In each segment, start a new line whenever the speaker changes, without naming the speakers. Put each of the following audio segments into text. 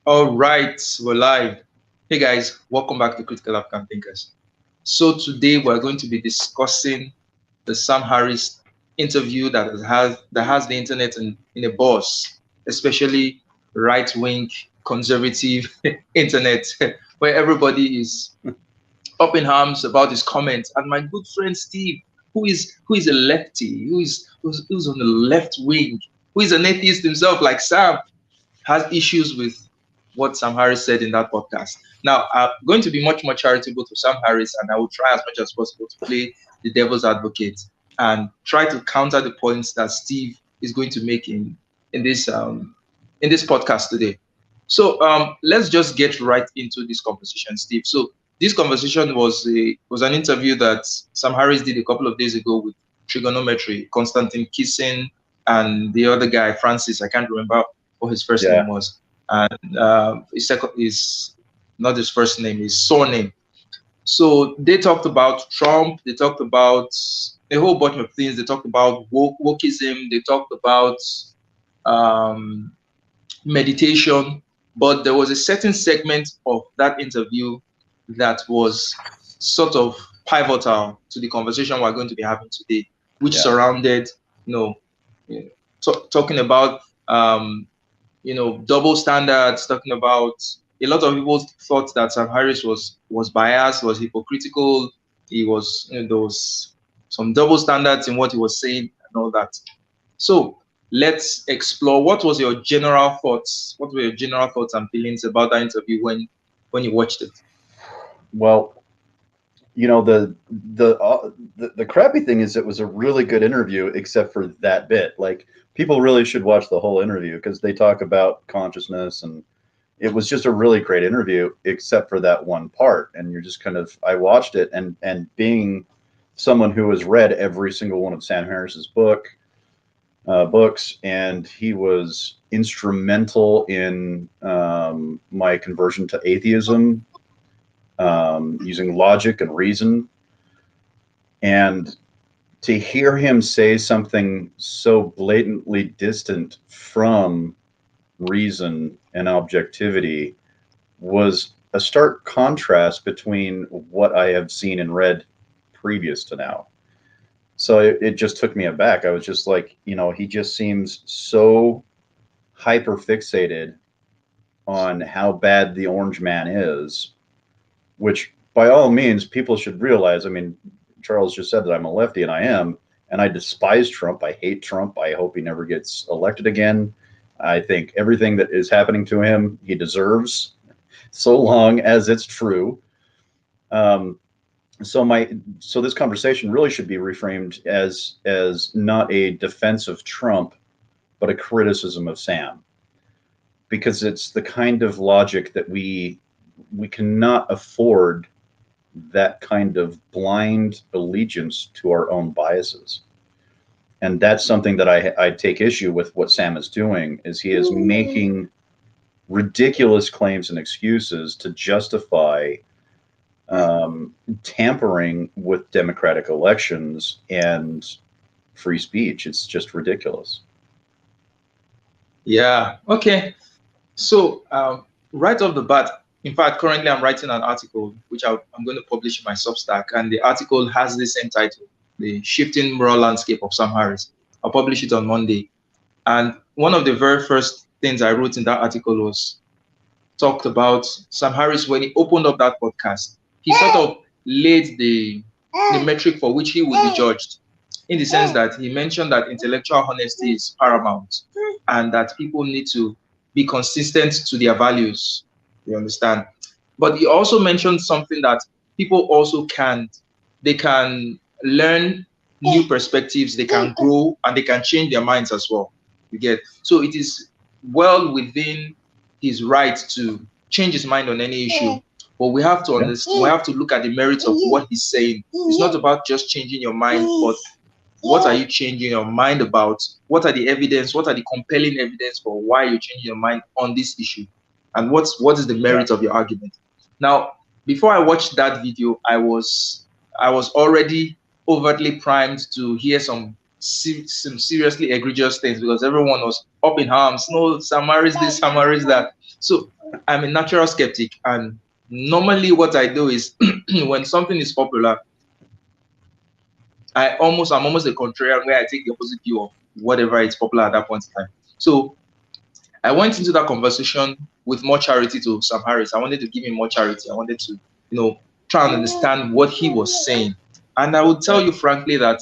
All right, we're live. Hey guys, welcome back to Critical African Thinkers. So today we're going to be discussing the Sam Harris interview that has the internet in a buzz, especially right-wing conservative internet, where everybody is up in arms about his comments. And my good friend Steve, who is a lefty, who's on the left wing, who is an atheist himself, like Sam, has issues with what Sam Harris said in that podcast. Now, I'm going to be much more charitable to Sam Harris, and I will try as much as possible to play the devil's advocate and try to counter the points that Steve is going to make in this podcast today. So let's just get right into this conversation, Steve. So this conversation was an interview that Sam Harris did a couple of days ago with Trigonometry, Constantine Kissing, and the other guy, Francis. I can't remember what his first name
Yeah,
was, and his not his first name, his surname. So they talked about Trump. They talked about a whole bunch of things. They talked about wokeism. They talked about um, meditation. But there was a certain segment of that interview that was sort of pivotal to the conversation we're going to be having today, which
yeah.
surrounded, you know, talking about double standards, talking about a lot of people thought that Sam Harris was biased, was hypocritical. He was, there was some double standards in what he was saying and all that. So let's explore what were your general thoughts and feelings about that interview when you watched it?
Well, the crappy thing is it was a really good interview, except for that bit. Like people really should watch the whole interview because they talk about consciousness, and it was just a really great interview, except for that one part. And you're just kind of I watched it, and being someone who has read every single one of Sam Harris's books, and he was instrumental in my conversion to atheism, using logic and reason. And to hear him say something so blatantly distant from reason and objectivity was a stark contrast between what I have seen and read previous to now. So it just took me aback. I was just like, he just seems so hyper fixated on how bad the orange man is, which by all means people should realize. I mean, Charles just said that I'm a lefty, and I am, and I despise Trump. I hate Trump. I hope he never gets elected again. I think everything that is happening to him, he deserves, so long as it's true. Um, so this conversation really should be reframed as not a defense of Trump, but a criticism of Sam, because it's the kind of logic that we cannot afford, that kind of blind allegiance to our own biases. And that's something that I take issue with. What Sam is doing is he is making ridiculous claims and excuses to justify tampering with democratic elections and free speech. It's just ridiculous.
Yeah. Okay. So right off the bat, in fact, currently I'm writing an article which I'm going to publish in my Substack, and the article has the same title, "The Shifting Moral Landscape of Sam Harris." I'll publish it on Monday. And one of the very first things I wrote in that article was talked about Sam Harris when he opened up that podcast. He sort of laid the metric for which he would be judged, in the sense that he mentioned that intellectual honesty is paramount and that people need to be consistent to their values. You understand? But he also mentioned something that people also they can learn new perspectives, they can grow, and they can change their minds as well. You get? So it is well within his right to change his mind on any issue. But we have to
Yeah.
understand, we have to look at the merits of what he's saying. It's not about just changing your mind, but what are you changing your mind about? What are the evidence? What are the compelling evidence for why you're changing your mind on this issue? And what is the
Yeah.
merit of your argument? Now, before I watched that video, I was already overtly primed to hear some seriously egregious things because everyone was up in arms. No, Sam Harris this, Sam Harris that. So I'm a natural skeptic, and normally what I do is when something is popular, I'm almost a contrarian where I take the opposite view of whatever is popular at that point in time. So I went into that conversation with more charity to Sam Harris. I wanted to give him more charity. I wanted to, try and understand what he was saying. And I would tell you frankly that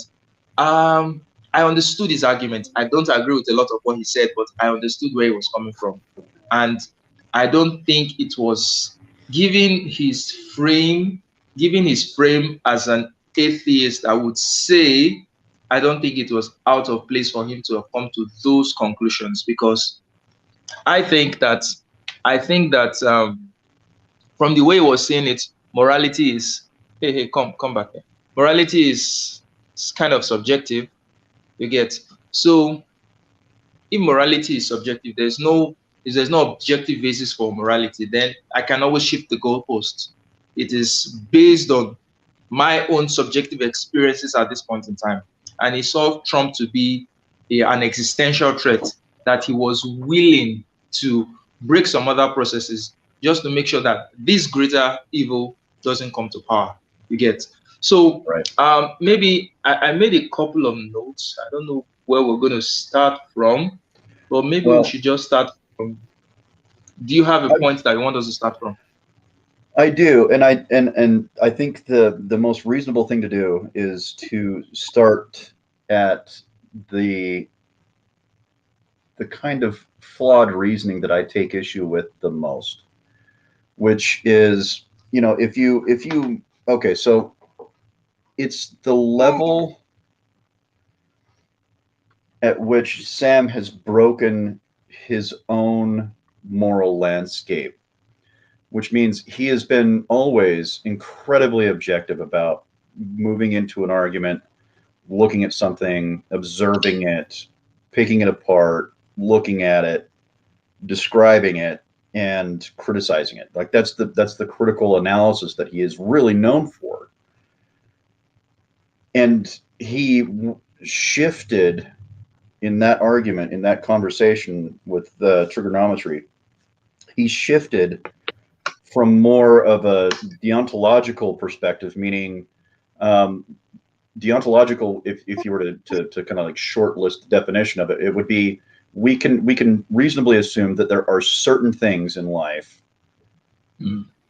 I understood his argument. I don't agree with a lot of what he said, but I understood where he was coming from. And I don't think it was giving his frame, giving his frame as an atheist, I would say, I don't think it was out of place for him to have come to those conclusions, because I think that from the way he was saying it, morality is come back here. Morality is kind of subjective. You get. So immorality is subjective. There's no objective basis for morality. Then I can always shift the goalpost. It is based on my own subjective experiences at this point in time. And he saw Trump to be an existential threat, that he was willing to break some other processes just to make sure that this greater evil doesn't come to power. You get. So
Right.
maybe I made a couple of notes. I don't know where we're going to start from, but maybe we should just start from. Do you have a point that you want us to start from?
I do, and I think the most reasonable thing to do is to start at the kind of flawed reasoning that I take issue with the most, which is, if you okay, so it's the level at which Sam has broken his own moral landscape, which means he has been always incredibly objective about moving into an argument, looking at something, observing it, picking it apart, looking at it, describing it, and criticizing it. Like that's the critical analysis that he is really known for. And he shifted in that argument, in that conversation with the triggernometry, he shifted from more of a deontological perspective, meaning deontological, if you were to kind of like short list the definition of it, it would be we can reasonably assume that there are certain things in life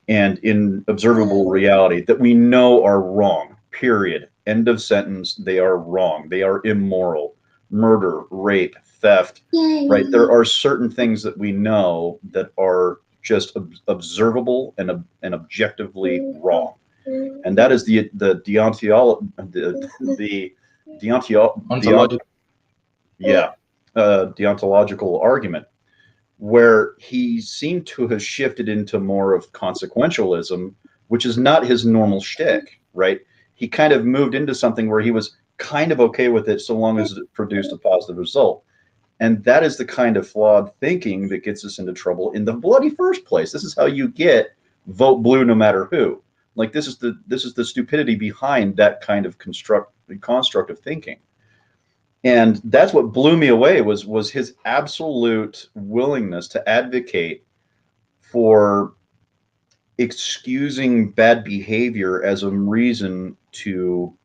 and in observable reality that we know are wrong, period. End of sentence. They are wrong. They are immoral. Murder, rape, theft, right? There are certain things that we know that are just observable and objectively wrong, and that is the deontological argument, where he seemed to have shifted into more of consequentialism, which is not his normal shtick, right? He kind of moved into something where he was kind of okay with it so long as it produced a positive result. And that is the kind of flawed thinking that gets us into trouble in the bloody first place. This is how you get vote blue no matter who. Like this is the stupidity behind that kind of constructive thinking. And that's what blew me away was his absolute willingness to advocate for excusing bad behavior as a reason to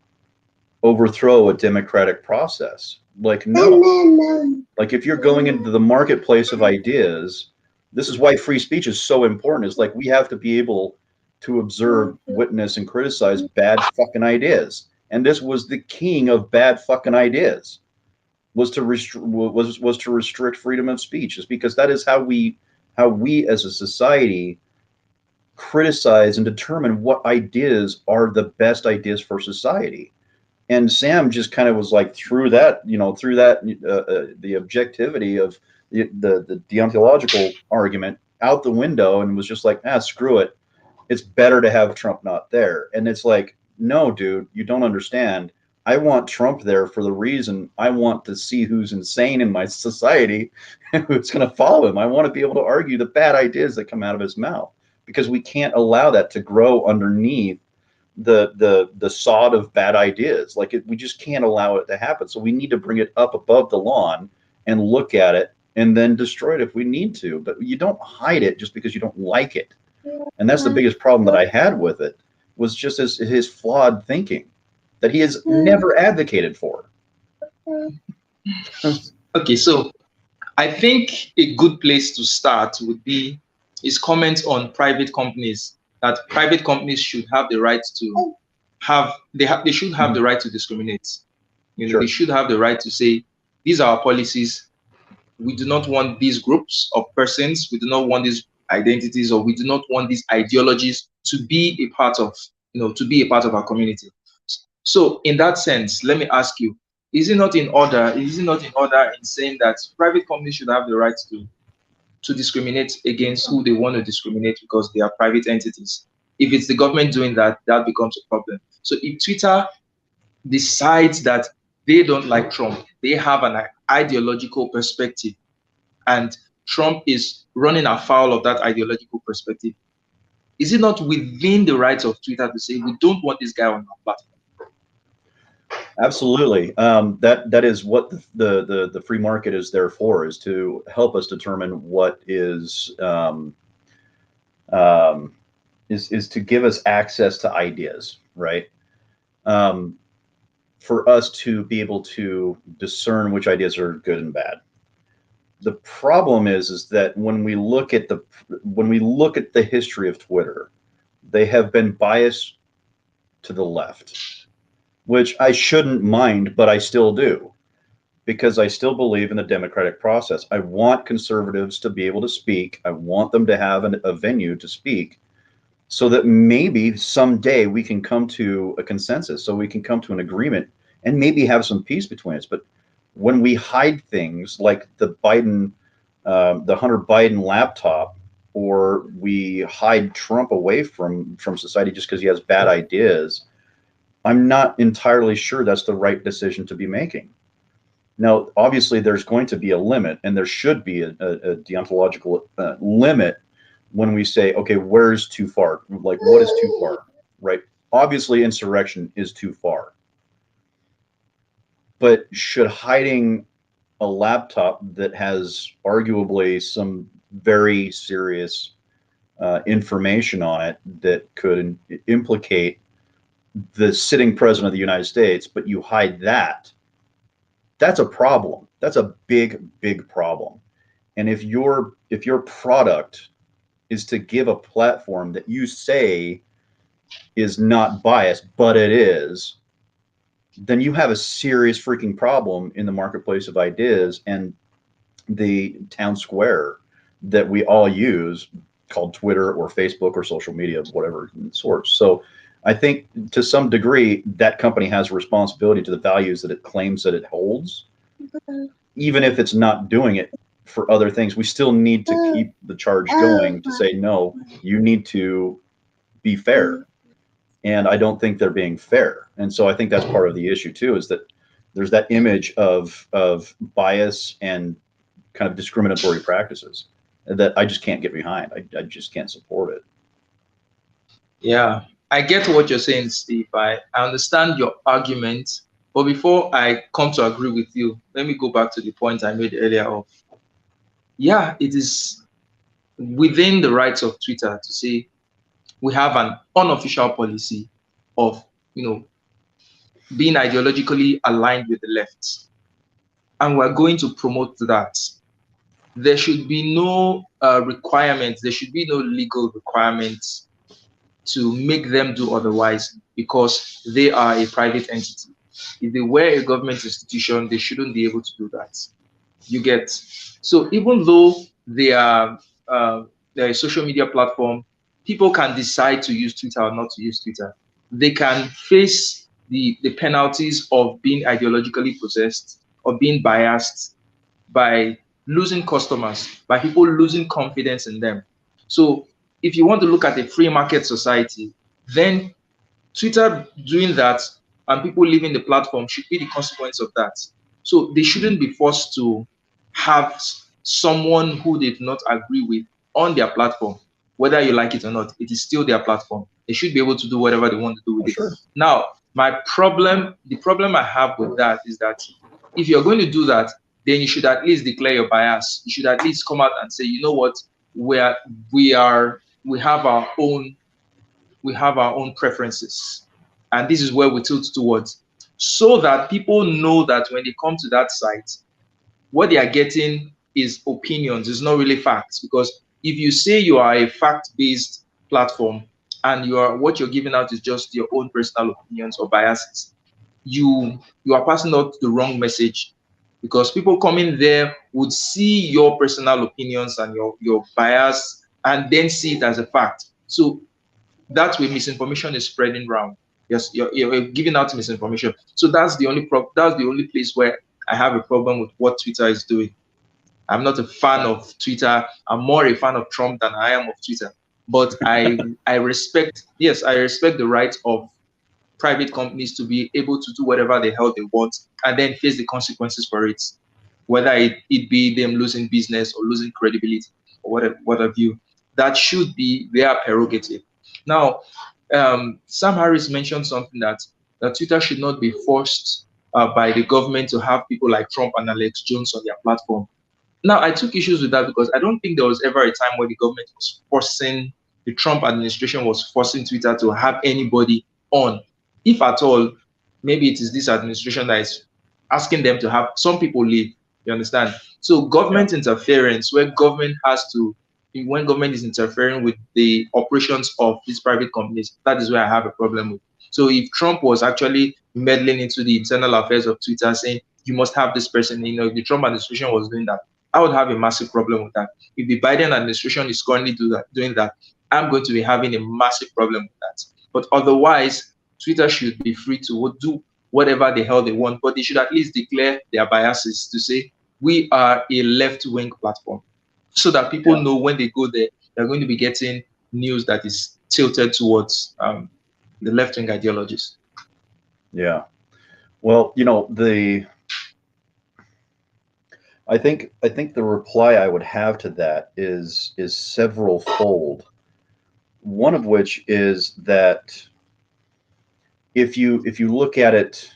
overthrow a democratic process. Like, no. Like, if you're going into the marketplace of ideas, this is why free speech is so important. Is like we have to be able to observe, witness, and criticize bad fucking ideas. And this was the king of bad fucking ideas. Was to restrict freedom of speech, is because that is how we as a society criticize and determine what ideas are the best ideas for society. And Sam just kind of was like through that the objectivity of the deontological argument out the window, and was just like, screw it, it's better to have Trump not there. And it's like, no, dude, you don't understand. I want Trump there for the reason I want to see who's insane in my society and who's going to follow him. I want to be able to argue the bad ideas that come out of his mouth, because we can't allow that to grow underneath the sod of bad ideas. We just can't allow it to happen. So we need to bring it up above the lawn and look at it and then destroy it if we need to. But you don't hide it just because you don't like it. And that's the biggest problem that I had with it, was just his flawed thinking that he has never advocated for.
Okay, so I think a good place to start would be his comments on private companies, that private companies should have the right to they should have the right to discriminate. You know,
Sure.
they should have the right to say, these are our policies. We do not want these groups of persons. We do not want these identities, or we do not want these ideologies to be a part of, to be a part of our community. So in that sense, let me ask you, is it not in order in saying that private companies should have the right to discriminate against who they want to discriminate because they are private entities? If it's the government doing that, that becomes a problem. So if Twitter decides that they don't like Trump, they have an ideological perspective, and Trump is running afoul of that ideological perspective, is it not within the rights of Twitter to say, we don't want this guy on our platform?
Absolutely. That is what the free market is there for, is to help us determine what is to give us access to ideas, right? For us to be able to discern which ideas are good and bad. The problem is that when we look at the history of Twitter, they have been biased to the left, which I shouldn't mind, but I still do, because I still believe in the democratic process. I want conservatives to be able to speak. I want them to have a venue to speak, so that maybe someday we can come to a consensus, so we can come to an agreement and maybe have some peace between us. But when we hide things like the Hunter Biden laptop, or we hide Trump away from society just because he has bad ideas, I'm not entirely sure that's the right decision to be making. Now, obviously, there's going to be a limit, and there should be a deontological limit when we say, okay, where's too far? Like, what is too far, right? Obviously, insurrection is too far. But should hiding a laptop that has arguably some very serious information on it that could implicate the sitting president of the United States, but you hide that, that's a problem. That's a big, big problem. And if your product is to give a platform that you say is not biased, but it is, then you have a serious freaking problem in the marketplace of ideas and the town square that we all use, called Twitter or Facebook or social media, whatever sorts. So I think to some degree that company has a responsibility to the values that it claims that it holds, even if it's not doing it for other things. We still need to keep the charge going to say, no, you need to be fair. And I don't think they're being fair. And so I think that's part of the issue too, is that there's that image of bias and kind of discriminatory practices that I just can't get behind. I just can't support it.
Yeah, I get what you're saying, Steve. I understand your argument, but before I come to agree with you, let me go back to the point I made earlier of, yeah, it is within the rights of Twitter to say we have an unofficial policy of, being ideologically aligned with the left, and we're going to promote that. There should be no requirements, there should be no legal requirements to make them do otherwise, because they are a private entity. If they were a government institution, they shouldn't be able to do that. You get? So even though they're a social media platform, people can decide to use Twitter or not to use Twitter. They can face the penalties of being ideologically possessed or being biased, by losing customers, by people losing confidence in them. So if you want to look at a free market society, then Twitter doing that and people leaving the platform should be the consequence of that. So they shouldn't be forced to have someone who they do not agree with on their platform. Whether you like it or not, it is still their platform. They should be able to do whatever they want to do with it.
Sure.
Now, the problem I have with that is that if you're going to do that, then you should at least declare your bias. You should at least come out and say, you know what, we are we have our own preferences, and this is where we tilt towards, so that people know that when they come to that site, what they are getting is opinions, it's not really facts. Because if you say you are a fact-based platform and what you're giving out is just your own personal opinions or biases, you are passing out the wrong message, because people coming there would see your personal opinions and your bias and then see it as a fact. So that way misinformation is spreading around. Yes, you're giving out misinformation. So that's the only place where I have a problem with what Twitter is doing. I'm not a fan of Twitter. I'm more a fan of Trump than I am of Twitter. But I respect, yes, I respect the right of private companies to be able to do whatever the hell they want and then face the consequences for it, whether it be them losing business or losing credibility or whatever view. That should be their prerogative. Now, Sam Harris mentioned something that Twitter should not be forced by the government to have people like Trump and Alex Jones on their platform. Now, I took issues with that because I don't think there was ever a time where the Trump administration was forcing Twitter to have anybody on. If at all, maybe it is this administration that is asking them to have some people leave. You understand? So
Yeah.
government interference, when government is interfering with the operations of these private companies, that is where I have a problem with. So if Trump was actually meddling into the internal affairs of Twitter, saying you must have this person, if the Trump administration was doing that, I would have a massive problem with that. If the Biden administration is currently doing that, I'm going to be having a massive problem with that. But otherwise, Twitter should be free to do whatever the hell they want, but they should at least declare their biases to say, we are a left wing platform, so that people
Yeah.
know when they go there, they're going to be getting news that is tilted towards the left wing ideologies.
Yeah. Well, I think the reply I would have to that is several fold. One of which is that if you look at it,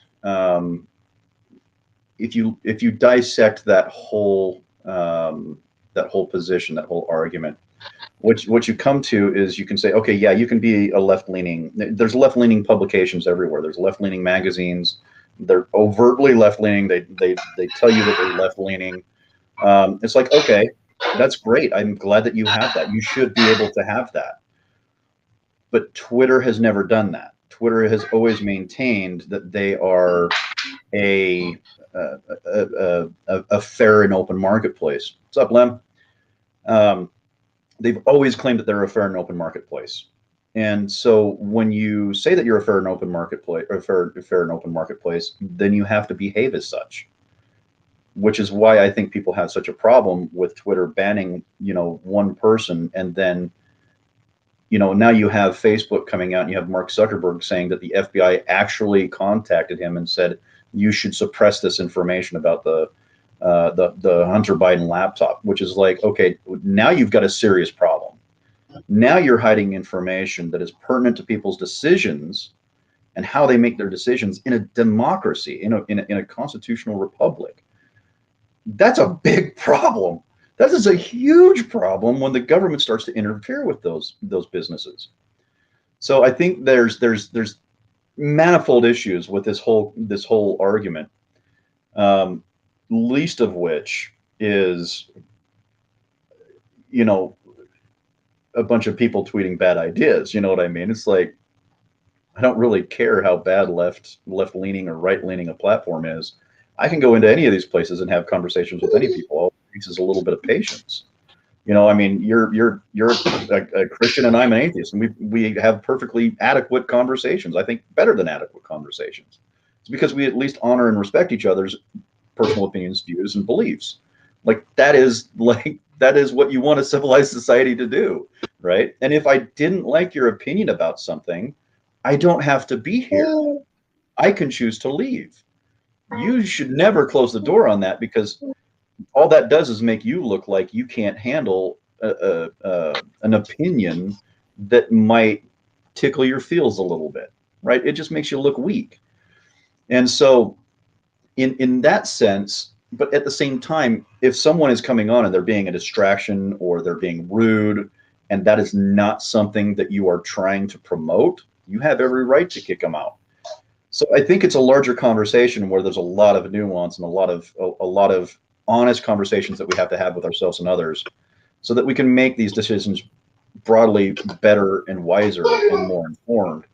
if you dissect that whole position, that whole argument, what you come to is you can say, okay, yeah, you can be a left leaning. There's left leaning publications everywhere. There's left leaning magazines. They're overtly left leaning. They tell you that they're left leaning. It's like, okay, that's great. I'm glad that you have that. You should be able to have that. But Twitter has never done that. Twitter has always maintained that they are a a fair and open marketplace. What's up, Lem? Um, they've always claimed that they're a fair and open marketplace. And so when you say that you're a fair and open marketplace, or fair and open marketplace, then you have to behave as such. Which is why I think people have such a problem with Twitter banning, one person, and then, now you have Facebook coming out and you have Mark Zuckerberg saying that the FBI actually contacted him and said you should suppress this information about the Hunter Biden laptop, which is like, okay, now you've got a serious problem. Now you're hiding information that is pertinent to people's decisions and how they make their decisions in a democracy, in a constitutional republic. That's a big problem. That is a huge problem when the government starts to interfere with those businesses. So I think there's manifold issues with this whole argument. Um, Least of which is, you know, a bunch of people tweeting bad ideas. You know what I mean? It's like, I don't really care how bad left leaning or right leaning a platform is. I can go into any of these places and have conversations with any people. All it takes is a little bit of patience. I mean, you're a Christian and I'm an atheist, and we have perfectly adequate conversations. I think better than adequate conversations. It's because we at least honor and respect each other's personal opinions, views, and beliefs. That is what you want a civilized society to do, right? And if I didn't like your opinion about something, I don't have to be here. I can choose to leave. You should never close the door on that, because all that does is make you look like you can't handle an opinion that might tickle your feels a little bit, right? It just makes you look weak. And so in that sense, but at the same time, if someone is coming on and they're being a distraction or they're being rude, and that is not something that you are trying to promote, you have every right to kick them out. So I think it's a larger conversation where there's a lot of nuance and a lot of honest conversations that we have to have with ourselves and others, so that we can make these decisions broadly better and wiser and more informed.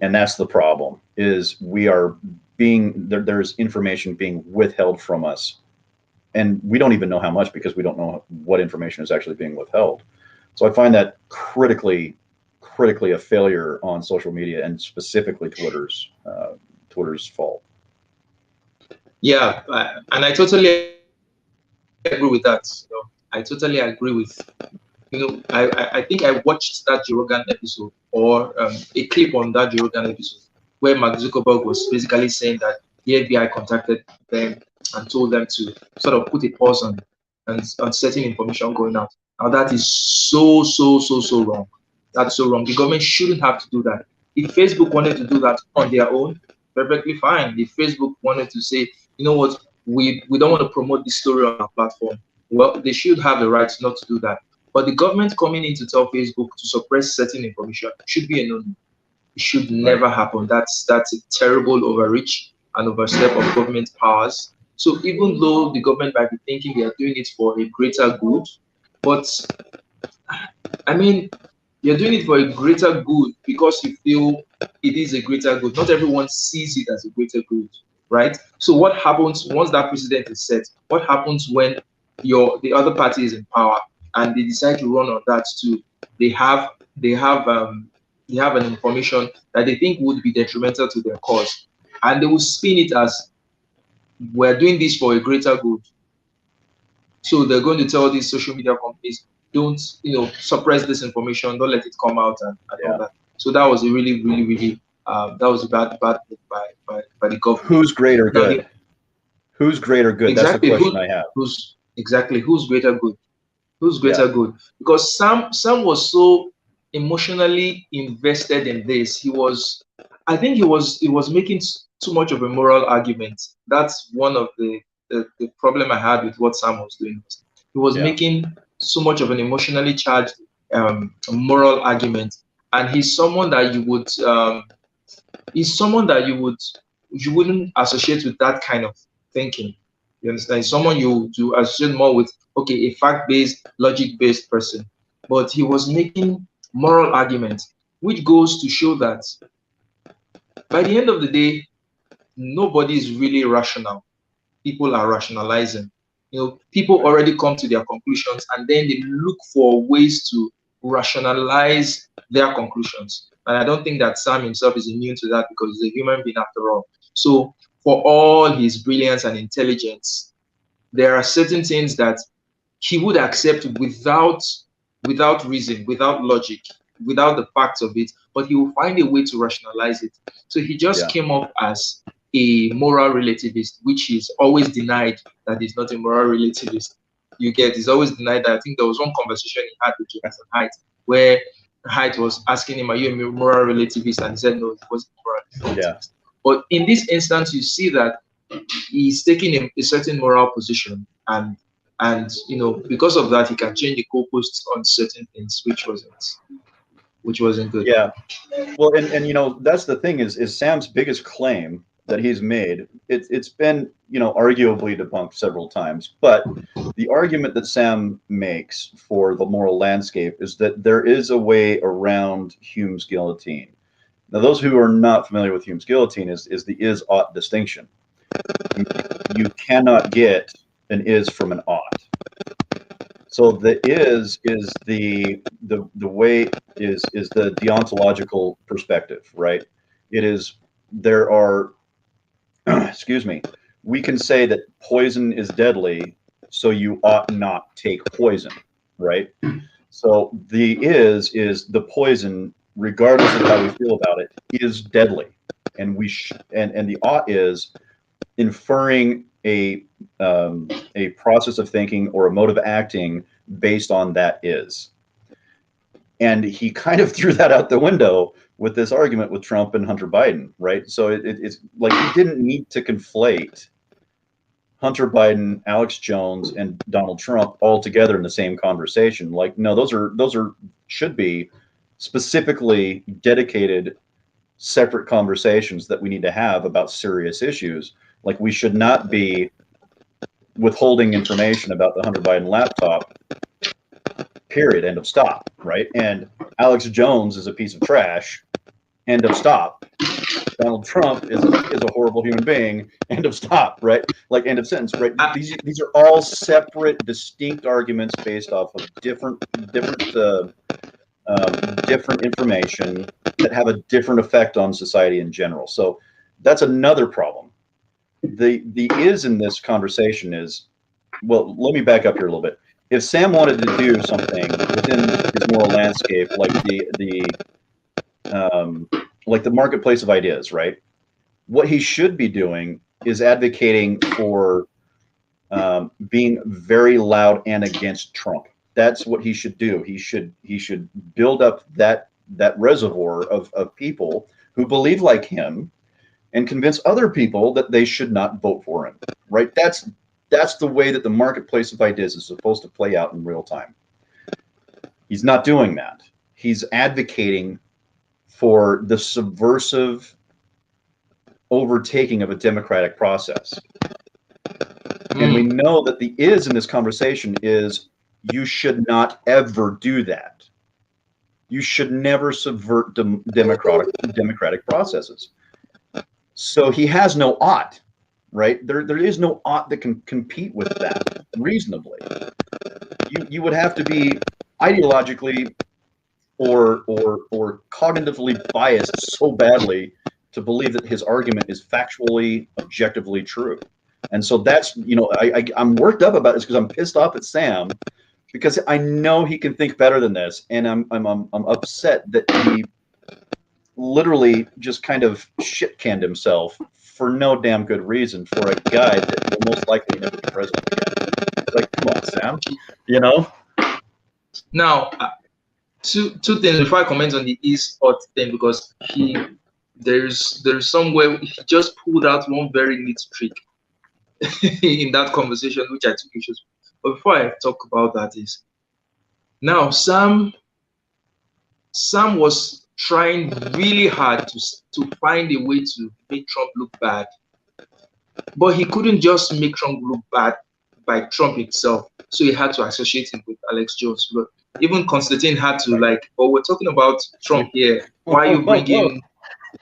And that's the problem, is we are being there's information being withheld from us, and we don't even know how much, because we don't know what information is actually being withheld. So I find that critically a failure on social media, and specifically Twitter's fault.
Yeah, and I totally agree with that. I totally agree with, I think I watched that Joe episode, or a clip on that Joe episode, where Mark Zuckerberg was basically saying that the FBI contacted them and told them to sort of put a pause on certain information going out. Now that is so wrong. That's so wrong. The government shouldn't have to do that. If Facebook wanted to do that on their own, perfectly fine. If Facebook wanted to say, you know what, we don't want to promote this story on our platform, well, they should have the right not to do that. But the government coming in to tell Facebook to suppress certain information should be a no. It should
Right.
never happen. That's a terrible overreach and overstep of government powers. So even though the government might be thinking they are doing it for a greater good, but I mean, you're doing it for a greater good because you feel it is a greater good. Not everyone sees it as a greater good, right? So what happens once that precedent is set? What happens when the other party is in power and they decide to run on that too? They have they have um they have an information that they think would be detrimental to their cause, and they will spin it as we're doing this for a greater good. So they're going to tell these social media companies, don't, suppress this information, don't let it come out and all
Yeah.
that. So that was a really, that was a bad thing by the government.
Who's greater
Now, the
good? Who's greater good? That's the
exactly
question I have.
who's greater good? Who's
Yeah.
greater good? Because Sam was so emotionally invested in this. I think he was making too much of a moral argument. That's one of the problem I had with what Sam was doing. He was
Yeah.
making so much of an emotionally charged moral argument, and he's someone that you wouldn't associate with that kind of thinking. You understand? He's someone you associate more with, okay, a fact-based, logic-based person. But he was making moral arguments, which goes to show that by the end of the day, nobody is really rational. People are rationalizing. People already come to their conclusions and then they look for ways to rationalize their conclusions. And I don't think that Sam himself is immune to that because he's a human being after all. So, for all his brilliance and intelligence, there are certain things that he would accept without reason, without logic, without the facts of it, but he will find a way to rationalize it. So he just
Yeah.
came up as a moral relativist, which is always denied that he's not a moral relativist. You get, he's always denied that. I think there was one conversation he had with Jonathan Haidt where Haidt was asking him, "Are you a moral relativist?" And he said, "No, he wasn't a moral
Yeah.
relativist." But in this instance, you see that he's taking a certain moral position, and because of that he can change the goalposts on certain things, which wasn't good.
Yeah. Well, and that's the thing, is Sam's biggest claim that he's made. It's been arguably debunked several times, but the argument that Sam makes for the moral landscape is that there is a way around Hume's guillotine. Now, those who are not familiar with Hume's guillotine is the is ought distinction. You cannot get an is from an ought. So the is the way is the deontological perspective, right? It is there are excuse me. We can say that poison is deadly, so you ought not take poison, right? So the is the poison, regardless of how we feel about it, is deadly, and and the ought is inferring a process of thinking or a mode of acting based on that is. And he kind of threw that out the window with this argument with Trump and Hunter Biden, right? So it's like he didn't need to conflate Hunter Biden, Alex Jones, and Donald Trump all together in the same conversation. Like, no, those are should be specifically dedicated separate conversations that we need to have about serious issues. Like, we should not be withholding information about the Hunter Biden laptop. Period. End of stop. Right. And Alex Jones is a piece of trash. End of stop. Donald Trump is a horrible human being. End of stop. Right. Like, end of sentence. Right. These are all separate, distinct arguments based off of different information that have a different effect on society in general. So that's another problem. The is in this conversation is, well, let me back up here a little bit. If Sam wanted to do something within his moral landscape, like the marketplace of ideas, right? What he should be doing is advocating for being very loud and against Trump. That's what he should do. He should build up that reservoir of people who believe like him and convince other people that they should not vote for him. Right? That's the way that the marketplace of ideas is supposed to play out in real time. He's not doing that. He's advocating for the subversive overtaking of a democratic process. And we know that the is in this conversation is, you should not ever do that. You should never subvert democratic processes. So he has no ought, right? There is no ought that can compete with that reasonably. You would have to be ideologically or cognitively biased so badly to believe that his argument is factually, objectively true. And so that's, I'm worked up about this because I'm pissed off at Sam, because I know he can think better than this, and I'm upset that he literally just kind of shit-canned himself for no damn good reason for a guy that will most likely never be president again. It's like, come on, Sam,
Now, two things before I comment on the is ought thing, because there's somewhere he just pulled out one very neat trick in that conversation, which I took issues with. But before I talk about that, is now Sam was trying really hard to find a way to make Trump look bad, but he couldn't just make Trump look bad by Trump himself, so he had to associate him with Alex Jones. But even Constantine had to, like, oh, we're talking about Trump here. Why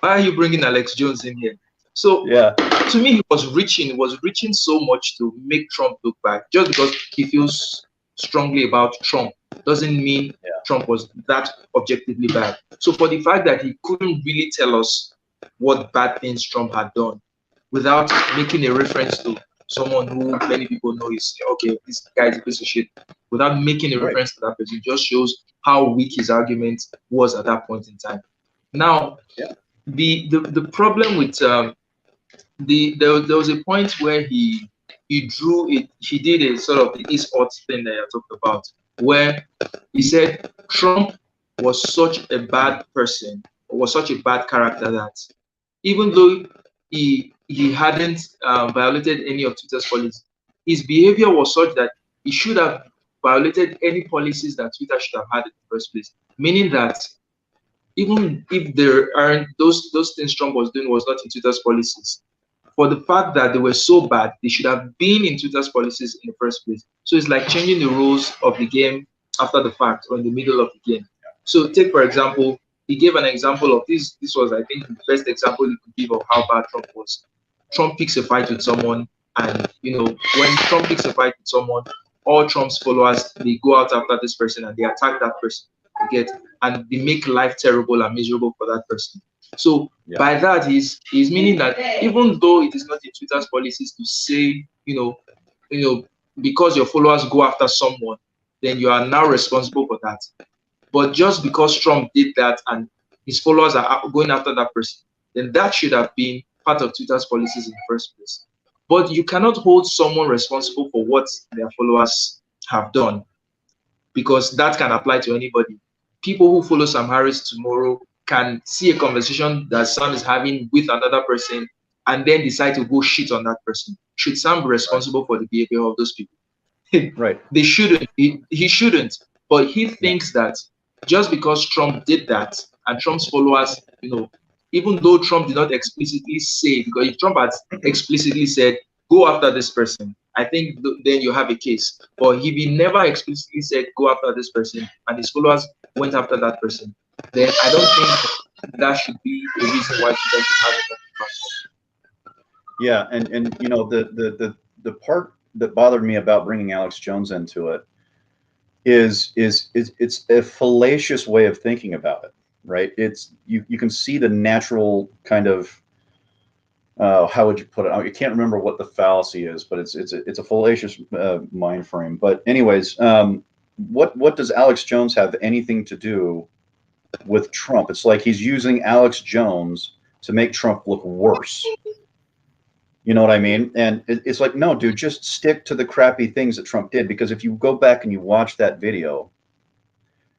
are you bringing Alex Jones in here? So yeah, to me, he was reaching so much to make Trump look bad. Just because he feels strongly about Trump doesn't mean Trump was that objectively bad. So for the fact that he couldn't really tell us what bad things Trump had done without making a reference to someone who many people know is, okay, this guy is a piece of shit, without making a reference to that person, just shows how weak his argument was at that point in time. Now, the problem with there was a point where he drew it. He did a sort of the is ought thing that I talked about, where he said Trump was such a bad person, was such a bad character, that even though he hadn't violated any of Twitter's policies, his behavior was such that he should have violated any policies that Twitter should have had in the first place. Meaning that even if there aren't those things Trump was doing was not in Twitter's policies, for the fact that they were so bad, they should have been in Twitter's policies in the first place. So it's like changing the rules of the game after the fact or in the middle of the game. So take, for example, he gave an example of this. This was, I think, the best example he could give of how bad Trump was. Trump picks a fight with someone, and when Trump picks a fight with someone, all Trump's followers, they go out after this person and they attack that person. And they make life terrible and miserable for that person. So by that, he's meaning that even though it is not in Twitter's policies to say, because your followers go after someone, then you are now responsible for that. But just because Trump did that and his followers are going after that person, then that should have been part of Twitter's policies in the first place. But you cannot hold someone responsible for what their followers have done, because that can apply to anybody. People who follow Sam Harris tomorrow can see a conversation that Sam is having with another person and then decide to go shit on that person. Should Sam be responsible for the behavior of those people?
Right.
They shouldn't. He shouldn't. But he thinks that just because Trump did that and Trump's followers, even though Trump did not explicitly say, because if Trump had explicitly said, go after this person, I think then you have a case. But if he never explicitly said, go after this person, and his followers went after that person, then I don't think that should be a reason why students should have it.
Yeah, and the part that bothered me about bringing Alex Jones into it is it's a fallacious way of thinking about it, right? It's you can see the natural kind of how would you put it? I can't remember what the fallacy is, but it's a fallacious mind frame. But anyways, what does Alex Jones have anything to do with Trump? It's like he's using Alex Jones to make Trump look worse. You know what I mean? And it's like, no, dude, just stick to the crappy things that Trump did. Because if you go back and you watch that video,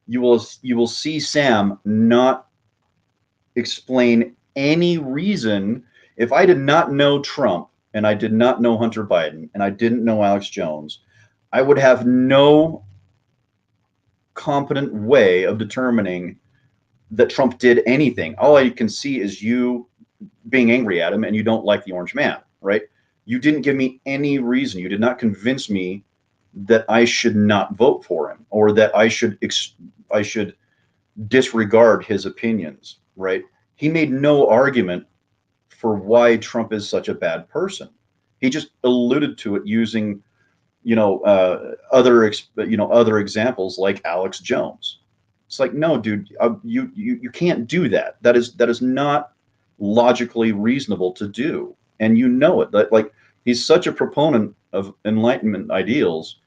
you will see Sam not explain any reason. If I did not know Trump and I did not know Hunter Biden and I didn't know Alex Jones, I would have no competent way of determining that Trump did anything. All I can see is you being angry at him and you don't like the orange man, right? You didn't give me any reason. You did not convince me that I should not vote for him or that I should disregard his opinions, right? He made no argument for why Trump is such a bad person. He just alluded to it using, other examples like Alex Jones. It's like, no, dude, you can't do that. That is not logically reasonable to do, and you know it. That, like, he's such a proponent of Enlightenment ideals.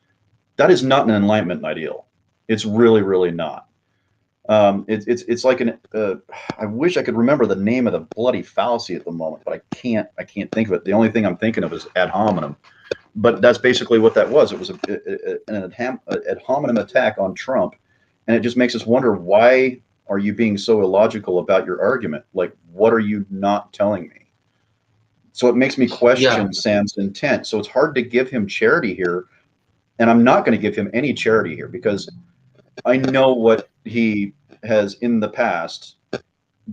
That is not an Enlightenment ideal. It's really, really not. It's like I wish I could remember the name of the bloody fallacy at the moment, but I can't think of it. The only thing I'm thinking of is ad hominem. But that's basically what that was. It was an ad hominem attack on Trump, and it just makes us wonder, why are you being so illogical about your argument? Like, what are you not telling me? So it makes me question Sam's intent. So it's hard to give him charity here, and I'm not going to give him any charity here because I know what he has in the past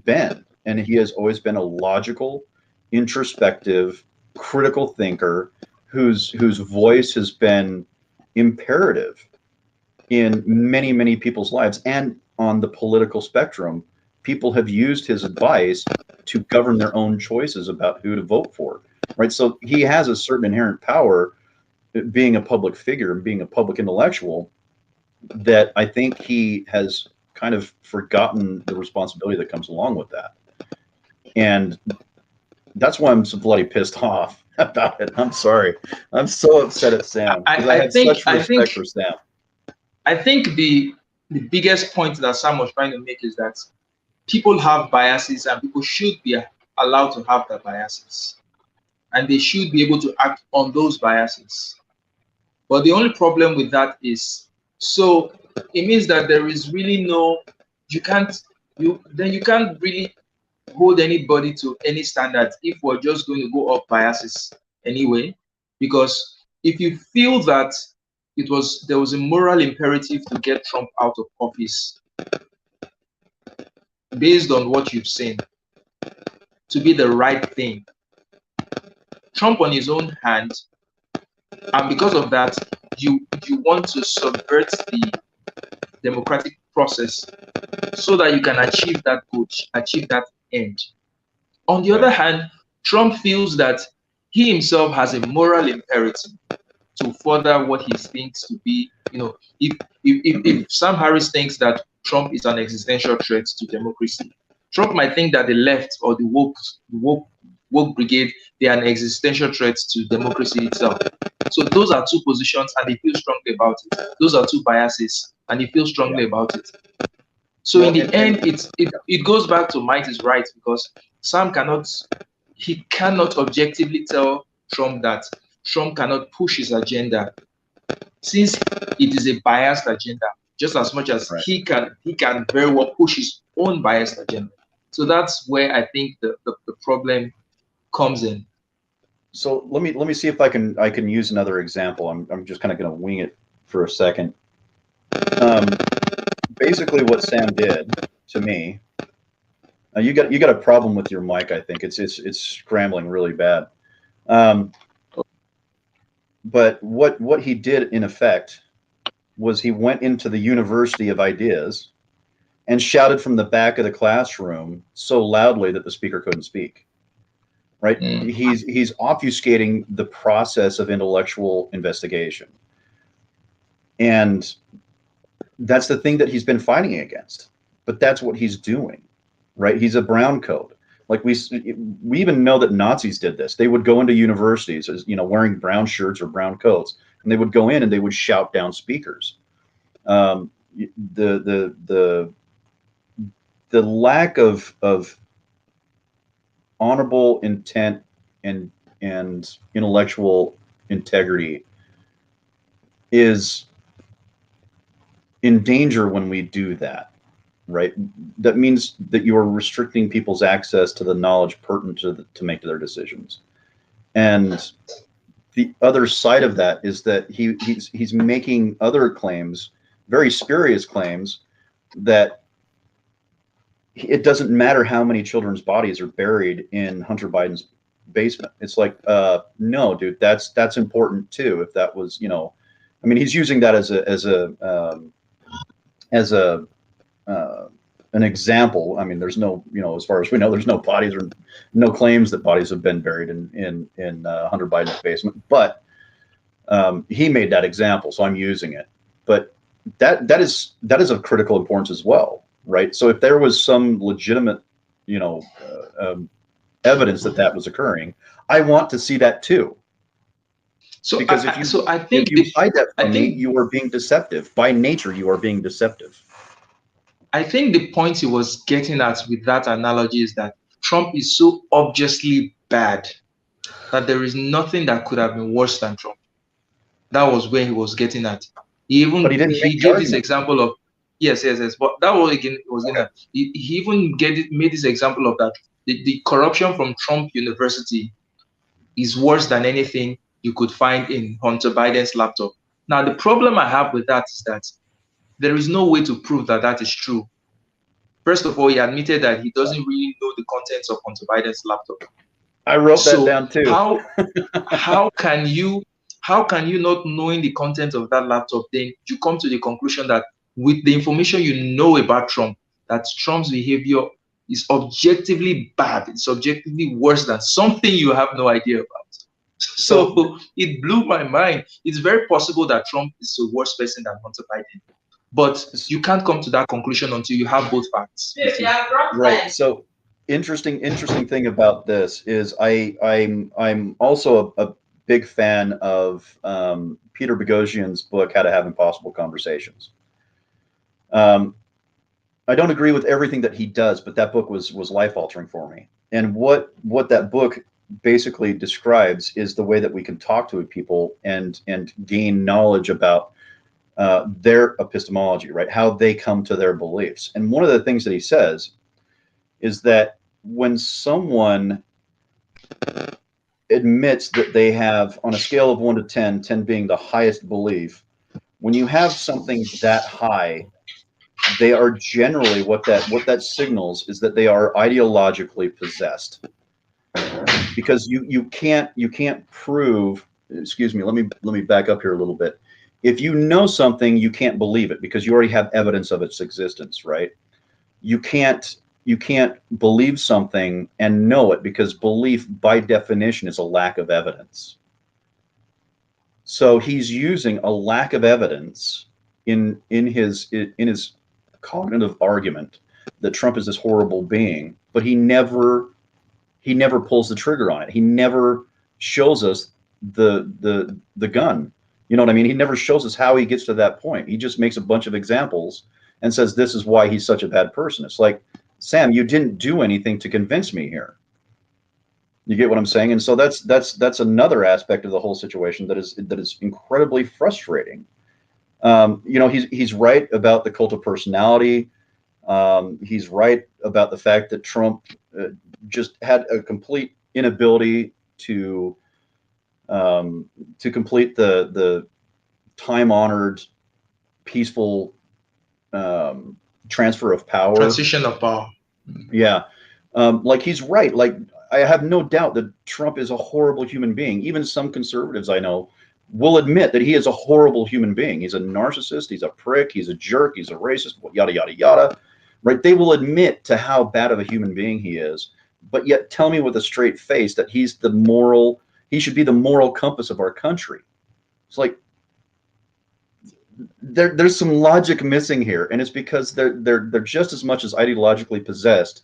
been, and he has always been a logical, introspective, critical thinker whose voice has been imperative in many, many people's lives. And on the political spectrum, people have used his advice to govern their own choices about who to vote for, right? So he has a certain inherent power, being a public figure and being a public intellectual, that I think he has kind of forgotten the responsibility that comes along with that. And that's why I'm so bloody pissed off about it. I'm sorry. I'm so upset at Sam because I had such respect for Sam.
I think the biggest point that Sam was trying to make is that people have biases and people should be allowed to have their biases. And they should be able to act on those biases. But the only problem with that is, so it means that there is really you can't really hold anybody to any standards if we're just going to go off biases anyway. Because if you feel that there was a moral imperative to get Trump out of office based on what you've seen to be the right thing, Trump on his own hand, and because of that, you want to subvert the democratic process so that you can achieve that goal, achieve that end. On the other hand, Trump feels that he himself has a moral imperative to further what he thinks to be, if Sam Harris thinks that Trump is an existential threat to democracy, Trump might think that the left or the woke brigade, they are an existential threat to democracy itself. So those are two positions, and he feels strongly about it. Those are two biases, and he feels strongly about it. So in the end, it goes back to might is right, because Sam cannot objectively tell Trump that Trump cannot push his agenda, since it is a biased agenda, just as much as he can very well push his own biased agenda. So that's where I think the problem comes in.
So let me see if I can use another example. I'm just kind of going to wing it for a second. Um, Basically, what Sam did to me. You got a problem with your mic. I think it's scrambling really bad. Um, but what he did in effect was he went into the University of Ideas and shouted from the back of the classroom so loudly that the speaker couldn't speak. Right?
Mm.
He's obfuscating the process of intellectual investigation, and that's the thing that he's been fighting against. But that's what he's doing, right? He's a brown coat. Like we even know that Nazis did this. They would go into universities as wearing brown shirts or brown coats, and they would go in and they would shout down speakers. Um, the the lack of honorable intent and intellectual integrity is in danger when we do that, right? That means that you are restricting people's access to the knowledge pertinent to make their decisions. And the other side of that is that he's making other claims, very spurious claims, that it doesn't matter how many children's bodies are buried in Hunter Biden's basement. It's like, no, dude, that's important too. If that was, I mean, he's using that as an example. I mean, there's no, as far as we know, there's no bodies or no claims that bodies have been buried in Hunter Biden's basement. But he made that example, so I'm using it. But that is of critical importance as well, right? So if there was some legitimate, evidence that was occurring, I want to see that too.
So
Because
I
if
think
you hide that
I
from me,
think
you are being deceptive. By nature, you are being deceptive.
I think the point he was getting at with that analogy is that Trump is so obviously bad that there is nothing that could have been worse than Trump. That was where he was getting at.
But he didn't make
He
the
gave this
argument.
example of yes. But that was again was
Okay.
gonna he even made this example of that the corruption from Trump University is worse than anything you could find in Hunter Biden's laptop. Now the problem I have with that is that there is no way to prove that that is true. First of all, he admitted that he doesn't really know the contents of Hunter Biden's laptop.
I wrote that
So
down too.
how can you not knowing the content of that laptop, then you come to the conclusion that with the information you know about Trump, that Trump's behavior is objectively bad, it's objectively worse than something you have no idea about.
So
So it blew my mind. It's very possible that Trump is a worse person than Hunter Biden, but you can't come to that conclusion until you have both facts.
right. So interesting thing about this is I'm also a big fan of Peter Boghossian's book How to Have Impossible Conversations. Um, I don't agree with everything that he does, but that book was life altering for me. And what that book basically describes is the way that we can talk to people and gain knowledge about their epistemology, right? How they come to their beliefs. And one of the things that he says is that when someone admits that they have, on a scale of 1 to 10, 10 being the highest belief, when you have something that high, they are generally what that signals is that they are ideologically possessed, because you can't prove. Excuse me, let me back up here a little bit. If you know something, you can't believe it because you already have evidence of its existence, right? You can't believe something and know it, because belief by definition is a lack of evidence. So he's using a lack of evidence in his cognitive argument that Trump is this horrible being, but he never pulls the trigger on it. He never shows us the gun. You know what I mean? He never shows us how he gets to that point. He just makes a bunch of examples and says this is why he's such a bad person. It's like, Sam, you didn't do anything to convince me here. You get what I'm saying? And so that's another aspect of the whole situation that is incredibly frustrating. He's right about the cult of personality. He's right about the fact that Trump just had a complete inability to complete the time honored peaceful transfer of power.
Transition of power.
Yeah. Like he's right. Like I have no doubt that Trump is a horrible human being. Even some conservatives I know will admit that he is a horrible human being. He's a narcissist. He's a prick. He's a jerk. He's a racist. Yada yada yada. Right? They will admit to how bad of a human being he is, but yet tell me with a straight face that he's the moral. He should be the moral compass of our country. It's like there's some logic missing here, and it's because they're just as much as ideologically possessed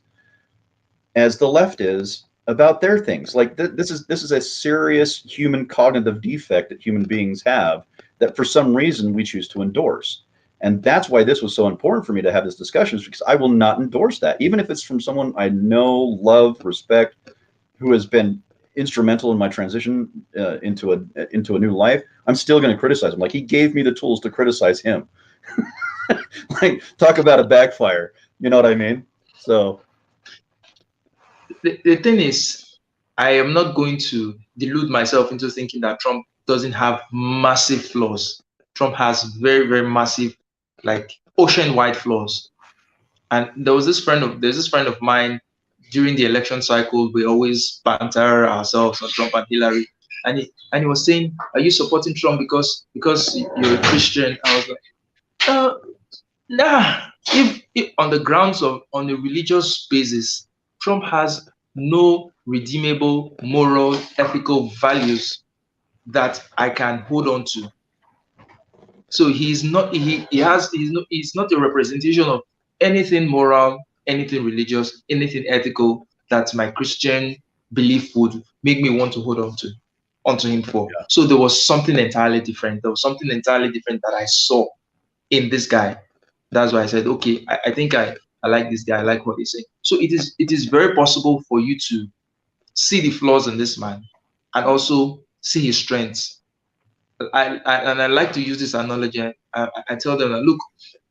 as the left is about their things. Like this is a serious human cognitive defect that human beings have that for some reason we choose to endorse. And that's why this was so important for me to have this discussion, is because I will not endorse that, even if it's from someone I know, love, respect, who has been instrumental in my transition into a new life. I'm still going to criticize him. Like he gave me the tools to criticize him. Like talk about a backfire. You know what I mean? So
the thing is, I am not going to delude myself into thinking that Trump doesn't have massive flaws. Trump has very, very massive, like ocean-wide flaws. And there's this friend of mine during the election cycle. We always banter ourselves on Trump and Hillary, and he was saying, "Are you supporting Trump because you're a Christian?" I was like, nah. If on the grounds of on a religious basis, Trump has no redeemable moral, ethical values that I can hold on to. So he's not he's not a representation of anything moral, anything religious, anything ethical that my Christian belief would make me want to hold on to onto him for.
yeah.
So there was something entirely different. There was something entirely different that I saw in this guy. That's why I said, okay, I think I like this guy. I like what he's saying. So it is very possible for you to see the flaws in this man and also see his strengths. And I like to use this analogy. I tell them that, look,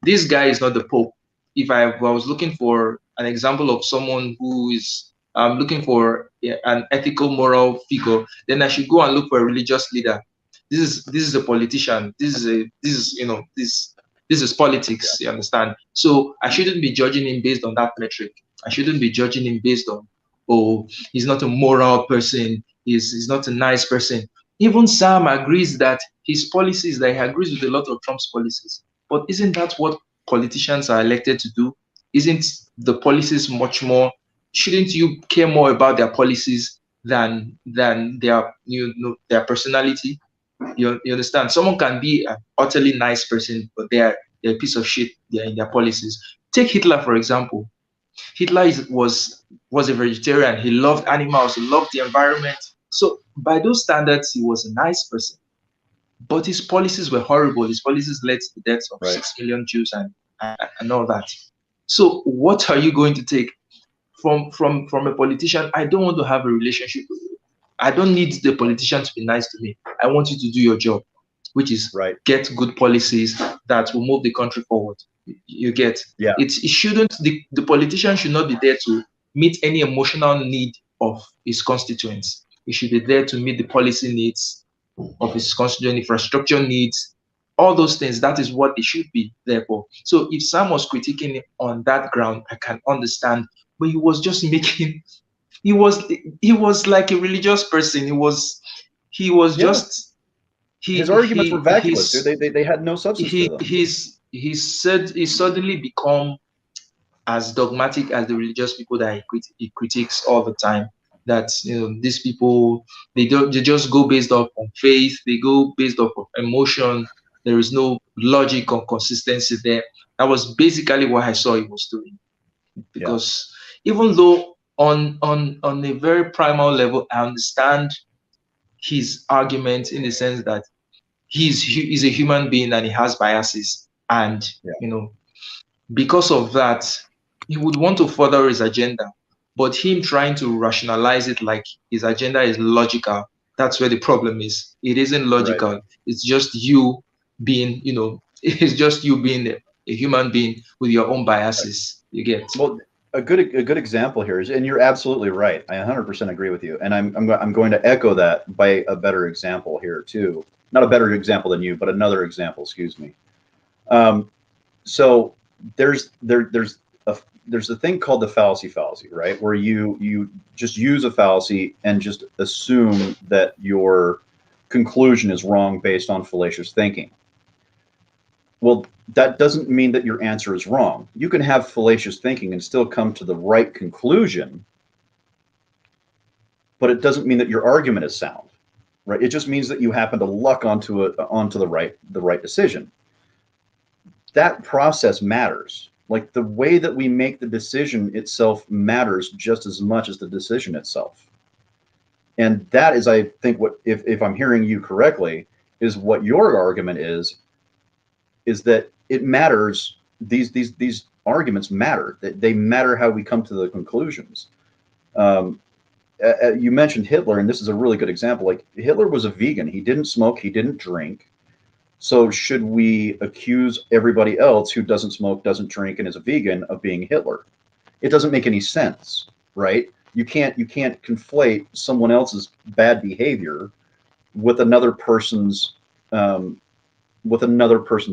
this guy is not the Pope. If I was looking for an example of someone who is looking for an ethical, moral figure, then I should go and look for a religious leader. This is a politician. This is this is politics. You understand? So I shouldn't be judging him based on that metric. I shouldn't be judging him based on, oh, he's not a moral person. He's not a nice person. Even Sam agrees that his policies, that he agrees with a lot of Trump's policies. But isn't that what politicians are elected to do? Isn't the policies much more? Shouldn't you care more about their policies than their their personality? You understand? Someone can be an utterly nice person, but they're a piece of shit. They're in their policies. Take Hitler for example. Hitler was a vegetarian. He loved animals. He loved the environment. So by those standards, he was a nice person. But his policies were horrible. His policies led to the deaths of 6 million Jews and all that. So what are you going to take from a politician? I don't want to have a relationship with you. I don't need the politician to be nice to me. I want you to do your job, which is get good policies that will move the country forward. You get it shouldn't the politician should not be there to meet any emotional need of his constituents. He should be there to meet the policy needs of his constituent, infrastructure needs, all those things. That is what it should be there for. So if Sam was critiquing it on that ground, I can understand, but he was just making he was like a religious person. He was just
his arguments were vacuous. They had no substance to them.
He suddenly become as dogmatic as the religious people that he critiques all the time. That these people they just go based off on faith. They go based off of emotion. There is no logic or consistency there. That was basically what I saw he was doing. Because even though on a very primal level, I understand his argument in the sense that he's a human being and he has biases, and because of that, he would want to further his agenda. But him trying to rationalize it like his agenda is logical, that's where the problem is. It isn't logical. It's just you being, it's just you being a human being with your own biases. You get.
Well, a good example here is, and you're absolutely right. I 100% agree with you, and I'm going to echo that by a better example here too. Not a better example than you, but another example. Excuse me. Um, so there's a there's a thing called the fallacy, right? Where you just use a fallacy and just assume that your conclusion is wrong based on fallacious thinking. Well, that doesn't mean that your answer is wrong. You can have fallacious thinking and still come to the right conclusion, but it doesn't mean that your argument is sound, right? It just means that you happen to luck onto the right decision. That process matters. Like the way that we make the decision itself matters just as much as the decision itself. And that is, I think, what if I'm hearing you correctly, is what your argument is that it matters. These arguments matter. They matter how we come to the conclusions. Um, you mentioned Hitler, and this is a really good example. Like Hitler was a vegan. He didn't smoke. He didn't drink. So should we accuse everybody else who doesn't smoke, doesn't drink, and is a vegan of being Hitler? It doesn't make any sense, right? You can't conflate someone else's bad behavior with another person's um,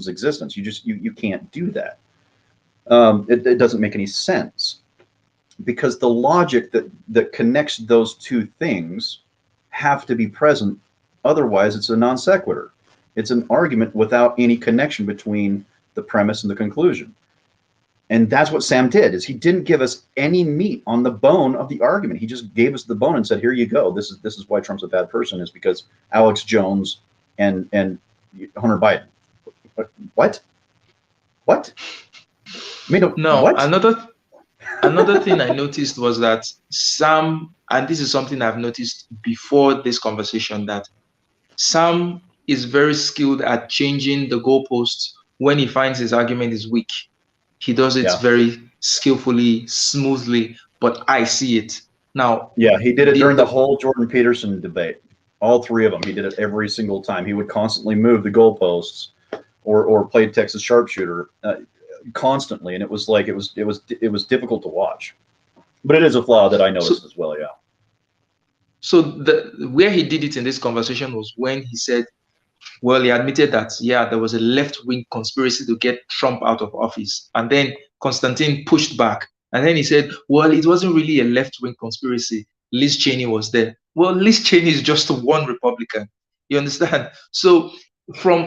existence. You can't do that. It doesn't make any sense because the logic that connects those two things have to be present. Otherwise, it's a non sequitur. It's an argument without any connection between the premise and the conclusion. And that's what Sam did, is he didn't give us any meat on the bone of the argument. He just gave us the bone and said, here you go. This is why Trump's a bad person, is because Alex Jones and Hunter Biden. What? What? I mean,
Now,
what?
another thing I noticed was that Sam, and this is something I've noticed before this conversation, that Sam is very skilled at changing the goalposts when he finds his argument is weak. He does it
Yeah.
very skillfully, smoothly, but I see it. Now,
Yeah, he did it during the
the
whole Jordan Peterson debate. All three of them. He did it every single time. He would constantly move the goalposts or played Texas sharpshooter constantly, and it was like it was difficult to watch. But it is a flaw that I
so
noticed as well. Yeah.
so the where he did it in this conversation was when he said, well, he admitted that, yeah, there was a left-wing conspiracy to get Trump out of office. And then Constantine pushed back. And then he said, well, it wasn't really a left-wing conspiracy. Liz Cheney was there. Well, Liz Cheney is just one Republican. You understand? So from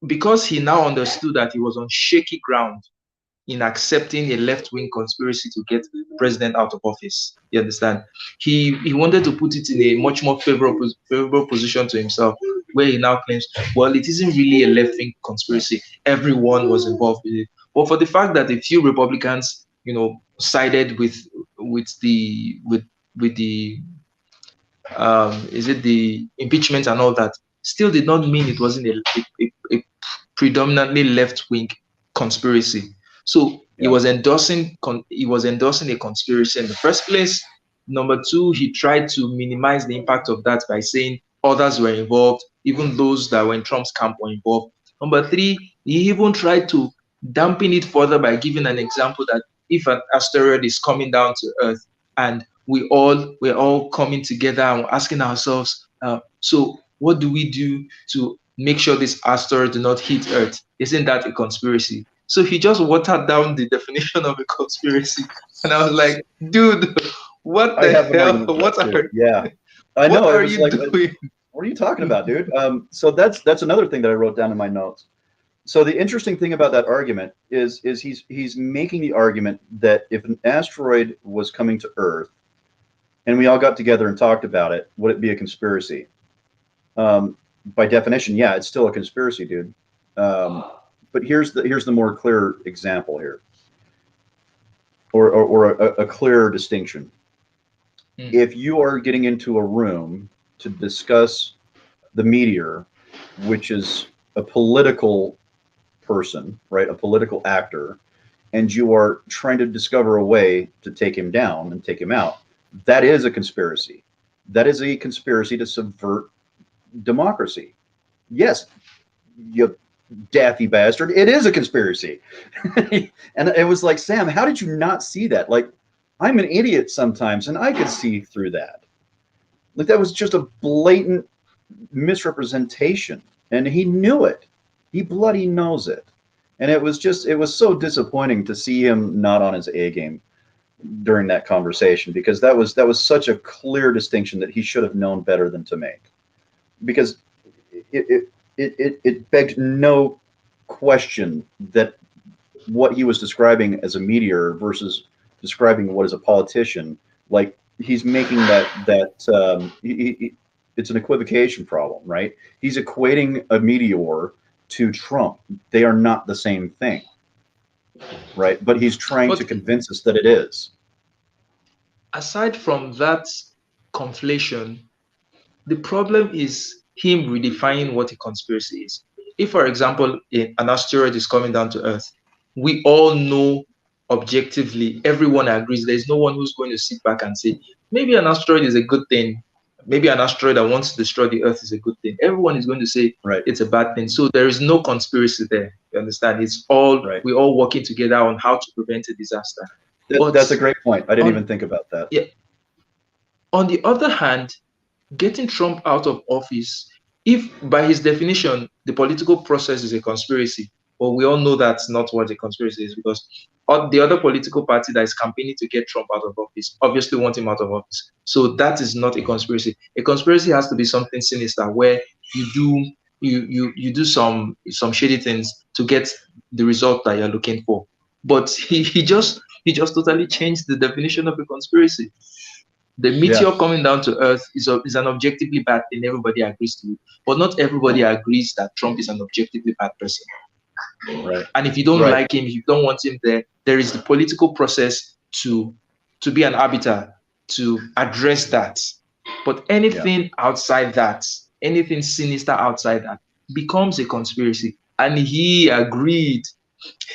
because he now understood that he was on shaky ground in accepting a left-wing conspiracy to get the president out of office. You understand? He wanted to put it in a much more favorable position to himself, where he now claims, well, it isn't really a left-wing conspiracy. Everyone was involved with it. But for the fact that a few Republicans, sided with the is it the impeachment and all that, still did not mean it wasn't a predominantly left-wing conspiracy. So he
Yeah.
was endorsing a conspiracy in the first place. Number two, he tried to minimize the impact of that by saying others were involved, even those that were in Trump's camp were involved. Number three, he even tried to dampen it further by giving an example that if an asteroid is coming down to Earth and we're all coming together and asking ourselves, so what do we do to make sure this asteroid do not hit Earth? Isn't that a conspiracy? So he just watered down the definition of a conspiracy, and I was like, dude, what
I
the
have an
hell?
argument with that too. Yeah. I
What
know. It
are
was
you
like,
doing?
what are you talking about, dude? So that's another thing that I wrote down in my notes. So the interesting thing about that argument is he's making the argument that if an asteroid was coming to Earth and we all got together and talked about it, would it be a conspiracy? By definition, yeah, it's still a conspiracy, dude. But here's the more clear example here, or a clearer distinction. If you are getting into a room to discuss the meteor, which is a political person, right, a political actor, and you are trying to discover a way to take him down and take him out, that is a conspiracy. That is a conspiracy to subvert democracy. Yes, you daffy bastard, it is a conspiracy. And it was like, Sam, how did you not see that? Like, I'm an idiot sometimes, and I could see through that. Like that was just a blatant misrepresentation, and he knew it. He bloody knows it. And it was so disappointing to see him not on his A game during that conversation, because that was such a clear distinction that he should have known better than to make. Because it begged no question that what he was describing as a meteor versus describing what is a politician, like he's making it's an equivocation problem, right? He's equating a meteor to Trump. They are not the same thing, right? But he's trying to
But
convince us that it is.
aside from that conflation, the problem is him redefining what a conspiracy is. If, for example, an asteroid is coming down to Earth, we all know objectively, everyone agrees. There's no one who's going to sit back and say, maybe an asteroid is a good thing. Maybe an asteroid that wants to destroy the Earth is a good thing. Everyone is going to say
Right.
it's a bad thing. So there is no conspiracy there. You understand? It's all,
Right.
we're all working together on how to prevent a disaster. But
That's a great point. I didn't
on,
even think about that.
yeah, on the other hand, getting Trump out of office, if by his definition, the political process is a conspiracy, but we all know that's not what a conspiracy is, because the other political party that is campaigning to get Trump out of office obviously want him out of office. So that is not a conspiracy. A conspiracy has to be something sinister where you do you do some shady things to get the result that you're looking for. But he just totally changed the definition of a conspiracy. The
Yeah.
meteor coming down to Earth is an objectively bad thing. Everybody agrees to it. But not everybody agrees that Trump is an objectively bad person.
Right.
And if you don't
Right.
like him, if you don't want him there, there is the political process to be an arbiter, to address that. But
Yeah.
anything outside that, anything sinister outside that, becomes a conspiracy. And he agreed,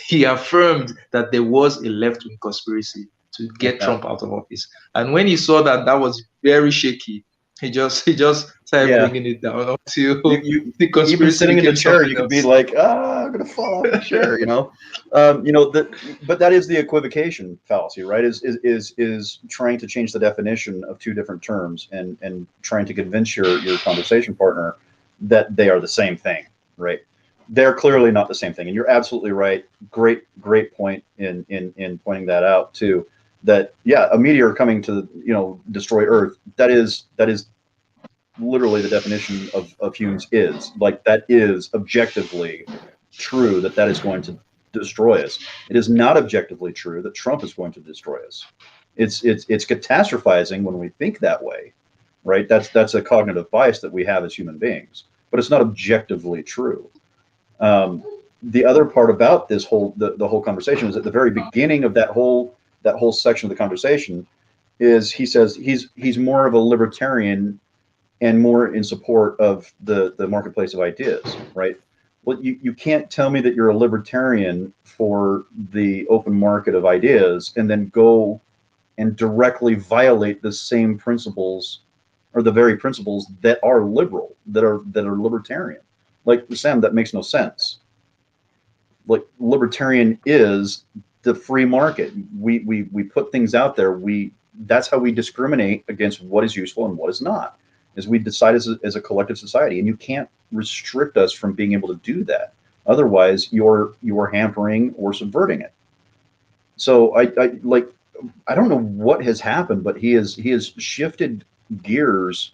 he affirmed that there was a left-wing conspiracy to get
Yeah.
Trump out of office. And when he saw that that was very shaky, he just started
Yeah.
bringing it down until
You
the
even
conspiracy
sitting in the
became
chair,
something
you could be
else.
like, ah, I'm gonna fall off the chair, you know. That, but that is the equivocation fallacy, right? Is trying to change the definition of two different terms and trying to convince your conversation partner that they are the same thing, right? They're clearly not the same thing, and you're absolutely right. Great point in pointing that out too. That yeah, a meteor coming to destroy Earth. That is literally the definition of humans is. Like that is objectively true that that is going to destroy us. It is not objectively true that Trump is going to destroy us. It's catastrophizing when we think that way, right? That's a cognitive bias that we have as human beings, but it's not objectively true. Um, the other part about this the whole conversation is at the very beginning of that whole section of the conversation is he says he's more of a libertarian and more in support of the marketplace of ideas, right? Well, you can't tell me that you're a libertarian for the open market of ideas and then go and directly violate the same principles or the very principles that are liberal, that are libertarian. Like Sam, that makes no sense. Like libertarian is the free market. We put things out there. That's how we discriminate against what is useful and what is not. Is we decide as a collective society, and you can't restrict us from being able to do that. Otherwise, you're hampering or subverting it. So I don't know what has happened, but he has shifted gears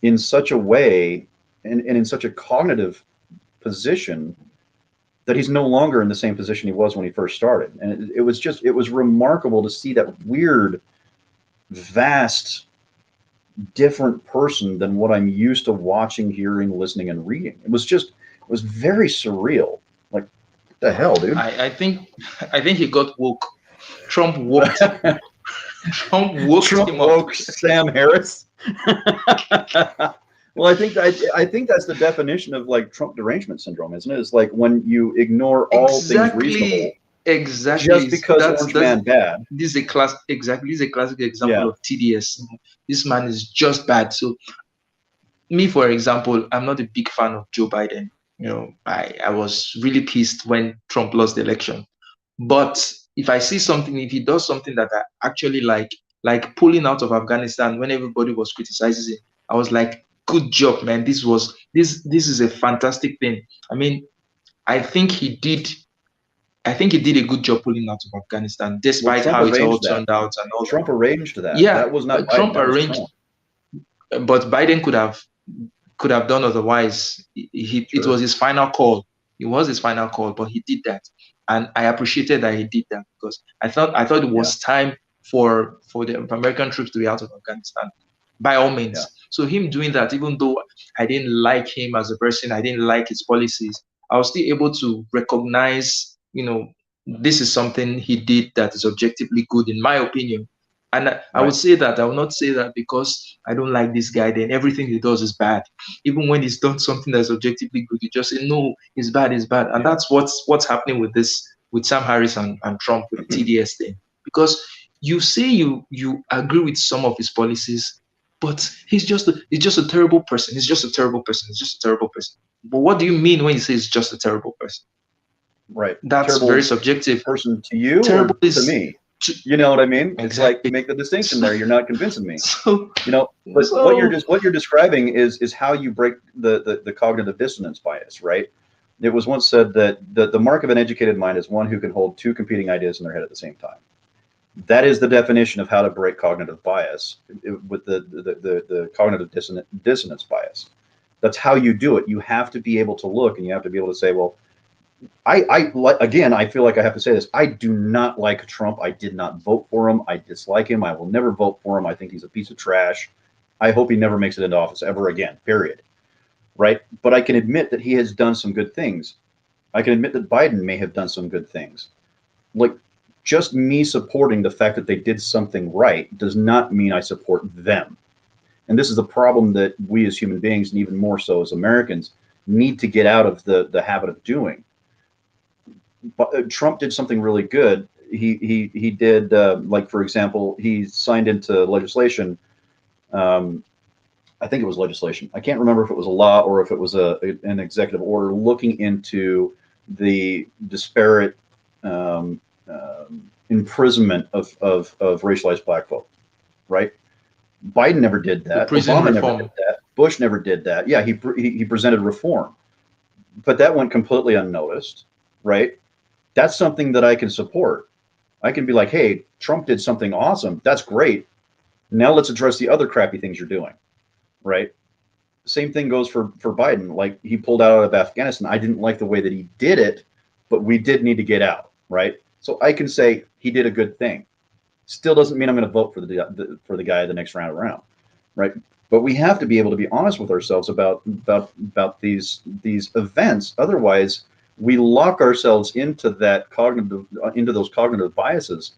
in such a way and in such a cognitive position that he's no longer in the same position he was when he first started. And it was remarkable to see that weird, vast, different person than what I'm used to watching, hearing, listening, and reading. It was very surreal. Like, what the hell, dude?
I think he got woke. Trump woked Trump woked
Trump
him up.
woke Sam Harris. Well, I think that's the definition of like Trump derangement syndrome, isn't it? It's like when you ignore all things reasonable
Exactly.
just because Orange
That's
Man bad.
this is a class exactly this is a classic example
Yeah,
of TDS. This man is just bad. So me, for example, I'm not a big fan of Joe Biden. I was really pissed when Trump lost the election. But if I see something, if he does something that I actually like pulling out of Afghanistan when everybody was criticizing him, I was like, good job, man. This is a fantastic thing. I mean, I think he did I think he did a good job pulling out of Afghanistan,
Well,
despite
Trump
how it all
arranged that.
turned out and all that.
Trump arranged that.
Yeah,
That was not Biden.
Trump
That was
arranged,
Trump.
but Biden could have done otherwise. It was
Sure.
his final call. It was his final call, but he did that, and I appreciated that he did that because I thought it
Yeah.
was time for the American troops to be out of Afghanistan, by all
Yeah.
means. So him doing that, even though I didn't like him as a person, I didn't like his policies, I was still able to recognize, this is something he did that is objectively good in my opinion. And I would
Right.
say that I will not say that because I don't like this guy, then everything he does is bad. Even when he's done something that's objectively good, you just say no, it's bad, it's bad. And
Yeah.
that's what's happening with Sam Harris and Trump with the TDS thing. Because you say you agree with some of his policies, but he's just a terrible person. He's just a terrible person. He's just a terrible person. But what do you mean when you say he's just a terrible person?
Right.
That's very
Terrible
subjective.
person to you
Terrible
or to
is
me? You know what I mean? It's like
exactly.
make the distinction there. You're not convincing me.
So
But
so
what you're describing is how you break the cognitive dissonance bias, right? It was once said that the mark of an educated mind is one who can hold two competing ideas in their head at the same time. That is the definition of how to break cognitive bias with the cognitive dissonance bias. That's how you do it. You have to be able to look and you have to be able to say, well, again, I feel like I have to say this. I do not like Trump. I did not vote for him. I dislike him. I will never vote for him. I think he's a piece of trash. I hope he never makes it into office ever again, period. Right? But I can admit that he has done some good things. I can admit that Biden may have done some good things. Like, just me supporting the fact that they did something right does not mean I support them. And this is the problem that we as human beings, and even more so as Americans, need to get out of the habit of doing. Trump did something really good. He did, like, for example, he signed into legislation. I think it was legislation. I can't remember if it was a law or if it was an executive order looking into the disparate imprisonment of racialized black folk. Right? Biden never did
the
that.
prison
Obama never did
reform.
that. Bush never did that. Yeah, he presented reform, but that went completely unnoticed. Right? That's something that I can support. I can be like, hey, Trump did something awesome. That's great. Now let's address the other crappy things you're doing. Right? Same thing goes for Biden. Like, he pulled out of Afghanistan. I didn't like the way that he did it, but we did need to get out. Right? So I can say he did a good thing. Still doesn't mean I'm going to vote for the guy the next round around. Right? But we have to be able to be honest with ourselves about these events. Otherwise, we lock ourselves into those cognitive biases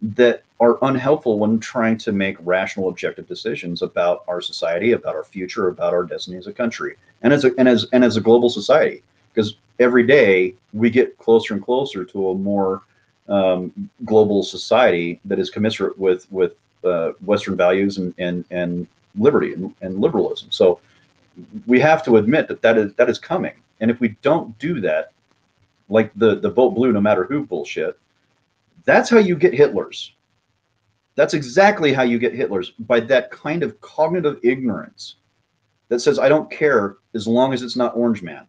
that are unhelpful when trying to make rational, objective decisions about our society, about our future, about our destiny as a country, and as a global society. Because every day we get closer and closer to a more global society that is commensurate with Western values and liberty and liberalism. So we have to admit that is coming. And if we don't do that, like the vote blue no matter who bullshit, that's how you get Hitlers. That's exactly how you get Hitlers, by that kind of cognitive ignorance that says, I don't care as long as it's not Orange Man.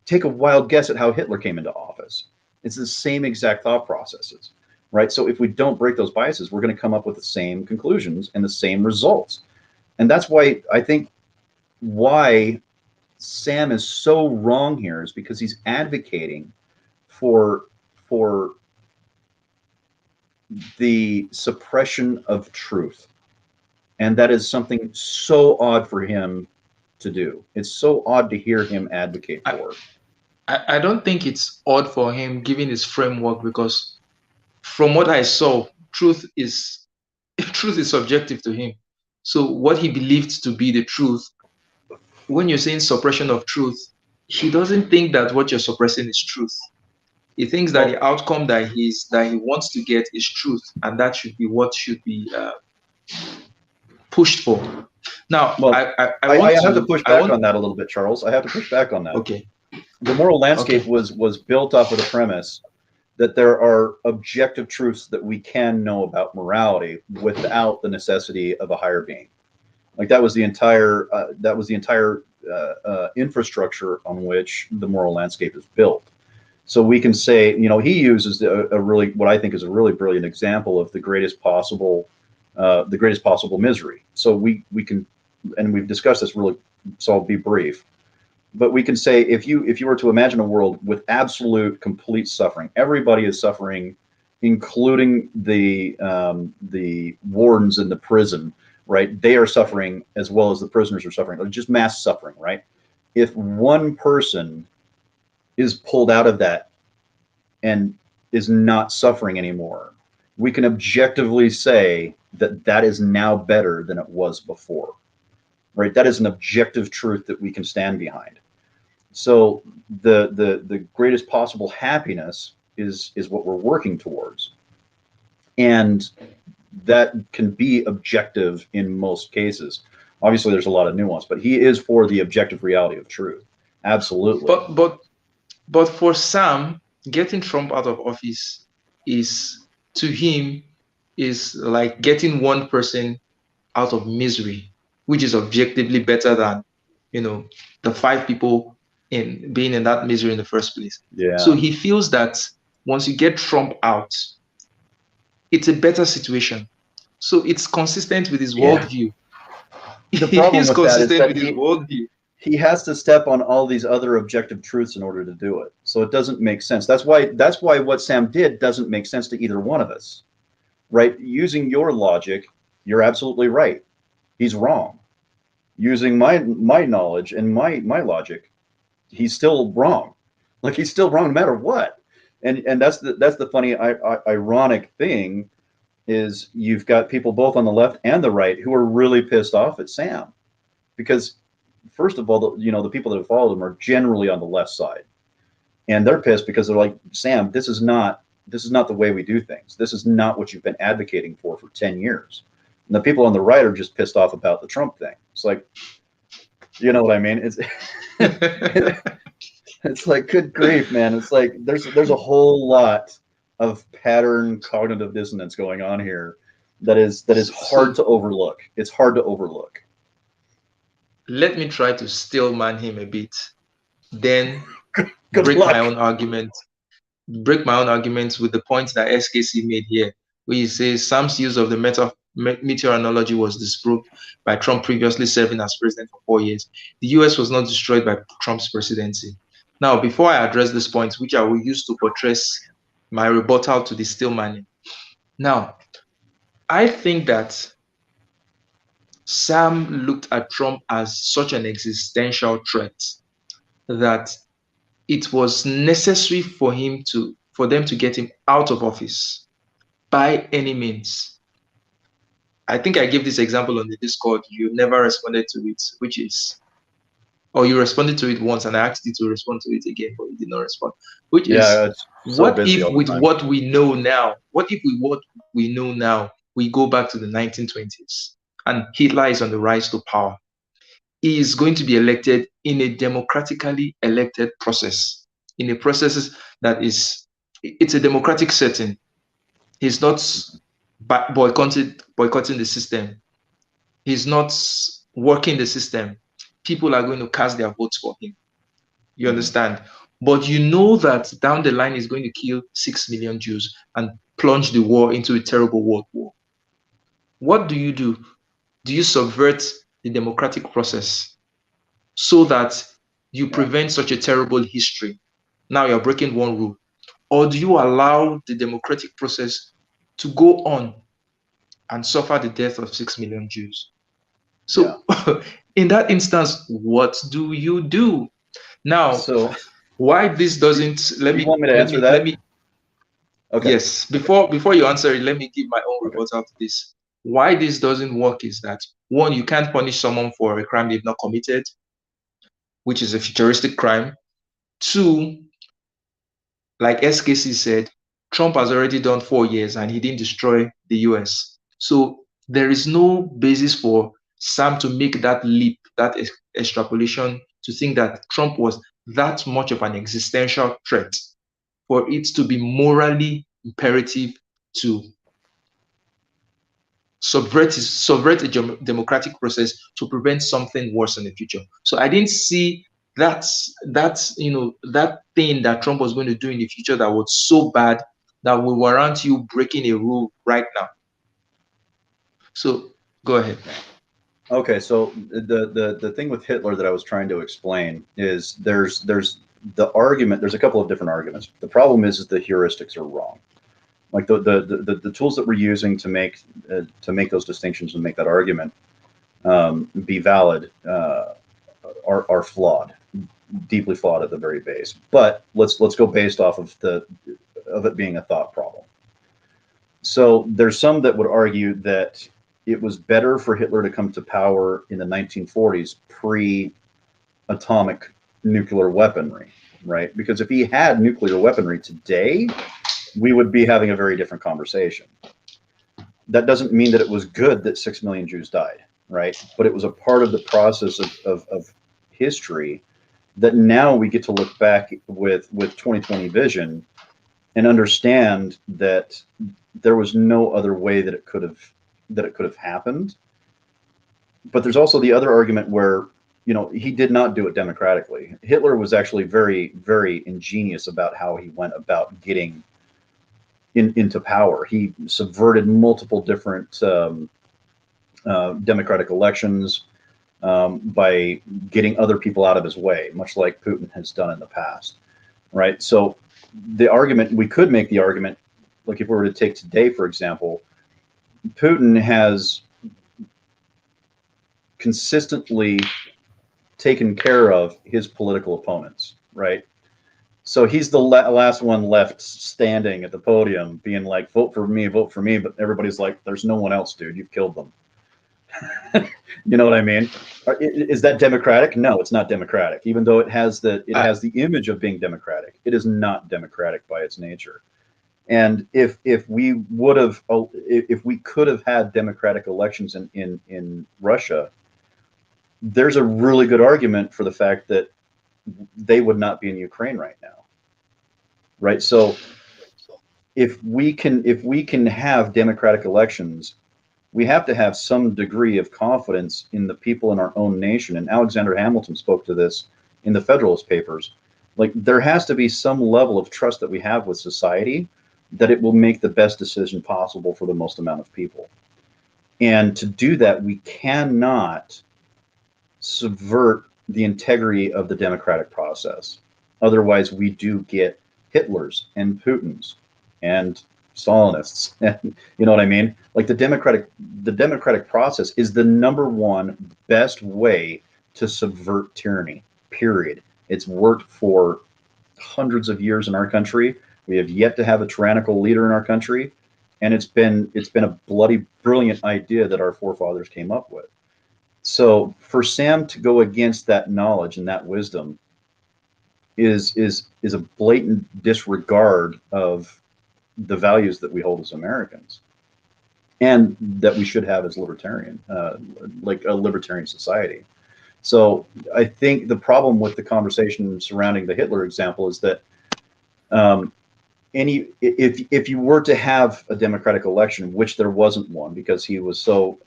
Take a wild guess at how Hitler came into office. It's the same exact thought processes, right? So if we don't break those biases, we're going to come up with the same conclusions and the same results. And that's why I think why Sam is so wrong here is because he's advocating for the suppression of truth. And that is something so odd for him to do. It's so odd to hear him advocate
I,
for it.
I don't think it's odd for him given his framework because from what I saw, truth is subjective to him. So what he believed to be the truth, when you're saying suppression of truth, he doesn't think that what you're suppressing is truth. He thinks that
Well,
the outcome that he wants to get is truth, and that should be what should be pushed for. Now,
well,
I
I
want
have to
to
push
I
back
want
on that a little bit, Charles. I have to push back on that.
okay
The moral landscape
okay
was built off of the premise that there are objective truths that we can know about morality without the necessity of a higher being. Like that was the entire infrastructure on which the moral landscape is built. So we can say, he uses a really, what I think is a really brilliant example of the greatest possible misery. So we can, and we've discussed this really, so I'll be brief. But we can say, if you were to imagine a world with absolute complete suffering, everybody is suffering, including the wardens in the prison, right? They are suffering as well as the prisoners are suffering. Just mass suffering, right? If one person is pulled out of that and is not suffering anymore, we can objectively say that that is now better than it was before, right? That is an objective truth that we can stand behind. So the greatest possible happiness is what we're working towards, and that can be objective in most cases. Obviously, there's a lot of nuance, but he is for the objective reality of truth. Absolutely.
But for Sam, getting Trump out of office is, to him, is like getting one person out of misery, which is objectively better than, you know, the five people in being in that misery in the first place. So
Yeah.
he feels that once you get Trump out, it's a better situation. So it's consistent with his
Yeah.
worldview.
The
It
problem
is
with that is
consistent
that
with his worldview.
he has to step on all these other objective truths in order to do it. So it doesn't make sense. That's why what Sam did doesn't make sense to either one of us. Right? Using your logic, you're absolutely right. He's wrong. Using my knowledge and my logic, he's still wrong. Like he's still wrong no matter what. And that's the funny ironic thing is you've got people both on the left and the right who are really pissed off at Sam because first of all, the people that have followed him are generally on the left side, and they're pissed because they're like, Sam, this is not the way we do things. This is not what you've been advocating for 10 years. And the people on the right are just pissed off about the Trump thing. It's like, you know what I mean? It's it's like, good grief, man. It's like there's a whole lot of pattern cognitive dissonance going on here that is hard to overlook. It's hard to overlook.
Let me try to still man him a bit, then
Good
break my
luck.
own argument. Break my own arguments with the point that SKC made here, where he says Sam's use of the meteor analogy was disproved by Trump previously serving as president for 4 years. The US was not destroyed by Trump's presidency. Now, before I address this point, which I will use to buttress my rebuttal to the Stillmaning. Now, I think that Sam looked at Trump as such an existential threat that it was necessary for them to get him out of office by any means. I think I gave this example on the Discord. You never responded to it, which is, or you responded to it once and I asked you to respond to it again, but you did not respond, which
Yeah,
is,
it's so
what
busy
if
all the
with
time.
what we know now, we go back to the 1920s and Hitler is on the rise to power? He is going to be elected in a democratically elected process, in a process that is, it's a democratic setting. He's not boycotting the system. He's not working the system. People are going to cast their votes for him. You understand? But you know that down the line he's going to kill 6 million Jews and plunge the war into a terrible world war. What do? Do you subvert the democratic process so that you
Yeah.
prevent such a terrible history? Now you're breaking one rule. Or do you allow the democratic process to go on and suffer the death of 6 million Jews?
Yeah.
So, in that instance, what do you do? Now,
So
why this doesn't,
you want me to answer that? Okay.
yes, before you answer it, let me give my own
Okay.
rebuttal to this. Why this doesn't work is that, one, you can't punish someone for a crime they've not committed, which is a futuristic crime. Two, like SKC said, Trump has already done 4 years and he didn't destroy the US. So there is no basis for Sam to make that leap, that extrapolation, to think that Trump was that much of an existential threat for it to be morally imperative to subvert a democratic process to prevent something worse in the future. So I didn't see that thing that Trump was going to do in the future that was so bad that would warrant you breaking a rule right now. So go ahead.
Okay, so the thing with Hitler that I was trying to explain is there's the argument. There's a couple of different arguments. The problem is the heuristics are wrong. Like the tools that we're using to make those distinctions and make that argument be valid are flawed, deeply flawed at the very base. But let's go based off of it being a thought problem. So there's some that would argue that it was better for Hitler to come to power in the 1940s pre-atomic nuclear weaponry, right? Because if he had nuclear weaponry today, we would be having a very different conversation. That doesn't mean that it was good that 6 million Jews died, right? But it was a part of the process of history that now we get to look back with 2020 vision and understand that there was no other way that it could have happened. But there's also the other argument where, he did not do it democratically. Hitler was actually very, very ingenious about how he went about getting into power. He subverted multiple different democratic elections by getting other people out of his way, much like Putin has done in the past, right? So we could make the argument, like if we were to take today, for example, Putin has consistently taken care of his political opponents, right? So he's the last one left standing at the podium being like, vote for me, but everybody's like, there's no one else, dude, you've killed them. You know what I mean? Is that democratic? No, it's not democratic. Even though it has the image of being democratic, it is not democratic by its nature. And if we could have had democratic elections in Russia, there's a really good argument for the fact that they would not be in Ukraine right now, right? So if we can have democratic elections, we have to have some degree of confidence in the people in our own nation. And Alexander Hamilton spoke to this in the Federalist Papers. Like, there has to be some level of trust that we have with society that it will make the best decision possible for the most amount of people. And to do that, we cannot subvert the integrity of the democratic process. Otherwise, we do get Hitlers and Putins and Stalinists. You know what I mean? Like, the democratic process is the number one best way to subvert tyranny, period. It's worked for hundreds of years in our country. We have yet to have a tyrannical leader in our country, and it's been a bloody brilliant idea that our forefathers came up with. So for Sam to go against that knowledge and that wisdom is a blatant disregard of the values that we hold as Americans and that we should have as like a libertarian society. So I think the problem with the conversation surrounding the Hitler example is that if you were to have a democratic election, which there wasn't one because he was so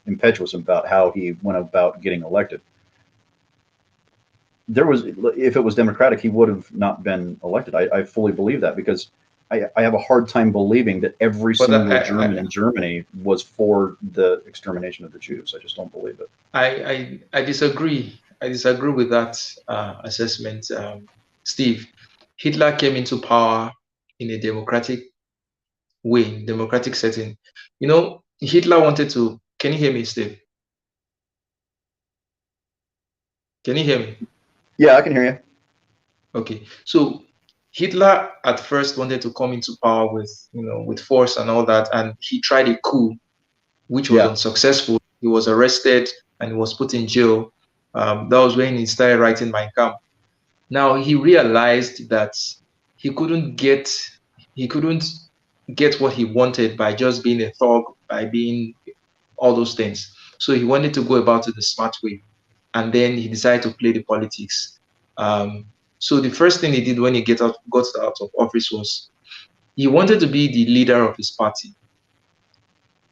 impetuous about how he went about getting elected, if it was democratic, he would have not been elected. I fully believe that, because I have a hard time believing that every single German in Germany was for the extermination of the Jews. I just don't believe it.
I disagree. I disagree with that assessment, Steve. Hitler came into power in a democratic way, democratic setting. Hitler wanted to. Can you hear me, Steve? Can you hear me?
Yeah, I can hear you.
Okay, so Hitler at first wanted to come into power with force and all that, and he tried a coup, which was unsuccessful. He was arrested and he was put in jail. That was when he started writing Mein Kampf. Now he realized that he couldn't get what he wanted by just being a thug, by being all those things. So he wanted to go about it the smart way, and then he decided to play the politics. So the first thing he did when he got out of office was he wanted to be the leader of his party.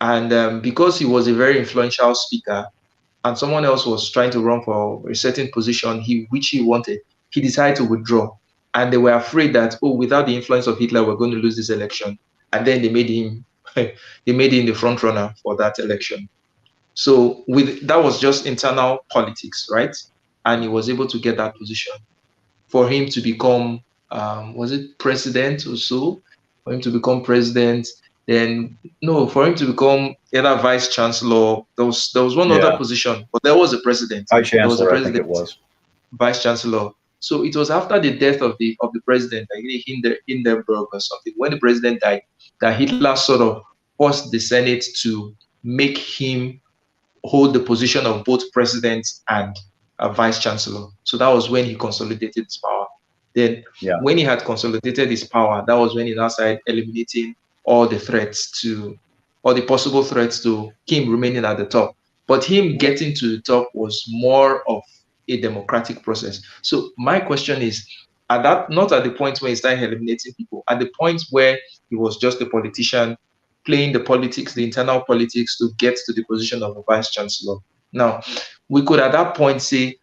And because he was a very influential speaker and someone else was trying to run for a certain position which he wanted, he decided to withdraw. And they were afraid that, oh, without the influence of Hitler, we're going to lose this election. And then they made him the front runner for that election. So that was just internal politics, right? And he was able to get that position. For him to become, was it president or so? For him to become president, then no, for him to become either vice chancellor. There was one other
Yeah,
position, but there was a president.
High
There was a
Chancellor, I think
president,
it was.
vice chancellor. So it was after the death of the president, like Hindenburg or something, when the president died, that Hitler sort of forced the Senate to make him hold the position of both president and a vice chancellor. So that was when he consolidated his power. Then,
Yeah,
when he had consolidated his power, that was when he now started eliminating all the threats to, all the possible threats to him remaining at the top. But him getting to the top was more of a democratic process. So my question is, at that, not at the point where he started eliminating people, at the point where he was just a politician playing the politics, the internal politics to get to the position of a vice chancellor. Now, we could at that point say,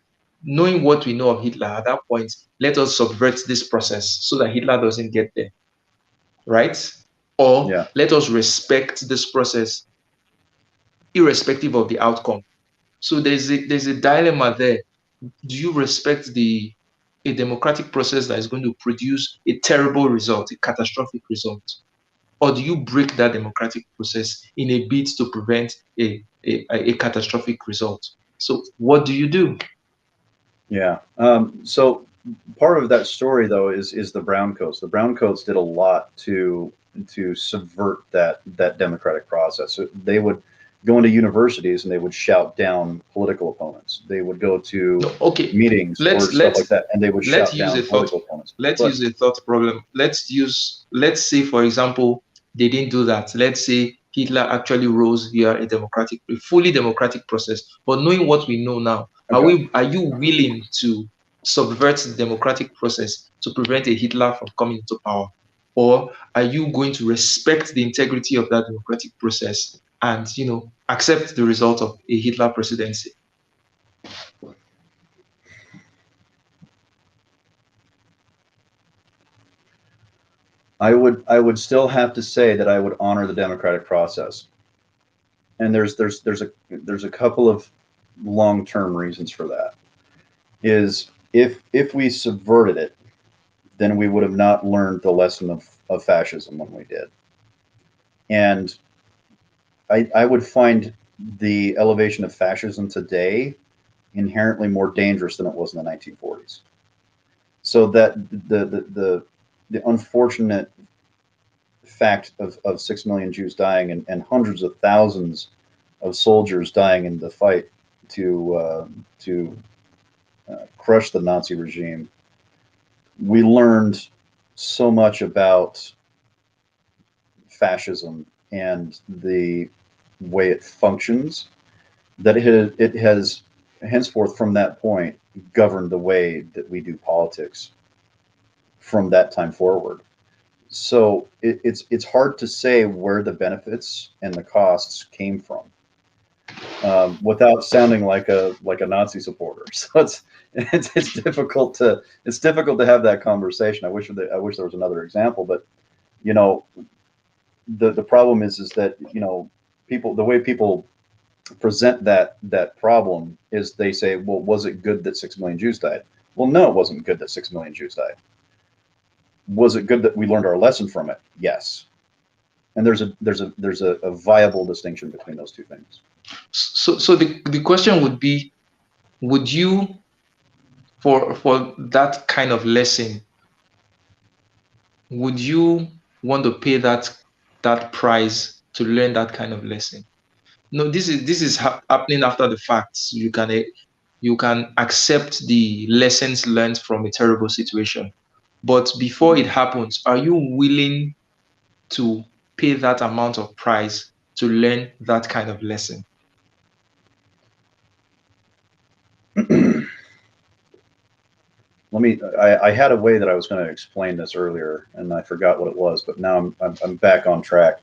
knowing what we know of Hitler, at that point, let us subvert this process so that Hitler doesn't get there, right? Or
yeah.
let us respect this process irrespective of the outcome. So there's a dilemma there. Do you respect a democratic process that is going to produce a terrible result, a catastrophic result? Or do you break that democratic process in a bid to prevent a catastrophic result? So what do you do?
Yeah. So part of that story, though, is the browncoats. The browncoats did a lot to subvert that democratic process. So they would go into universities and they would shout down political opponents. They would go to
No, okay.
meetings or
Let's
stuff like
let's
that, and they would
let's
shout
use a
down
thought.
political opponents.
Let's
But
use a thought problem. Let's say, for example, they didn't do that. Let's say Hitler actually rose via a fully democratic process. But knowing what we know now,
okay,
are you willing to subvert the democratic process to prevent a Hitler from coming into power? Or are you going to respect the integrity of that democratic process and accept the result of a Hitler presidency?
I would still have to say that I would honor the democratic process. And there's a couple of long term reasons for that. Is if we subverted it, then we would have not learned the lesson of fascism when we did. And I would find the elevation of fascism today inherently more dangerous than it was in the 1940s. So that the unfortunate fact of 6 million Jews dying and hundreds of thousands of soldiers dying in the fight to crush the Nazi regime, we learned so much about fascism and the way it functions that it has henceforth from that point governed the way that we do politics from that time forward. So it's hard to say where the benefits and the costs came from without sounding like a Nazi supporter. So it's difficult to have that conversation. I wish there was another example, but you know the problem is that people, the way people present that problem is they say, well, was it good that 6 million Jews died? Well, no, it wasn't good that 6 million Jews died. Was it good that we learned our lesson from it? Yes. And there's a viable distinction between those two things.
So the question would be, would you, for that kind of lesson, would you want to pay that price to learn that kind of lesson? No, this is happening after the fact. You can accept the lessons learned from a terrible situation, but before it happens, are you willing to pay that amount of price to learn that kind of lesson?
let me. I had a way that I was going to explain this earlier, and I forgot what it was, but now I'm back on track.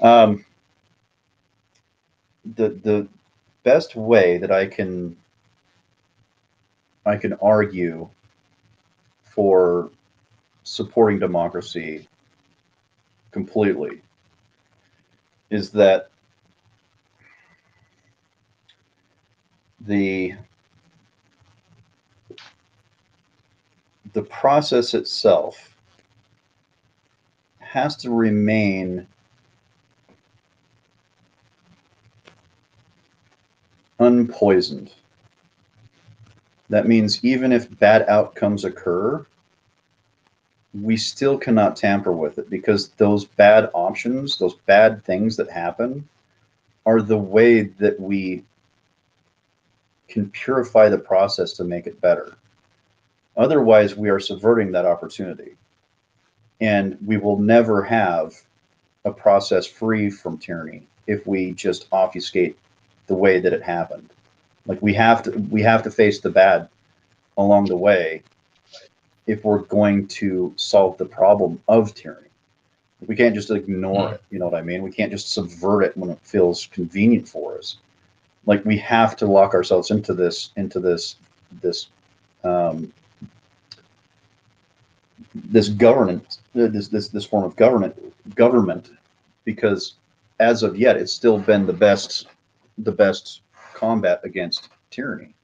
Um, the best way that I can argue for supporting democracy completely is that the the process itself has to remain unpoisoned. That means even if bad outcomes occur, we still cannot tamper with it because those bad options, those bad things that happen, are the way that we can purify the process to make it better. Otherwise, we are subverting that opportunity. And we will never have a process free from tyranny if we just obfuscate the way that it happened. Like we have to face the bad along the way if we're going to solve the problem of tyranny. We can't just ignore
Mm.
it. You know what I mean? We can't just subvert it when it feels convenient for us. Like we have to lock ourselves this um, this governance, this form of government, because as of yet, it's still been the best combat against tyranny.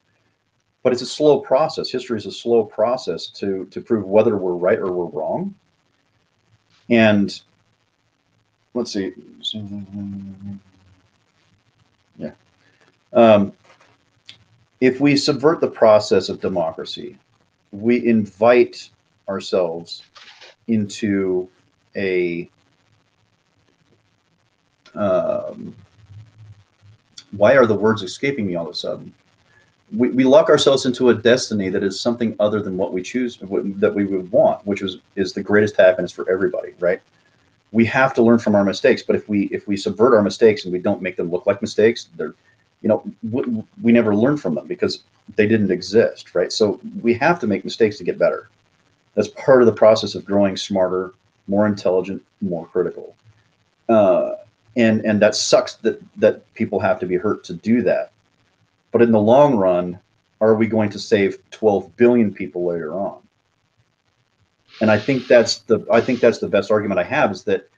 But it's a slow process. History is a slow process to prove whether we're right or we're wrong. And let's see, yeah. Um, if we subvert the process of democracy, we invite ourselves into a um, why are the words escaping me all of a sudden? We lock ourselves into a destiny that is something other than what we choose, that we would want, which is the greatest happiness for everybody, right? We have to learn from our mistakes, but if we subvert our mistakes and we don't make them look like mistakes, they're, we never learn from them because they didn't exist, right? So we have to make mistakes to get better. That's part of the process of growing smarter, more intelligent, more critical. Uh, and that sucks that people have to be hurt to do that. But in the long run, are we going to save 12 billion people later on? And I think that's the best argument I have is that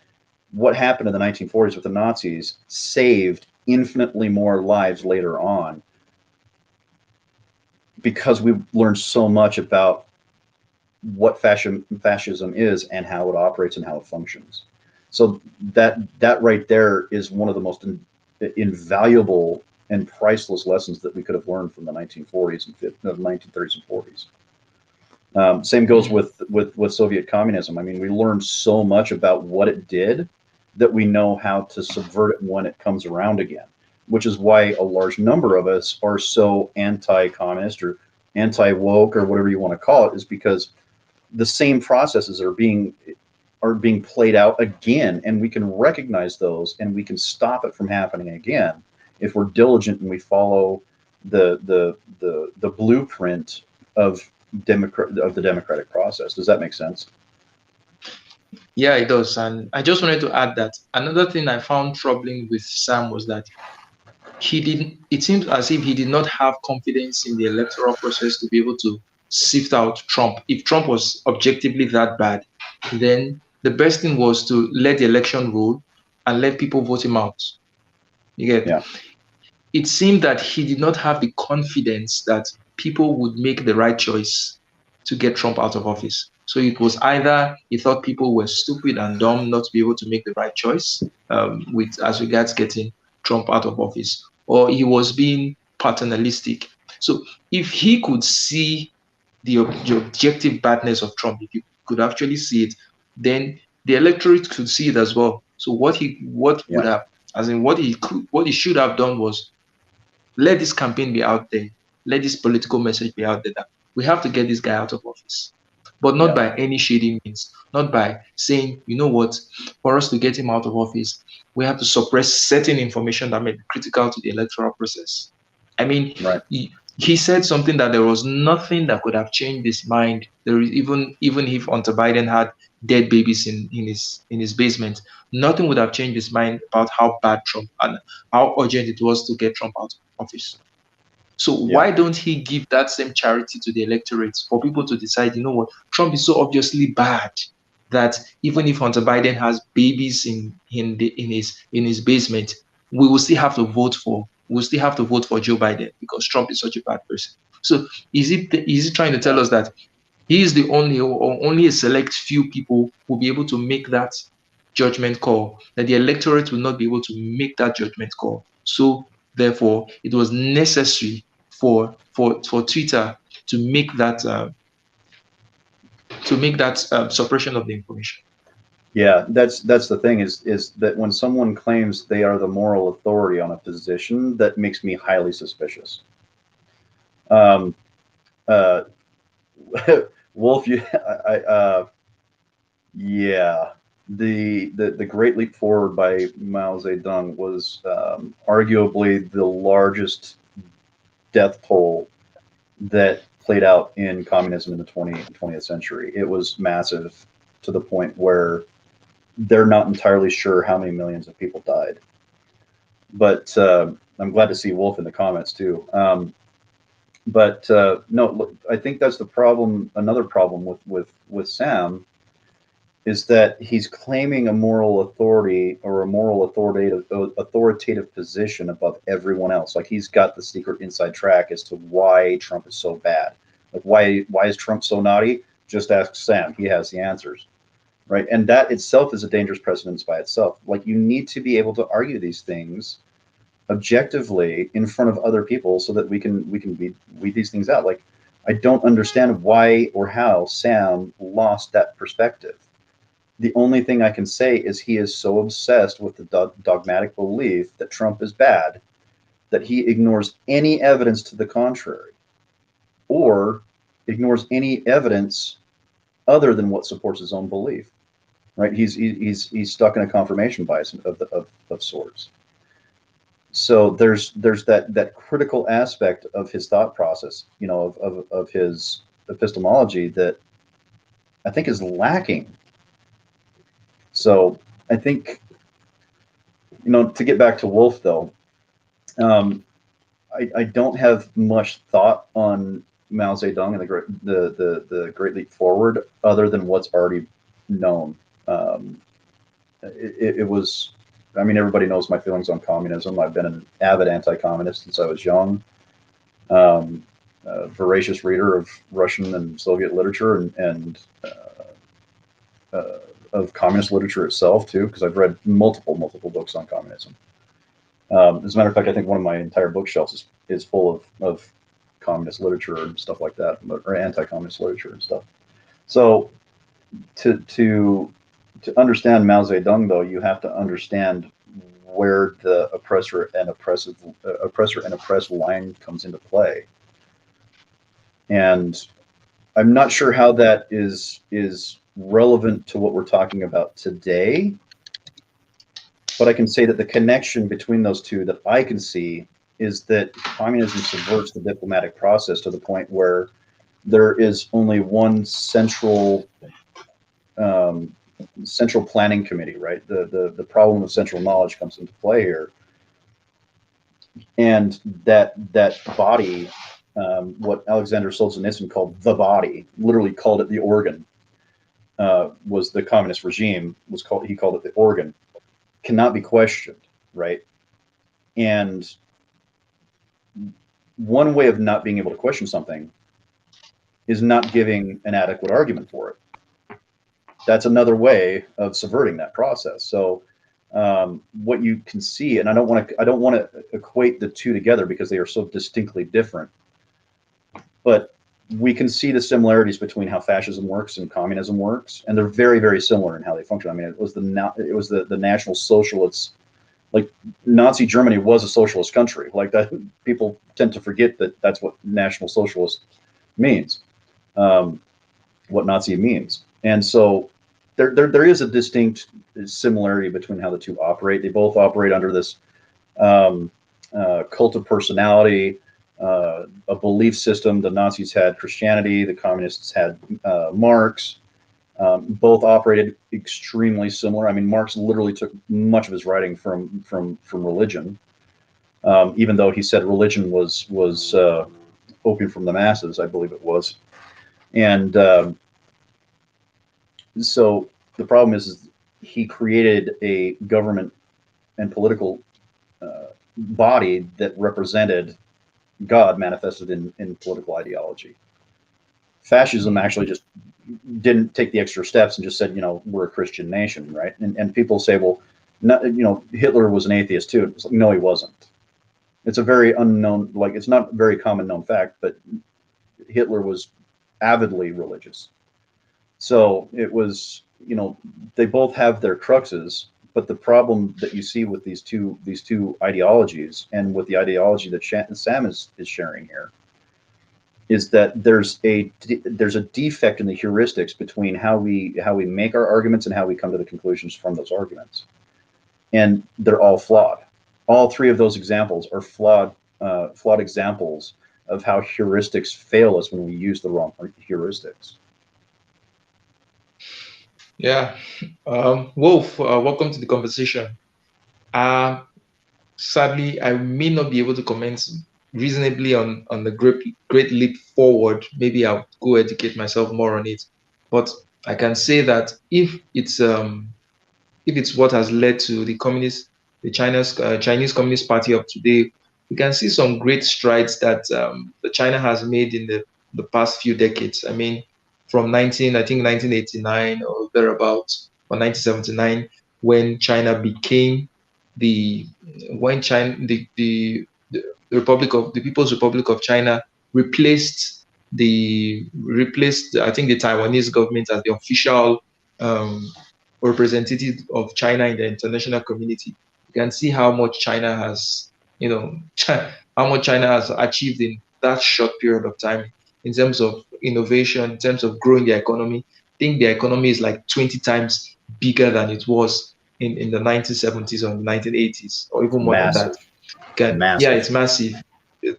what happened in the 1940s with the Nazis saved infinitely more lives later on because we learned so much about what fascism is and how it operates and how it functions. So that right there is one of the most invaluable and priceless lessons that we could have learned from the 1940s and 1930s and 40s. Same goes
Mm.
with Soviet communism. I mean, we learned so much about what it did that we know how to subvert it when it comes around again, which is why a large number of us are so anti-communist or anti-woke or whatever you want to call it, is because the same processes are being played out again, and we can recognize those and we can stop it from happening again if we're diligent and we follow the blueprint of the democratic process. Does that make sense?
Yeah, it does. And I just wanted to add that another thing I found troubling with Sam was that he didn't, it seems as if he did not have confidence in the electoral process to be able to sift out Trump. If Trump was objectively that bad, then the best thing was to let the election roll and let people vote him out. You get,
Yeah.
it seemed that he did not have the confidence that people would make the right choice to get Trump out of office. So it was either he thought people were stupid and dumb not to be able to make the right choice with as regards getting Trump out of office, or he was being paternalistic. So if he could see the objective badness of Trump, if you could actually see it, then the electorate could see it as well. So what would
Yeah.
have, as in what he should have done was let this campaign be out there, let this political message be out there that we have to get this guy out of office, but not
Yeah.
by any shady means, not by saying, you know what, for us to get him out of office, we have to suppress certain information that may be critical to the electoral process. I mean,
Right.
he said something that there was nothing that could have changed his mind. There is even if Hunter Biden had dead babies in his basement, nothing would have changed his mind about how bad Trump and how urgent it was to get Trump out of office. So
Yeah.
why don't he give that same charity to the electorate for people to decide, you know what, Trump is so obviously bad that even if Hunter Biden has babies in his basement, we will still have to vote for Joe Biden because Trump is such a bad person. So is he trying to tell us that he is the only or only a select few people will be able to make that judgment call, that the electorate will not be able to make that judgment call. So therefore, it was necessary for Twitter to make that suppression of the information.
Yeah, that's the thing is that when someone claims they are the moral authority on a position, that makes me highly suspicious. Um, uh, Wolf, yeah, the Great Leap Forward by Mao Zedong was arguably the largest death toll that played out in communism in the 20th century. It was massive to the point where they're not entirely sure how many millions of people died. But I'm glad to see Wolf in the comments too. But no, look, I think that's the problem. Another problem with Sam is that he's claiming a moral authority or a moral authoritative position above everyone else. Like he's got the secret inside track as to why Trump is so bad. Like why is Trump so naughty? Just ask Sam. He has the answers, right? And that itself is a dangerous precedence by itself. Like you need to be able to argue these things objectively in front of other people so that we can weed these things out. Like I don't understand why or how Sam lost that perspective. The only thing I can say is he is so obsessed with the dogmatic belief that Trump is bad that he ignores any evidence to the contrary or ignores any evidence other than what supports his own belief. Right? He's stuck in a confirmation bias of sorts. So there's that critical aspect of his thought process, of his epistemology that I think is lacking. So I think, to get back to Wolf though, um, I don't have much thought on Mao Zedong and the Great Leap Forward other than what's already known. Um, it was, I mean, everybody knows my feelings on communism. I've been an avid anti-communist since I was young. Um, a voracious reader of Russian and Soviet literature and of communist literature itself too, because I've read multiple books on communism. As a matter of fact, I think one of my entire bookshelves is full of communist literature and stuff like that, or anti-communist literature and stuff. So to understand Mao Zedong, though, you have to understand where the oppressor and oppressed line comes into play. And I'm not sure how that is relevant to what we're talking about today, but I can say that the connection between those two that I can see is that communism subverts the diplomatic process to the point where there is only one um, central planning committee, right? The problem of central knowledge comes into play here, and that body, what Alexander Solzhenitsyn called the body, literally called it the organ, was the communist regime. He called it the organ, cannot be questioned, right? And one way of not being able to question something is not giving an adequate argument for it. That's another way of subverting that process. So what you can see, and I don't want to equate the two together because they are so distinctly different, but we can see the similarities between how fascism works and communism works, and they're very, very similar in how they function. I mean, it was the National Socialists. Like Nazi Germany was a socialist country. Like that, people tend to forget that that's what National Socialist means, what Nazi means, and so there is a distinct similarity between how the two operate. They both operate under this cult of personality, a belief system. The Nazis had Christianity, the communists had Marx. Both operated extremely similar. I mean, Marx literally took much of his writing from religion, even though he said religion was opium from the masses, I believe it was. And so the problem is he created a government and political body that represented God manifested in political ideology. Fascism actually just didn't take the extra steps and just said, we're a Christian nation, right? And people say, well, not, Hitler was an atheist too. It's like, no, he wasn't. It's a very unknown, like it's not a very common known fact, but Hitler was avidly religious. So it was, they both have their cruxes, but the problem that you see with these two ideologies and with the ideology that Sam is sharing here is that there's a defect in the heuristics between how we make our arguments and how we come to the conclusions from those arguments, and they're all flawed. All three of those examples are flawed examples of how heuristics fail us when we use the wrong heuristics.
Yeah. Wolf, welcome to the conversation. Uh, Sadly, I may not be able to comment reasonably on the great leap forward. Maybe I'll go educate myself more on it. But I can say that if it's what has led to the Chinese Communist Party of today, we can see some great strides that the China has made in the past few decades. I mean, from 1989 or thereabouts, or 1979, when China became the when China the the People's Republic of China replaced I think the Taiwanese government as the official um, representative of China in the international community. You can see how much China has, how much China has achieved in that short period of time in terms of innovation, in terms of growing the economy. I think the economy is like 20 times bigger than it was in the 1970s or the 1980s, or even more than that.
Massive,
Yeah,
massive.
it's massive.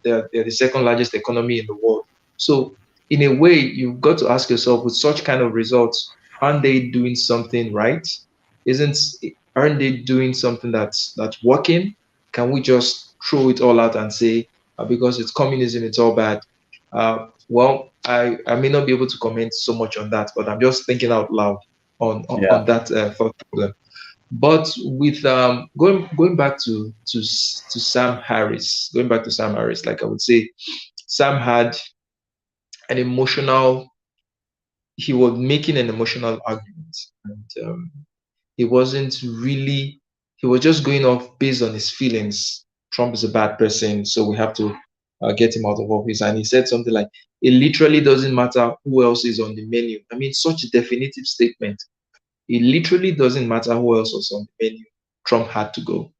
They're the second largest economy in the world. So, in a way, you've got to ask yourself, with such kind of results, aren't they doing something right? Isn't aren't they doing something that's working? Can we just throw it all out and say, because it's communism, it's all bad? Well, I may not be able to comment so much on that, but I'm just thinking out loud
Yeah,
on that thought problem. But with going back to Sam Harris, like I would say, Sam had an emotional. He was making an emotional argument, and he wasn't really. He was just going off based on his feelings. Trump is a bad person, so we have to get him out of office. And he said something like, "It literally doesn't matter who else is on the menu." I mean, such a definitive statement. It literally doesn't matter who else was on the menu. Trump had to go.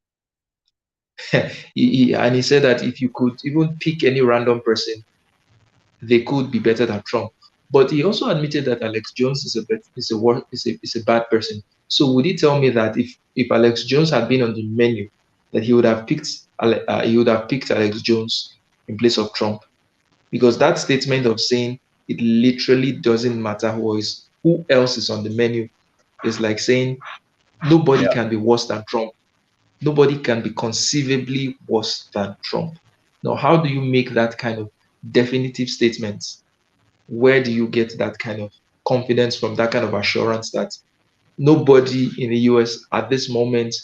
And he said that if you could even pick any random person, they could be better than Trump. But he also admitted that Alex Jones is a bad person. So would he tell me that if Alex Jones had been on the menu, that he would have picked Alex Jones in place of Trump? Because that statement of saying it literally doesn't matter who else is on the menu is like saying nobody
yeah,
can be worse than Trump. Nobody can be conceivably worse than Trump. Now, how do you make that kind of definitive statement? Where do you get that kind of confidence from, that kind of assurance that nobody in the US at this moment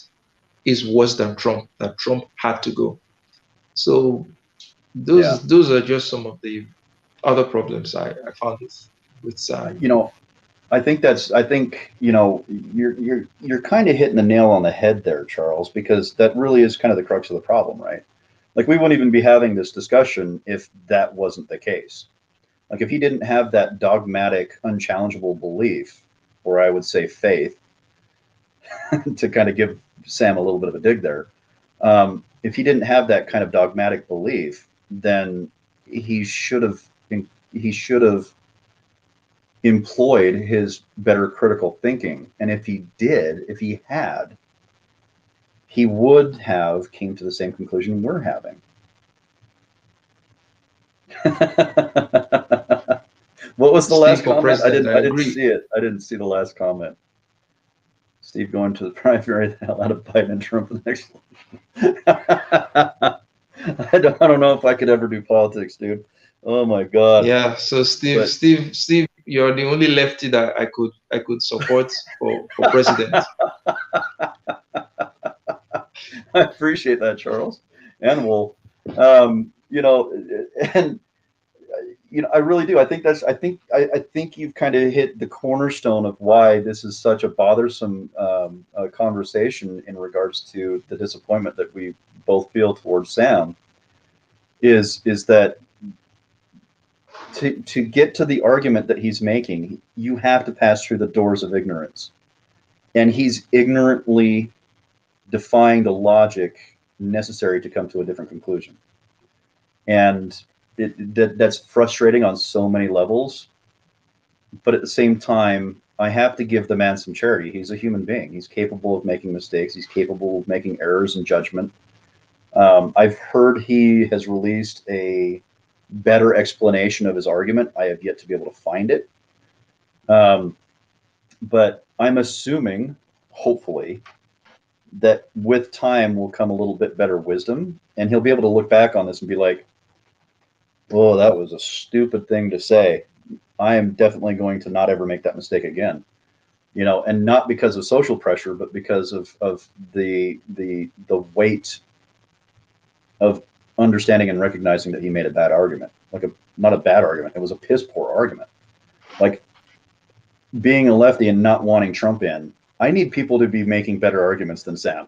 is worse than Trump, that Trump had to go? So
yeah.
those are just some of the other problems I found with Sam.
You know, I think you're kind of hitting the nail on the head there, Charles, because that really is kind of the crux of the problem, right? Like we wouldn't even be having this discussion if that wasn't the case. Like if he didn't have that dogmatic, unchallengeable belief, or I would say faith, to kind of give Sam a little bit of a dig there. If he didn't have that kind of dogmatic belief, then he should have he should have employed his better critical thinking. And if he had, he would have came to the same conclusion we're having. What was the
Steve
last
for
comment?
president. I
I didn't
agree.
see it. I didn't see the last comment. Steve going to the primary, the hell out of Biden and Trump the next one. I don't know if I could ever do politics, dude. Oh my God.
Yeah. So Steve,
But
Steve, Steve, you're the only lefty that I could support for president.
I appreciate that, Charles and Wolf. You know, and you know, I really do. I think that's. I think you've kind of hit the cornerstone of why this is such a bothersome conversation in regards to the disappointment that we both feel towards Sam. Is that to get to the argument that he's making, you have to pass through the doors of ignorance, and he's ignorantly defying the logic necessary to come to a different conclusion, and that's frustrating on so many levels. But at the same time, I have to give the man some charity. He's a human being. He's capable of making mistakes. He's capable of making errors in judgment. I've heard he has released a better explanation of his argument. I have yet to be able to find it. Um, but I'm assuming, hopefully, that with time will come a little bit better wisdom, and he'll be able to look back on this and be like, "Oh, that was a stupid thing to say. I am definitely going to not ever make that mistake again." You know, and not because of social pressure, but because of the weight of understanding and recognizing that he made a bad argument. Like a not a bad argument, it was a piss poor argument. Like being a lefty and not wanting Trump in, I need people to be making better arguments than Sam.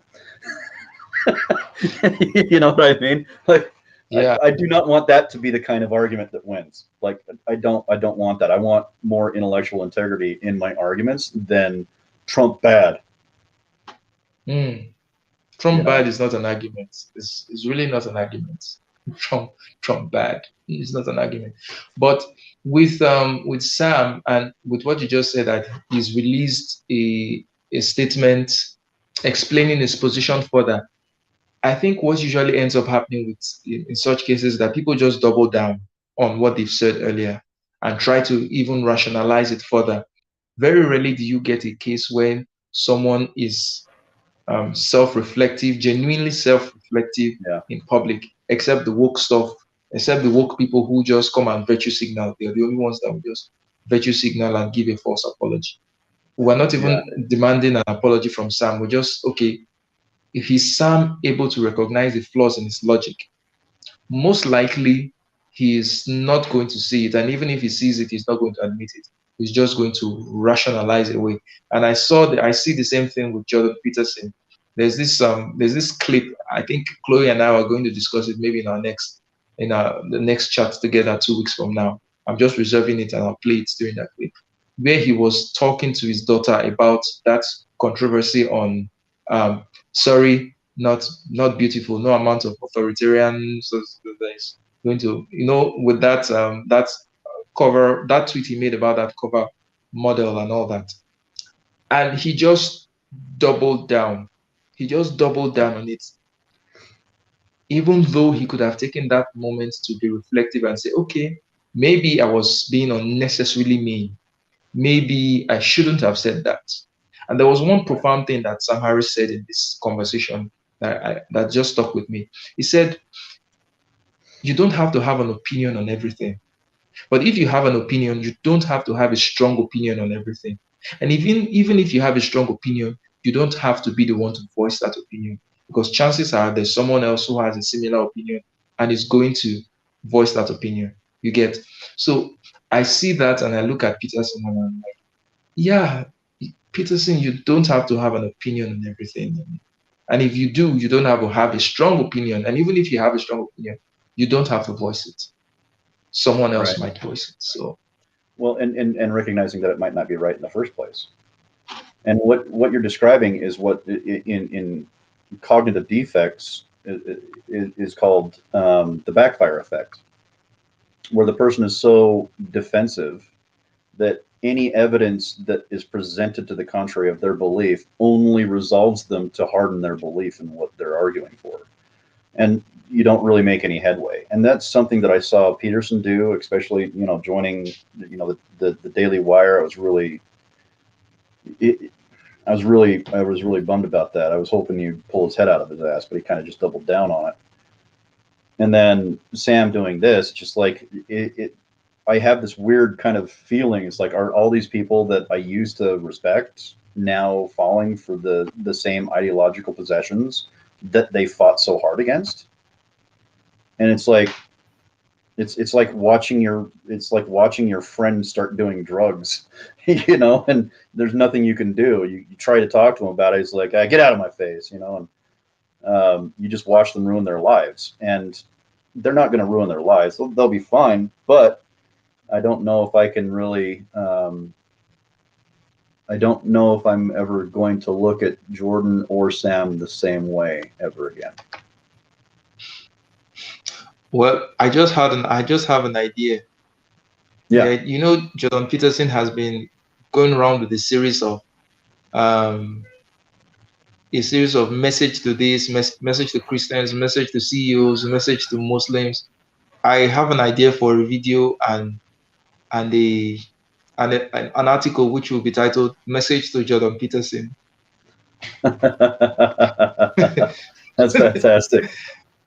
You know what I mean? Like
Yeah.
I do not want that to be the kind of argument that wins. Like I don't want that. I want more intellectual integrity in my arguments than Trump bad.
Mm.
You
Trump bad
know?
is not an argument. It's really not an argument. Trump Trump bad is not an argument. But with Sam and with what you just said, that he's released a statement explaining his position further. I think what usually ends up happening in such cases is that people just double down on what they've said earlier and try to even rationalize it further. Very rarely do you get a case when someone is self-reflective, genuinely self-reflective
Yeah.
in public, except the woke stuff, except the woke people who just come and virtue signal. They're the only ones that will just virtue signal and give a false apology. We're not
Yeah.
even demanding an apology from Sam. We're just, okay, if he's Sam able to recognize the flaws in his logic, most likely he is not going to see it. And even if he sees it, he's not going to admit it. He's just going to rationalize it away. And I see the same thing with Jordan Peterson. There's this clip. I think Chloe and I are going to discuss it maybe in our the next chat together 2 weeks from now. I'm just reserving it and I'll play it during that clip, where he was talking to his daughter about that controversy on sorry, not beautiful, no amount of authoritarian that is going to, with that cover, that tweet he made about that cover model and all that. And he just doubled down. He just doubled
Yeah.
down on it. Even though he could have taken that moment to be reflective and say, okay, maybe I was being unnecessarily mean. Maybe I shouldn't have said that. And there was one
Right.
profound thing that Sam Harris said in this conversation that just stuck with me. He said, you don't have to have an opinion on everything. But if you have an opinion, you don't have to have a strong opinion on everything. And even if you have a strong opinion, you don't have to be the one to voice that opinion, because chances are there's someone else who has a similar opinion and is going to voice that opinion. You get? So I see that and I look at Peterson and I'm like, yeah, Peterson, you don't have to have an opinion on everything. And if you do, you don't have a strong opinion. And even if you have a strong opinion, you don't have to voice it. Someone else
Right.
might voice it. So
Well, and recognizing that it might not be right in the first place. And what you're describing is what in cognitive defects is called the backfire effect, where the person is so defensive that any evidence that is presented to the contrary of their belief only resolves them to harden their belief in what they're arguing for. and you don't really make any headway. And that's something that I saw Peterson do, especially, joining, the Daily Wire. It, I was really bummed about that. I was hoping he'd pull his head out of his ass, but he kind of just doubled down on it. And then Sam doing this, just like I have this weird kind of feeling. It's like, are all these people that I used to respect now falling for the same ideological possessions that they fought so hard against? And it's like, it's like watching your friend start doing drugs, and there's nothing you can do. You try to talk to him about it. He's like, get out of my face, and you just watch them ruin their lives. And they're not going to ruin their lives. They'll be fine, but I don't know if I can really. I don't know if I'm ever going to look at Jordan or Sam the same way ever again.
Well, I just have an idea.
Yeah.
Jordan Peterson has been going around with um, a series of message to this, message to Christians, message to CEOs, message to Muslims. I have an idea for a video and a an article which will be titled "Message to Jordan Peterson."
That's fantastic.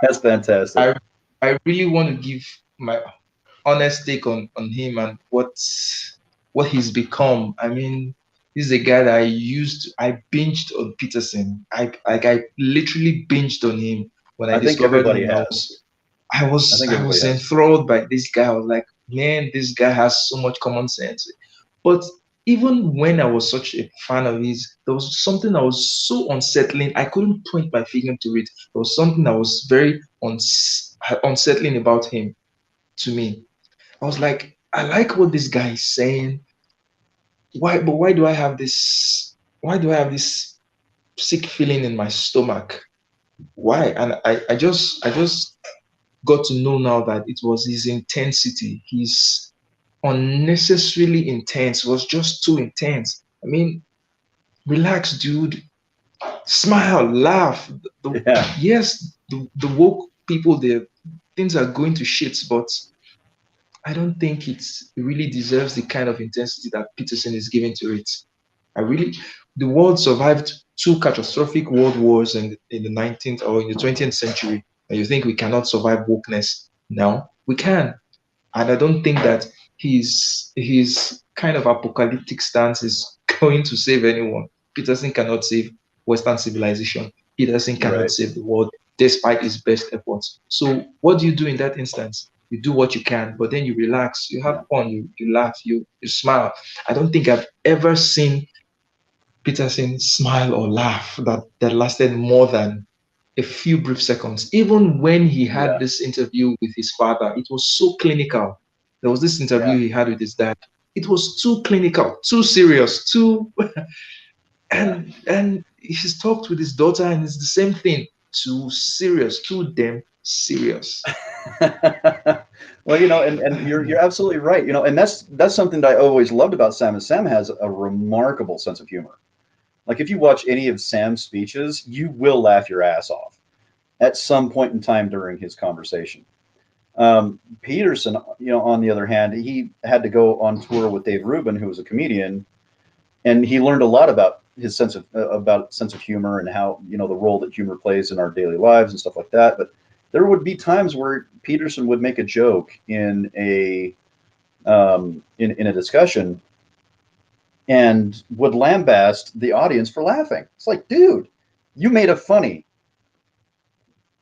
That's fantastic.
I really want to give my honest take on him and what he's become. I mean, this is a guy that I binged on Peterson. I literally binged on him when I
I think
discovered
everybody
him.
has. I think
I
everybody
was
has.
enthralled by this guy. I was like, man, this guy has so much common sense. But even when I was such a fan of his, there was something that was so unsettling. I couldn't point my finger to it. There was something that was very unsettling about him to me. I was like, I like what this guy is saying. Why do I have this? Why do I have this sick feeling in my stomach? Why? And I just got to know now that it was his intensity. His unnecessarily intense was just too intense. I mean, relax, dude. Smile, laugh.
Yeah.
Yes, the woke people, the things are going to shit, but I don't think it really deserves the kind of intensity that Peterson is giving to it. I really, the world survived two catastrophic world wars in the 19th or in the 20th century, and you think we cannot survive wokeness? No, we can. And I don't think that his kind of apocalyptic stance is going to save anyone. Peterson cannot save Western civilization. Peterson cannot
Right.
save the world despite his best efforts. So what do you do in that instance? You do what you can, but then you relax, you have
Yeah.
fun, you laugh, you smile. I don't think I've ever seen Peterson smile or laugh that lasted more than a few brief seconds. Even when he had
Yeah.
this interview with his father, it was so clinical. There was this interview
Yeah.
he had with his dad. It was too clinical, too serious, too
Yeah.
and he's talked with his daughter and it's the same thing. Too serious, too damn serious.
Well, and you're absolutely right. And that's something that I always loved about Sam. Is Sam has a remarkable sense of humor. Like, if you watch any of Sam's speeches, you will laugh your ass off at some point in time during his conversation. Peterson, on the other hand, he had to go on tour with Dave Rubin, who was a comedian, and he learned a lot about his sense of humor and how, the role that humor plays in our daily lives and stuff like that. But there would be times where Peterson would make a joke in a discussion and would lambaste the audience for laughing. It's like, dude, you made a funny.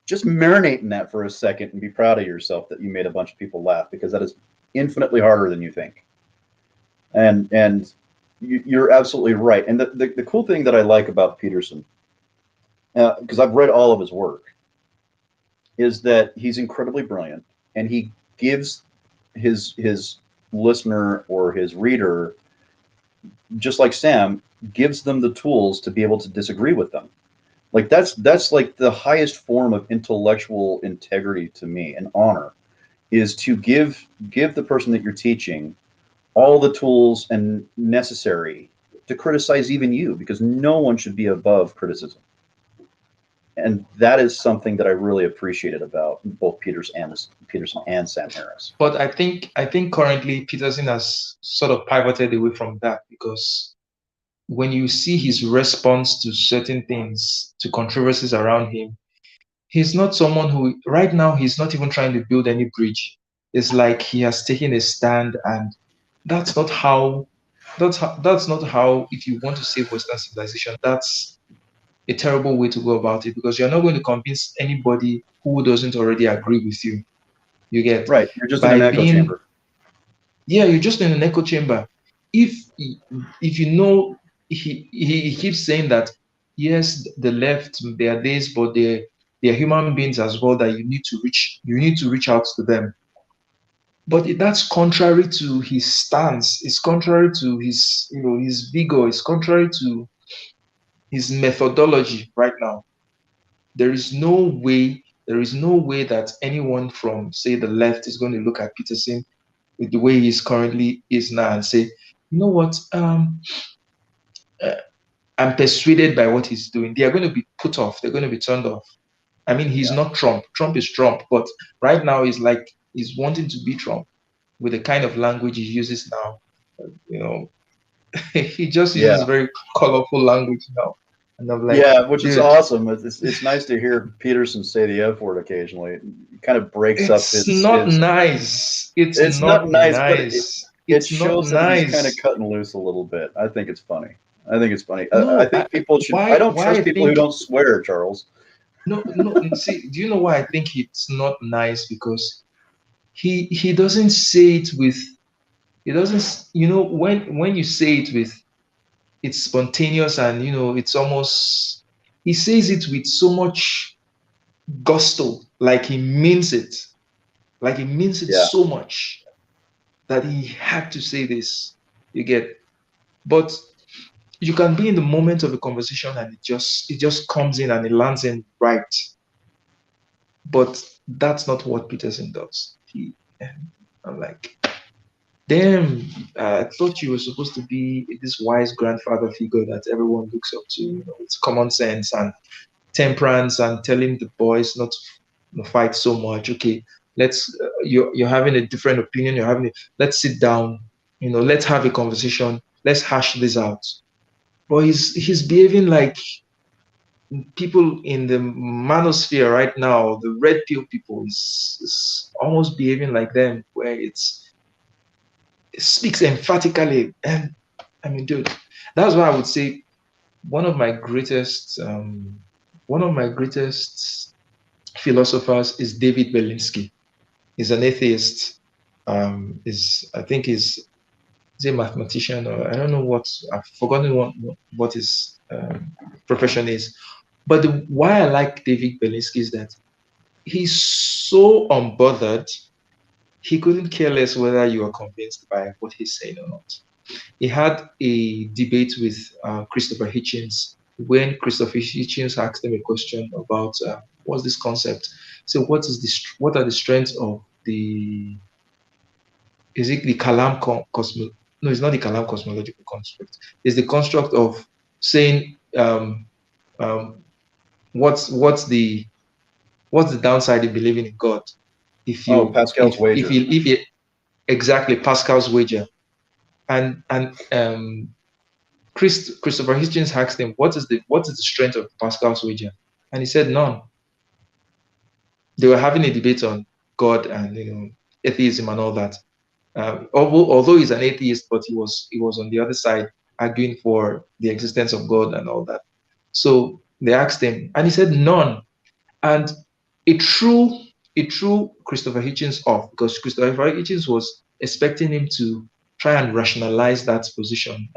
Just marinate in that for a second and be proud of yourself that you made a bunch of people laugh, because that is infinitely harder than you think. And you're absolutely right. And the cool thing that I like about Peterson, because I've read all of his work, is that he's incredibly brilliant, and he gives his listener or his reader, just like Sam, gives them the tools to be able to disagree with them. Like, that's like the highest form of intellectual integrity to me, and honor, is to give the person that you're teaching all the tools and necessary to criticize even you, because no one should be above criticism. And that is something that I really appreciated about both Peterson and Sam Harris.
But I think currently Peterson has sort of pivoted away from that because when you see his response to certain things, to controversies around him, he's not someone who right now he's not even trying to build any bridge. It's like he has taken a stand, and that's not how that's not how if you want to save Western civilization, that's a terrible way to go about it because you're not going to convince anybody who doesn't already agree with you. You get
Right. You're just in an
by
echo
being
chamber.
yeah, you're just in an echo chamber. If if you know he keeps saying that yes, the left they are this, but they're human beings as well that you need to reach out to them. But that's contrary to his stance. It's contrary to his vigor. It's contrary to his methodology right now. There is no way. There is no way that anyone from say the left is going to look at Peterson with the way he's currently is now and say, you know what, uh, I'm persuaded by what he's doing. They are going to be put off. They're going to be turned off. I mean, he's
Yeah.
not Trump. Trump is Trump, but right now he's like he's wanting to be Trump with the kind of language he uses now. You know, he just uses
Yeah.
very colorful language now, and I'm like,
Yeah, which is
dude,
awesome. It's nice to hear Peterson say the F word occasionally. It kind of breaks up
it's not
his.
nice. It's
It's not
not
nice, but
nice.
it
It's not
shows that he's kind of
nice.
cutting loose a little bit. I think it's funny. I think it's funny. I
No,
think people should. I
why?
don't
Why
trust
I
people who
think
don't swear, Charles.
no, no. See, do you know why I think it's not nice? Because he doesn't say it with he doesn't when you say it with it's spontaneous and it's almost he says it with so much gusto, like he means it
Yeah,
so much that he had to say this. You get, but you can be in the moment of a conversation and it just comes in and it lands in right, but that's not what Peterson does. I'm like, damn, I thought you were supposed to be this wise grandfather figure that everyone looks up to. It's common sense and temperance and telling the boys not to fight so much. Okay, you're having a different opinion. Let's sit down. Let's have a conversation. Let's hash this out. But he's behaving like people in the manosphere right now, the red pill people, is almost behaving like them, where it speaks emphatically. And I mean, dude, that's why I would say one of my greatest um, one of my greatest philosophers is David Belinsky. He's an atheist. Is I think he's a mathematician, or I don't know what I've forgotten what his profession is. But why I like David Belinsky is that he's so unbothered. He couldn't care less whether you are convinced by what he's saying or not. He had a debate with Christopher Hitchens when Christopher Hitchens asked him a question about what's this concept. So what are the strengths of the is it the Kalam cosmo? No, it's not the Kalam cosmological construct. It's the construct of saying um, what's the downside in believing in God if
Oh,
you
Pascal's wager.
if you exactly Pascal's wager and Christopher Hitchens asked him what is the strength of Pascal's wager, and he said none. They were having a debate on God and atheism and all that. Although he's an atheist, but he was on the other side arguing for the existence of God and all that. So they asked him, and he said none. And it threw Christopher Hitchens off because Christopher Hitchens was expecting him to try and rationalize that position.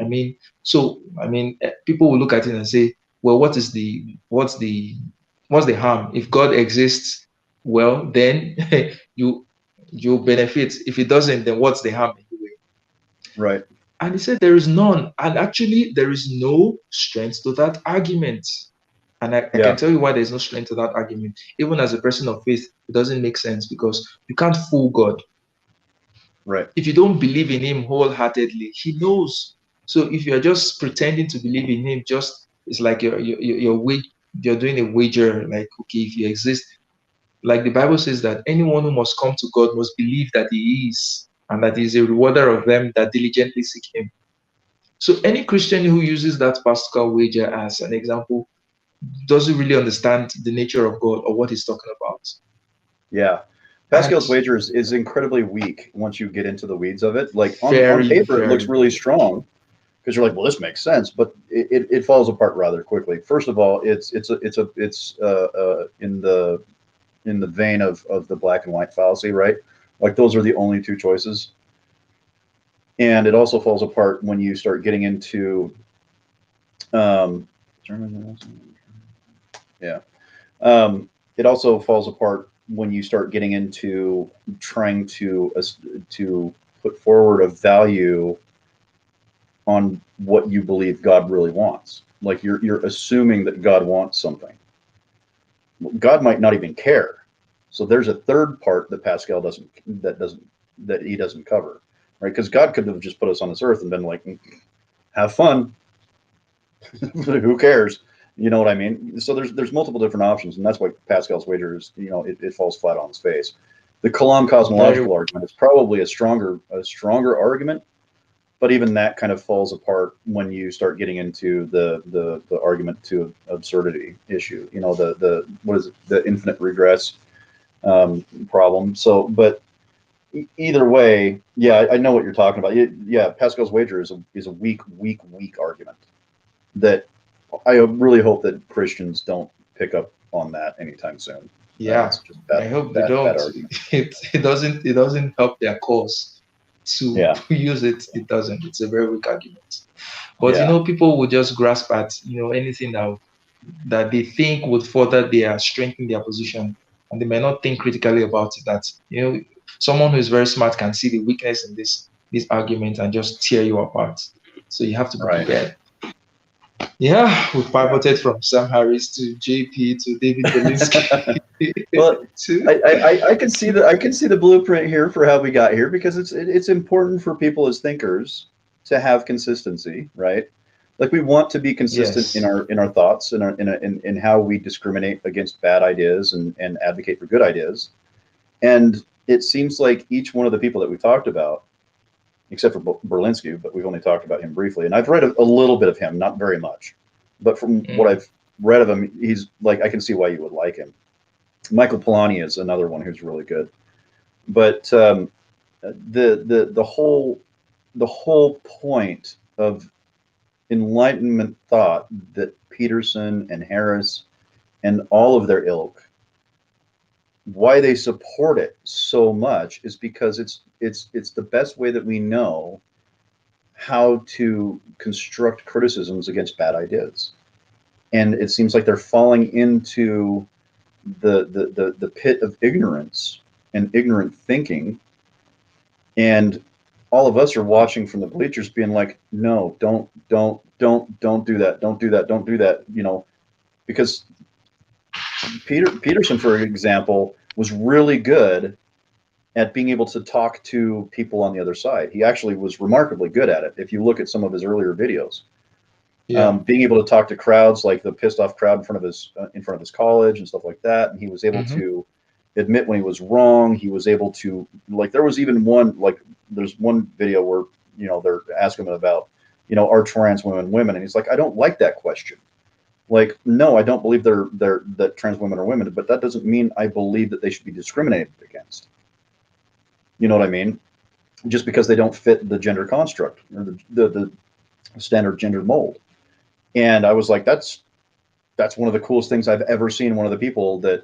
People will look at it and say, well, what's the harm? If God exists, well, then you benefit. If it doesn't, then what's the harm anyway?
Right.
And he said there is none. And actually, there is no strength to that argument. And I can
Yeah.
tell you why there's no strength to that argument. Even as a person of faith, it doesn't make sense because you can't fool God.
Right.
If you don't believe in Him wholeheartedly, He knows. So if you're just pretending to believe in Him, just it's like you're you're doing a wager, like, okay, if you exist, like the Bible says that anyone who must come to God must believe that He is, and that He is a rewarder of them that diligently seek Him. So any Christian who uses that Pascal wager as an example doesn't really understand the nature of God or what He's talking about.
Yeah.
And
Pascal's wager is incredibly weak once you get into the weeds of it. Like on
very,
paper, it looks
very,
really
very weak.
strong because you're like, well, this makes sense, but it falls apart rather quickly. First of all, it's in the vein of the black and white fallacy, right? Like those are the only two choices, and it also falls apart when you start getting into um, yeah. It also falls apart when you start getting into trying to put forward a value on what you believe God really wants. Like you're assuming that God wants something. God might not even care. So there's a third part that Pascal doesn't that he doesn't cover, right? Because God could have just put us on this earth and been like, have fun. Who cares? You know what I mean? So there's multiple different options, and that's why Pascal's wager is, it falls flat on its face. The Kalam
Very
cosmological argument is probably a stronger argument, but even that kind of falls apart when you start getting into the argument to absurdity issue. The what is it, the infinite regress problem. So, but either way, yeah, I know what you're talking about. Yeah, Pascal's wager is a weak argument that I really hope that Christians don't pick up on that anytime soon.
Yeah,
It's just
I
bad,
hope they
bad, bad
don't.
argument.
It doesn't help their cause to
Yeah,
use it. It doesn't. It's a very weak argument. But
yeah,
people will just grasp at anything that they think would further their strengthen their position, and they may not think critically about it. That someone who is very smart can see the weakness in this argument and just tear you apart. So you have to be
right.
prepared. Yeah, we
Yeah.
pivoted from Sam Harris to JP to David Belinsky
Well,
to
I can see
to
the blueprint here for how we got here because it's important for people as thinkers to have consistency, right? Like we want to be consistent in
yes.
our thoughts and in how we discriminate against bad ideas and advocate for good ideas. And it seems like each one of the people that we talked about, except for Berlinski, but we've only talked about him briefly. And I've read a little bit of him, not very much, but from what
Mm.
I've read of him, he's like I can see why you would like him. Michael Polanyi is another one who's really good, but the whole point of Enlightenment thought that Peterson and Harris and all of their ilk, why they support it so much is because it's the best way that we know how to construct criticisms against bad ideas. And it seems like they're falling into the pit of ignorance and ignorant thinking. And all of us are watching from the bleachers being like, no, don't do that. Don't do that. Don't do that. Because Peterson, for example, was really good at being able to talk to people on the other side. He actually was remarkably good at it. If you look at some of his earlier videos,
Yeah.
being able to talk to crowds, like the pissed off crowd in front of his college and stuff like that, and he was able
Hmm.
to admit when he was wrong. He was able to, like, there was even one, like, there's one video where they're asking him about are trans women women, and he's like, I don't like that question. Like, no, I don't believe that trans women are women, but that doesn't mean I believe that they should be discriminated against. You know what I mean? Just because they don't fit the gender construct or the standard gender mold. And I was like, that's one of the coolest things I've ever seen. One of the people that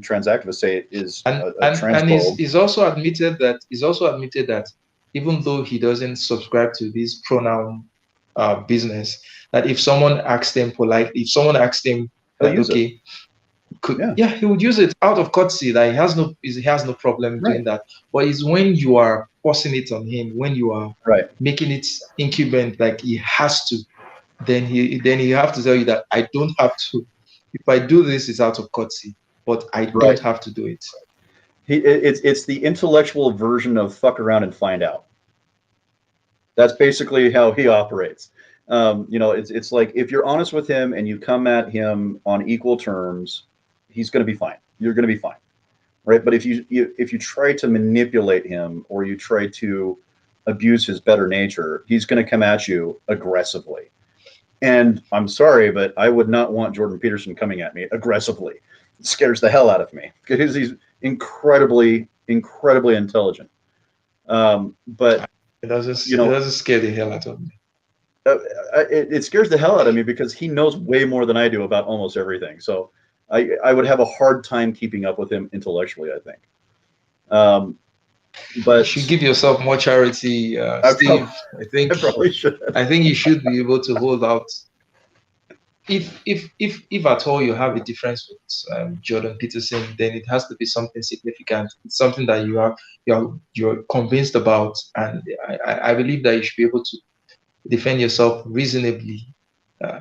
trans activists say is
and
a
and and he's,
transphobe.
he's also admitted that even though he doesn't subscribe to this pronoun business, that if someone asked him
He'll
that,
use it.
okay,
Yeah,
yeah, he would use it out of courtesy, that he has no problem
right,
doing that. But it's when you are forcing it on him, when you are
right,
making it incumbent, like he has to, then he have to tell you that I don't have to. If I do this, it's out of courtesy, but I don't
right.
have to do it.
It's the intellectual version of fuck around and find out. That's basically how he operates. It's like if you're honest with him and you come at him on equal terms, he's going to be fine. You're going to be fine, right? But if you try to manipulate him or you try to abuse his better nature, he's going to come at you aggressively. And I'm sorry, but I would not want Jordan Peterson coming at me aggressively. It scares the hell out of me because he's incredibly, incredibly intelligent. But
It doesn't scare the hell out of me.
uh, it scares the hell out of me because he knows way more than I do about almost everything. So I would have a hard time keeping up with him intellectually, I think. Um,
You
but
should give yourself more charity,
I probably,
Steve. I think
I probably should.
I think you should be able to hold out. If at all you have a difference with Jordan Peterson, then it has to be something significant. It's something that you're convinced about, and I believe that you should be able to defend yourself reasonably. Uh,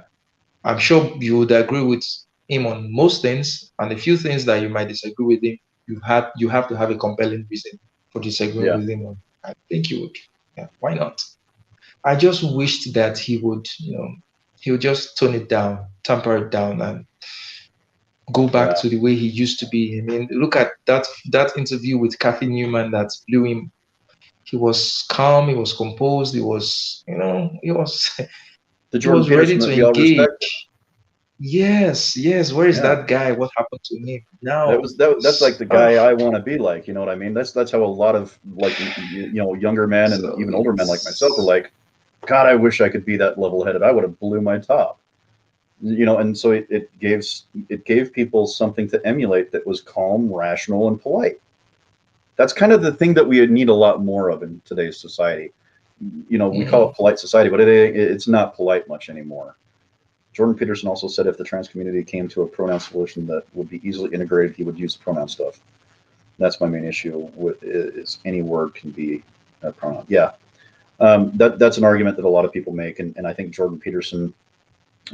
I'm sure you would agree with him on most things, and a few things that you might disagree with him. You have to have a compelling reason for disagreeing
Yeah,
with him on. I think you would. Yeah, why not? I just wished that he would just tone it down, temper it down, and go back
yeah.
to the way he used to be. I mean, look at that interview with Kathy Newman that blew him. He was calm, he was composed, he was
The
he
Jordan
was
Peterson
ready to
that we all respected.
engage. Yes, yes. Where is
Yeah,
that guy? What happened to him?
that
Now
was that. That's like
it's
the guy I want to be like. You know what I mean? That's how a lot of like younger men and
so
even older men like myself are
it's
like. God, I wish I could be that level headed. I would have blew my top. And so it gave people something to emulate that was calm, rational, and polite. That's kind of the thing that we need a lot more of in today's society. We call
mm,
it polite society, but it's not polite much anymore. Jordan Peterson also said if the trans community came to a pronoun solution that would be easily integrated, he would use the pronoun stuff. That's my main issue with is any word can be a pronoun. Yeah, that's an argument that a lot of people make, and I think Jordan Peterson.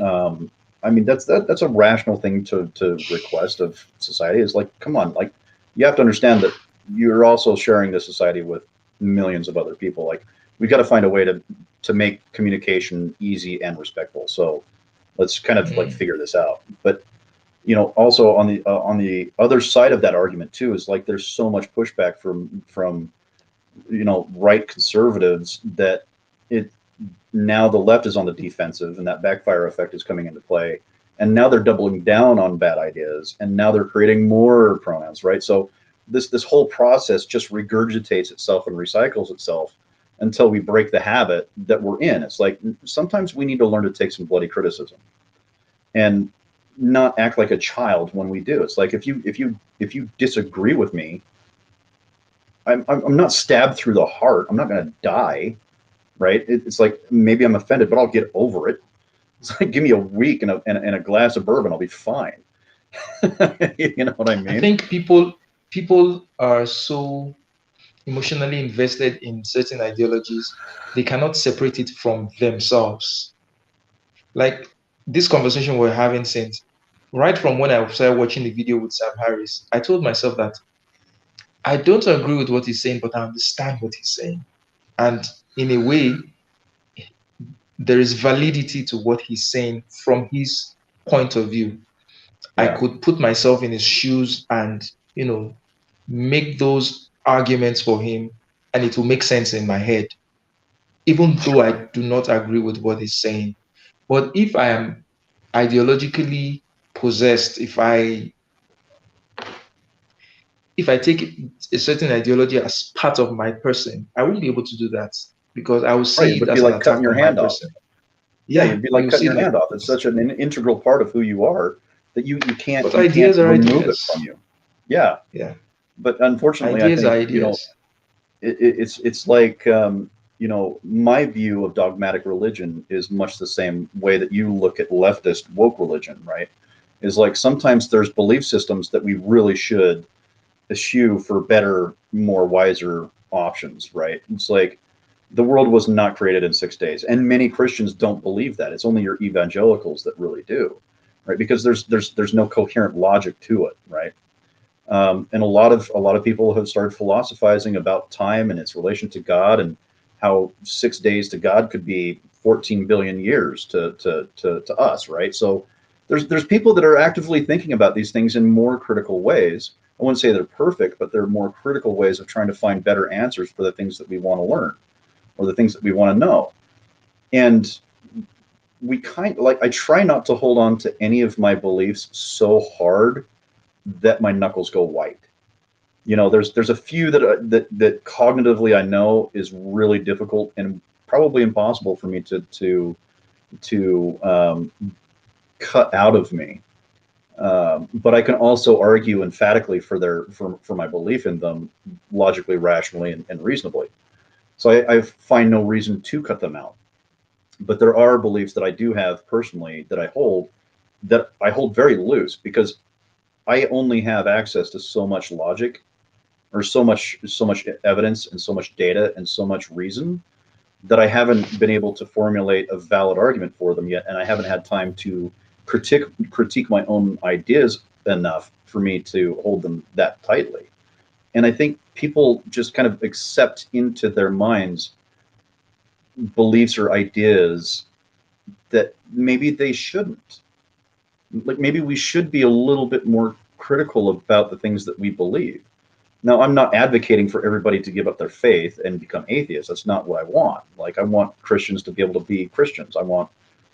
Um, I mean, that's a rational thing to request of society. Is like, come on, like you have to understand that you're also sharing this society with millions of other people. Like we've got to find a way to make communication easy and respectful. So let's kind of like
mm,
figure this out. But also on the other side of that argument too is like there's so much pushback from right conservatives that it now the left is on the defensive and that backfire effect is coming into play, and now they're doubling down on bad ideas and now they're creating more pronouns, right? So this whole process just regurgitates itself and recycles itself until we break the habit that we're in. It's like sometimes we need to learn to take some bloody criticism and not act like a child when we do. It's like if you disagree with me, I'm not stabbed through the heart. I'm not going to die, right? It's like maybe I'm offended, but I'll get over it. It's like give me a week and a glass of bourbon, I'll be fine. You know what I
I
mean?
think people are so emotionally invested in certain ideologies, they cannot separate it from themselves. Like this conversation we're having since right from when I started watching the video with Sam Harris, I told myself that I don't agree with what he's saying, but I understand what he's saying. And in a way, there is validity to what he's saying from his point of view. I
Yeah.
could put myself in his shoes and, you know, make those arguments for him, and it will make sense in my head, even though I do not agree with what he's saying. But if I am ideologically possessed, if I take a certain ideology as part of my person, I won't be able to do that because I will
Right. It
see it
would be
as an
like cutting
attack
your
on my
hand off.
person.
Yeah,
Yeah,
you'd be like
you
cutting
see
your
it like
hand off. It's such an integral part of who you are that you can't
but
you can't
ideas are
remove it
ideas.
from you. Yeah.
Yeah,
But unfortunately, I
ideas are
think,
ideas.
it's like my view of dogmatic religion is much the same way that you look at leftist woke religion, right? Is like sometimes there's belief systems that we really should eschew for better, more wiser options, right? It's like the world was not created in 6 days, and many Christians don't believe that. It's only your evangelicals that really do, right? Because there's no coherent logic to it, right? And a lot of people have started philosophizing about time and its relation to God, and how 6 days to God could be 14 billion years to us, right? So there's people that are actively thinking about these things in more critical ways. I wouldn't say they're perfect, but they're more critical ways of trying to find better answers for the things that we want to learn or the things that we want to know. And we kind of like, I try not to hold on to any of my beliefs so hard that my knuckles go white. You know, there's a few that cognitively I know is really difficult and probably impossible for me to cut out of me. But I can also argue emphatically for my belief in them, logically, rationally, and reasonably. So I find no reason to cut them out. But there are beliefs that I do have personally that I hold very loose because I only have access to so much logic or so much evidence and so much data and so much reason that I haven't been able to formulate a valid argument for them yet, and I haven't had time to critique my own ideas enough for me to hold them that tightly. And I think people just kind of accept into their minds beliefs or ideas that maybe they shouldn't. Like maybe we should be a little bit more critical about the things that we believe. Now, I'm not advocating for everybody to give up their faith and become atheists. That's not what I want. Like, I want Christians to be able to be Christians. I want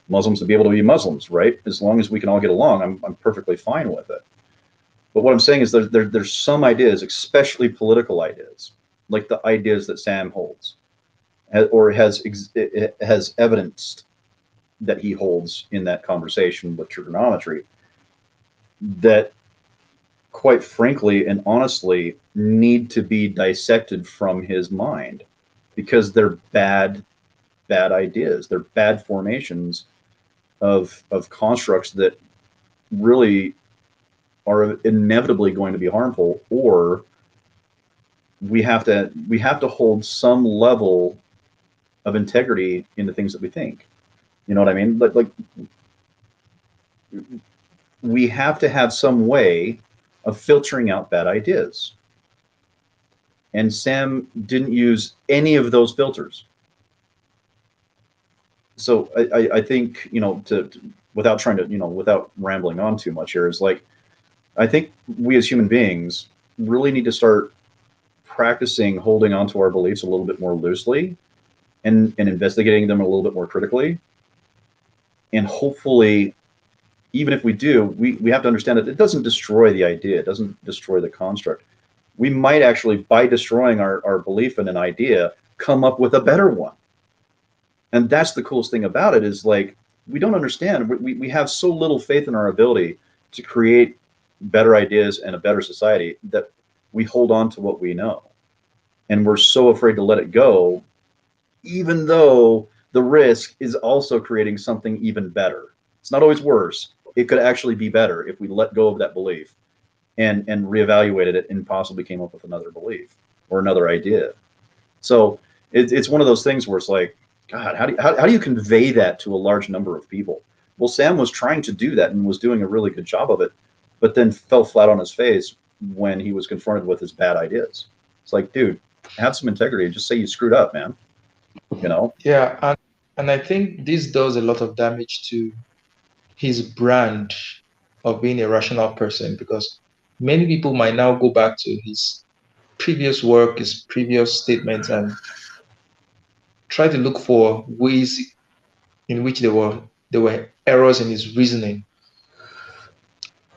Muslims to be able to be Muslims, right? As long as we can all get along, I'm perfectly fine with it. But what I'm saying is there's some ideas, especially political ideas, like the ideas that Sam holds, or has evidenced that he holds in that conversation with trigonometry, that quite frankly and honestly need to be dissected from his mind because they're bad ideas. They're bad formations of constructs that really are inevitably going to be harmful, or we have to hold some level of integrity in the things that we think. You know what I mean? Like we have to have some way of filtering out bad ideas. And Sam didn't use any of those filters. So I think, without trying to, without rambling on too much here, is like, I think we as human beings really need to start practicing holding on to our beliefs a little bit more loosely and investigating them a little bit more critically. And hopefully, even if we do, we have to understand that it doesn't destroy the idea, it doesn't destroy the construct. We might actually, by destroying our belief in an idea, come up with a better one. And that's the coolest thing about it is like, we don't understand. We have so little faith in our ability to create better ideas and a better society that we hold on to what we know. And we're so afraid to let it go, even though the risk is also creating something even better. It's not always worse. It could actually be better if we let go of that belief and reevaluated it and possibly came up with another belief or another idea. So it's one of those things where it's like, God, how do you convey that to a large number of people? Well, Sam was trying to do that and was doing a really good job of it, but then fell flat on his face when he was confronted with his bad ideas. It's like, dude, have some integrity. Just say you screwed up, man. You know?
Yeah, and I think this does a lot of damage to his brand of being a rational person because many people might now go back to his previous work, his previous statements, and try to look for ways in which there were errors in his reasoning.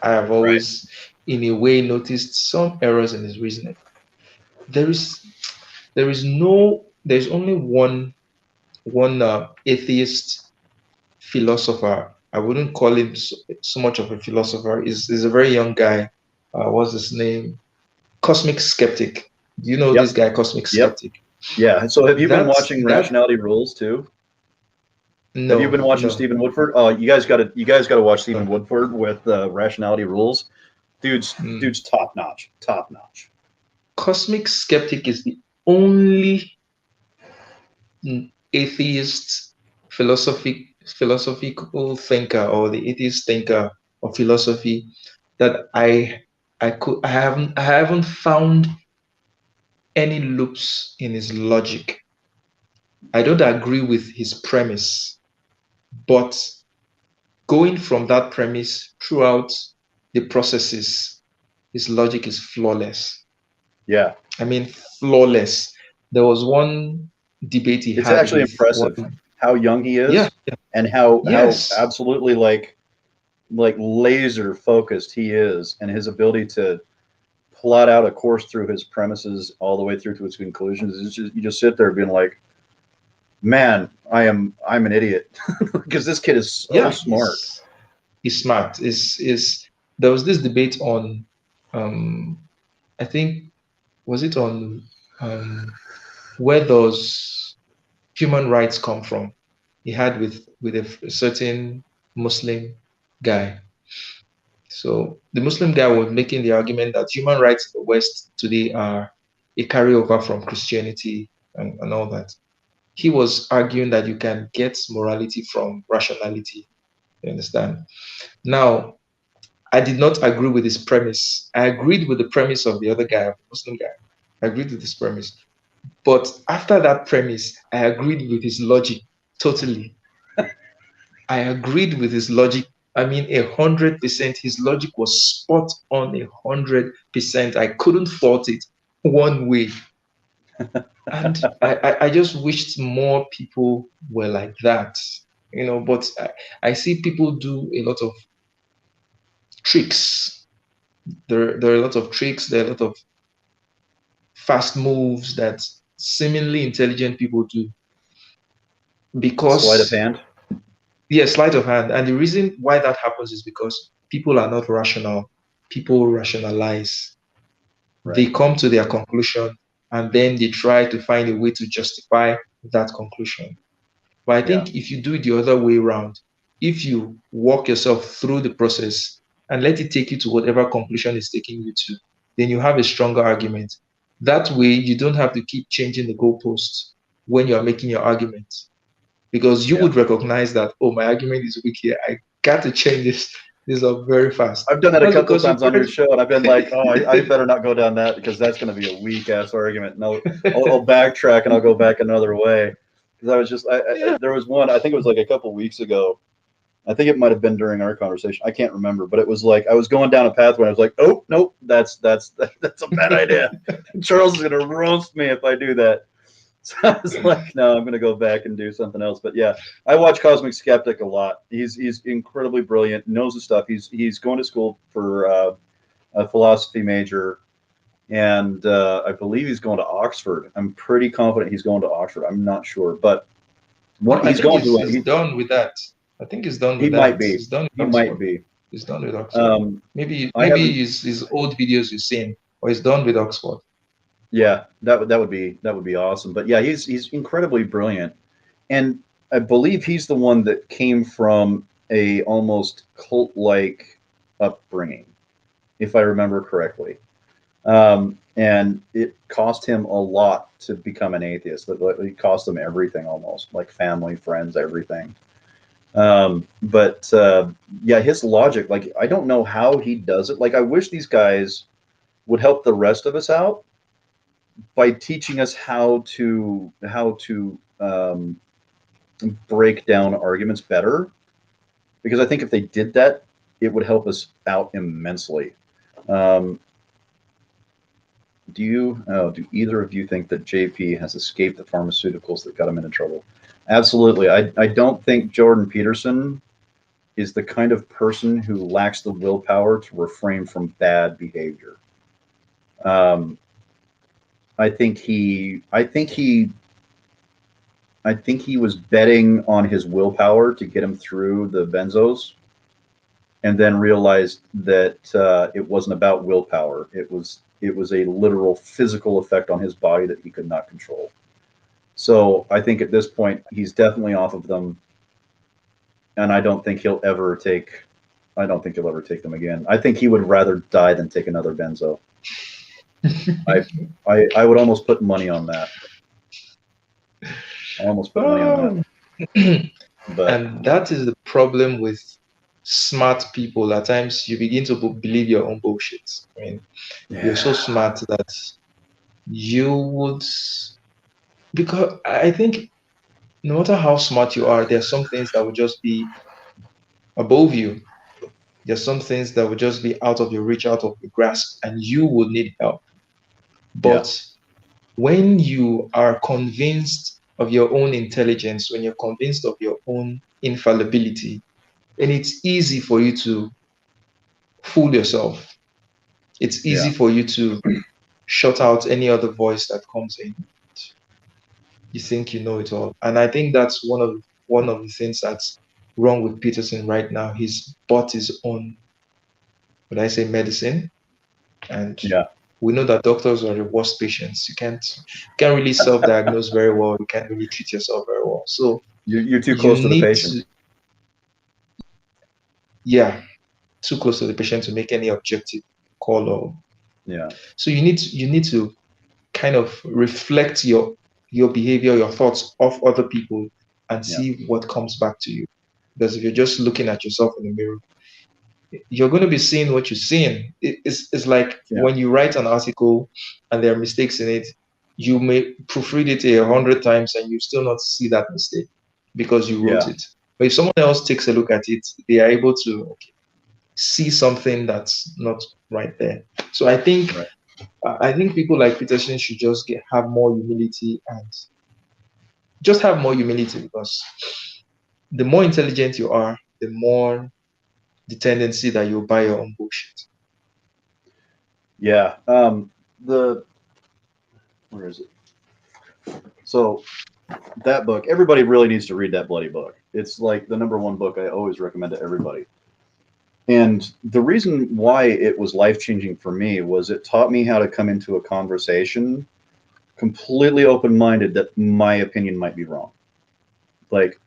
I have
Right.
always, in a way, noticed some errors in his reasoning. There is there's only one atheist philosopher. I wouldn't call him so much of a philosopher. He's a very young guy. What's his name? Cosmic Skeptic. Do you know this
Yep.
guy, Cosmic
Yep.
Skeptic?
Yeah. So have you been
That's
watching
that.
Rationality Rules too? Have you
No,
been watching
no,
Stephen Woodford? Oh, you guys got to watch Stephen
no.
Woodford with Rationality Rules.
Mm.
Dude's top notch, top notch.
Cosmic Skeptic is the only atheist philosophical thinker or the atheist thinker of philosophy that I haven't found any loops in his logic. I don't agree with his premise, but going from that premise throughout the processes, his logic is flawless.
Yeah,
I mean, flawless. There was one debate he
it's
had
actually
with
impressive
one.
how young he
Yeah,
is and how
yes,
absolutely like laser focused he is, and his ability to plot out a course through his premises all the way through to its conclusions. It's just, you just sit there being like, man, I'm an idiot because this kid is so
yeah.
smart.
He's smart. Is There was this debate on, um, I think, was it on, where does human rights come from? He had with a certain Muslim guy. So the Muslim guy was making the argument that human rights in the West today are a carryover from Christianity and all that. He was arguing that you can get morality from rationality. You understand? Now, I did not agree with his premise. I agreed with the premise of the other guy, the Muslim guy. I agreed with his premise. But after that premise, I agreed with his logic totally. I agreed with his logic. I mean, 100%. His logic was spot on 100%. I couldn't fault it one way. And I just wished more people were like that, but I see people do a lot of tricks. There are a lot of tricks, there are a lot of fast moves that seemingly intelligent people do
Sleight of
because,
hand,
yeah, sleight of hand. And the reason why that happens is because people are not rational. People rationalize. They
right?
come to their conclusion and then they try to find a way to justify that conclusion. But I
Yeah,
think if you do it the other way around, if you walk yourself through the process and let it take you to whatever conclusion it's taking you to, then you have a stronger argument. That way, you don't have to keep changing the goalposts when you are making your argument because you
yeah.
would recognize that, oh, my argument is weak here. I got to change this up very fast.
I've done that a
That's
couple of
because you've
times on your
already.
show, and I've been like, "Oh, I better not go down that because that's going to be a weak ass argument." And I'll backtrack and I'll go back another way because I was just
Yeah.
there was one, I think it was like a couple weeks ago. I think it might have been during our conversation. I can't remember, but it was like I was going down a pathway. I was like, "Oh, nope, that's a bad idea." Charles is going to roast me if I do that. So I was like, no, I'm going to go back and do something else. But yeah, I watch Cosmic Skeptic a lot. He's incredibly brilliant, knows the stuff. He's going to school for a philosophy major, and I believe he's going to Oxford. I'm pretty confident he's going to Oxford. I'm not sure, but
No,
one
I
he's
think
going to.
he's done with that. I think he's done
He
with
might
that.
be.
He's done
He
with
might
Oxford.
be.
He's done with Oxford.
Um, I
Maybe
haven't.
his old videos you've seen, or he's done with Oxford.
Yeah, that would be awesome. But yeah, he's incredibly brilliant, and I believe he's the one that came from a almost cult like upbringing, if I remember correctly. And it cost him a lot to become an atheist. It cost him everything almost, like family, friends, everything. But yeah, his logic, like I don't know how he does it. Like I wish these guys would help the rest of us out by teaching us how to break down arguments better. Because I think if they did that, it would help us out immensely. Um, do either of you think that JP has escaped the pharmaceuticals that got him into trouble? Absolutely. I don't think Jordan Peterson is the kind of person who lacks the willpower to refrain from bad behavior. Um, I think he was betting on his willpower to get him through the benzos, and then realized that it wasn't about willpower. It was a literal physical effect on his body that he could not control. So I think at this point he's definitely off of them, and I don't think he'll ever take. I don't think he'll ever take them again. I think he would rather die than take another benzo. I I would almost put money on that. I almost put money on that.
Oh.
But
And that is the problem with smart people. At times, you begin to believe your own bullshit. I mean, you're so
yeah,
smart that you would, because I think no matter how smart you are, there are some things that will just be above you. There's some things that will just be out of your reach, out of your grasp, and you would need help.
Yeah.
But when you are convinced of your own intelligence, when you're convinced of your own infallibility, then it's easy for you to fool yourself. It's easy
Yeah.
for you to shut out any other voice that comes in. You think you know it all. And I think that's one of the things that's wrong with Peterson right now. He's bought his own, would I say, medicine. And
Yeah.
we know that doctors are the worst patients. You can't really self-diagnose very well. You can't really treat yourself very well. So
You're too
you
close to the
need
patient.
to, yeah, too close to the patient to make any objective call. Or
Yeah.
so you need to kind of reflect your behavior, your thoughts off other people, and
Yeah.
see what comes back to you. Because if you're just looking at yourself in the mirror, you're going to be seeing what you're seeing. It's like
Yeah.
when you write an article and there are mistakes in it, you may proofread it 100 times and you still not see that mistake because you wrote
Yeah.
it. But if someone else takes a look at it, they are able to, okay, see something that's not right there. So
Right.
I think people like Peterson should just have more humility and just have more humility, because the more intelligent you are, the more the tendency that you'll buy your own bullshit.
Yeah. The Where is it? So that book, everybody really needs to read that bloody book. It's like the number one book I always recommend to everybody. And the reason why it was life changing for me was it taught me how to come into a conversation completely open minded that my opinion might be wrong. Like,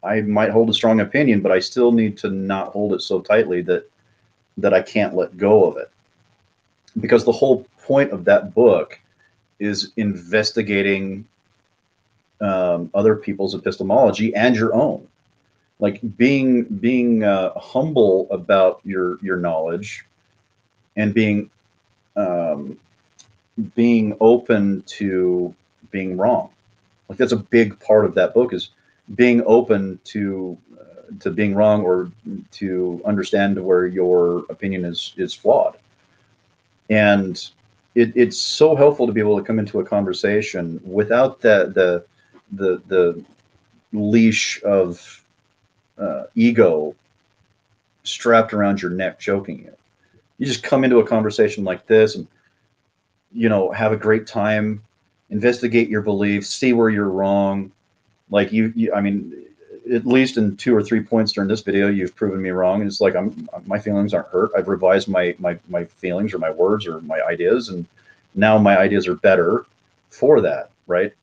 I might hold a strong opinion, but I still need to not hold it so tightly that I can't let go of it. Because the whole point of that book is investigating other people's epistemology and your own. Like being humble about your knowledge and um, being open to being wrong. Like that's a big part of that book is being open to being wrong or to understand where your opinion is flawed. And it's so helpful to be able to come into a conversation without the leash of ego strapped around your neck choking you. You just come into a conversation like this and have a great time, investigate your beliefs, see where you're wrong. Like I mean, at least in 2 or 3 points during this video, you've proven me wrong. It's like my feelings aren't hurt. I've revised my feelings or my words or my ideas, and now my ideas are better for that. Right?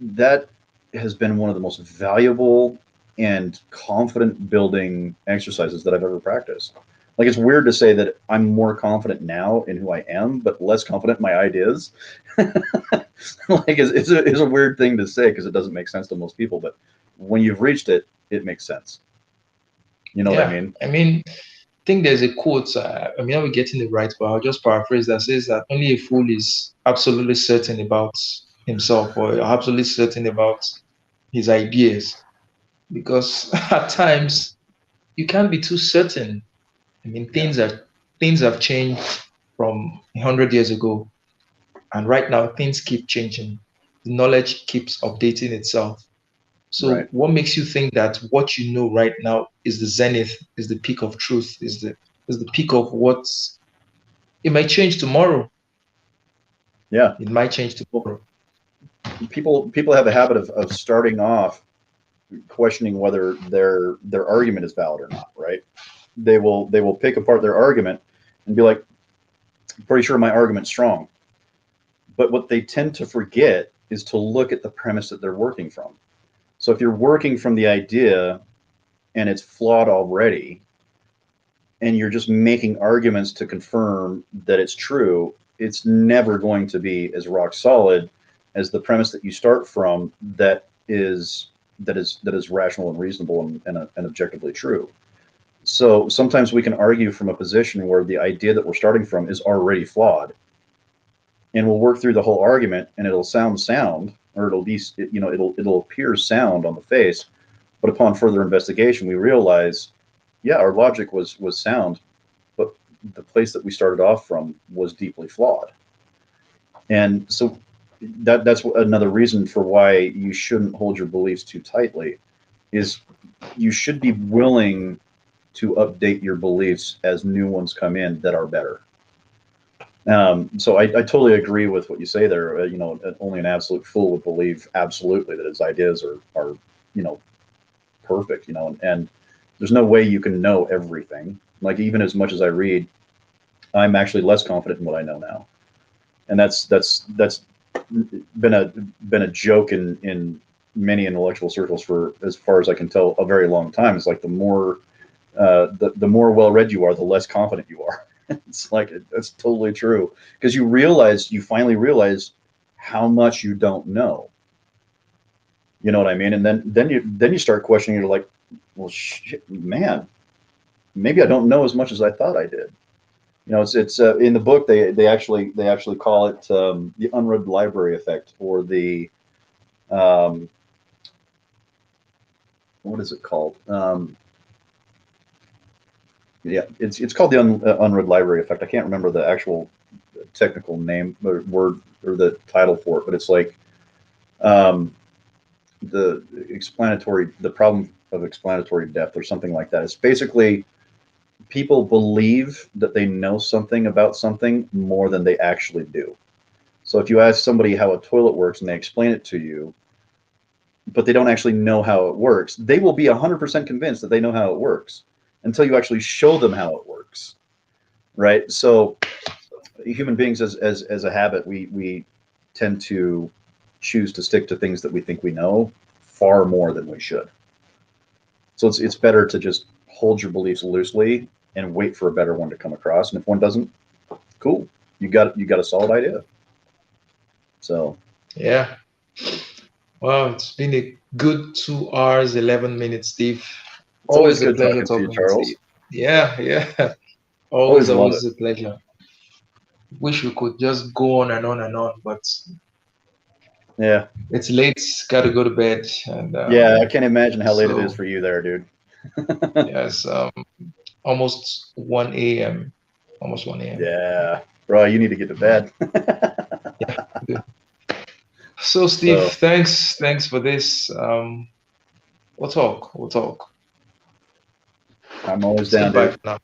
That has been one of the most valuable and confident building exercises that I've ever practiced. Like it's weird to say that I'm more confident now in who I am, but less confident in my ideas. Like it's a weird thing to say because it doesn't make sense to most people. But when you've reached it, it makes sense. You know what I
Yeah,
mean?
I mean, I think there's a quote. I mean, I'm not getting it right, but I'll just paraphrase that says that only a fool is absolutely certain about himself or absolutely certain about his ideas. Because at times you can't be too certain. I mean,
Yeah.
things have changed from 100 years ago, and right now things keep changing. The knowledge keeps updating itself. So,
Right.
what makes you think that what you know right now is the zenith, is the peak of truth, is the peak of what it might change tomorrow?
Yeah.
It might change
Well,
tomorrow.
people have a habit of starting off questioning whether their argument is valid or not. Right? They will pick apart their argument and be like, pretty sure my argument's strong. But what they tend to forget is to look at the premise that they're working from. So if you're working from the idea and it's flawed already, and you're just making arguments to confirm that it's true, it's never going to be as rock solid as the premise that you start from that is rational and reasonable and objectively true. So sometimes we can argue from a position where the idea that we're starting from is already flawed, and we'll work through the whole argument and it'll sound sound, or it'll be, you know, it'll appear sound on the face, but upon further investigation, we realize, yeah, our logic was sound, but the place that we started off from was deeply flawed. And so that's another reason for why you shouldn't hold your beliefs too tightly, is you should be willing to update your beliefs as new ones come in that are better. So I totally agree with what you say there. You know, only an absolute fool would believe absolutely that his ideas are you know, perfect. You know, and there's no way you can know everything. Like, even as much as I read, I'm actually less confident in what I know now, and that's been a joke in many intellectual circles for, as far as I can tell, a very long time. It's like the more the more well read you are, the less confident you are. It's like, that's totally true, because you finally realize how much you don't know. You know what I mean? And then you start questioning. You're like, well, shit, man, maybe I don't know as much as I thought I did. You know, it's in the book they actually call it the unread library effect, or the um, what is it called? Yeah, it's called the unread library effect. I can't remember the actual technical name or word or the title for it, but it's like um, the problem of explanatory depth, or something like that. It's basically people believe that they know something about something more than they actually do. So if you ask somebody how a toilet works and they explain it to you, but they don't actually know how it works, they will be 100% convinced that they know how it works until you actually show them how it works, right? So human beings, as a habit, we tend to choose to stick to things that we think we know far more than we should. So it's better to just hold your beliefs loosely and wait for a better one to come across. And if one doesn't, cool, you got a solid idea. So
Yeah. Well, it's been a good 2 hours, 11 minutes, Steve. It's
always
always a
good
pleasure
talking to you,
talking with you.
Charles.
Yeah, yeah.
Always
Always,
love it.
always a pleasure. Wish we could just go on and on and on, but
Yeah,
it's late. Got to go to bed, and
yeah. I can't imagine how late it is
so
for you there, dude.
yes, almost 1 a.m. Almost 1 a.m.
Yeah, bro, you need to get to bed.
Yeah. Good. So, Steve,
So
thanks for this. We'll talk. We'll talk.
I'm always
Say
down,
bye
dude.
for now.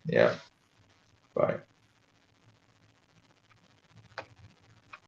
Yeah. Bye.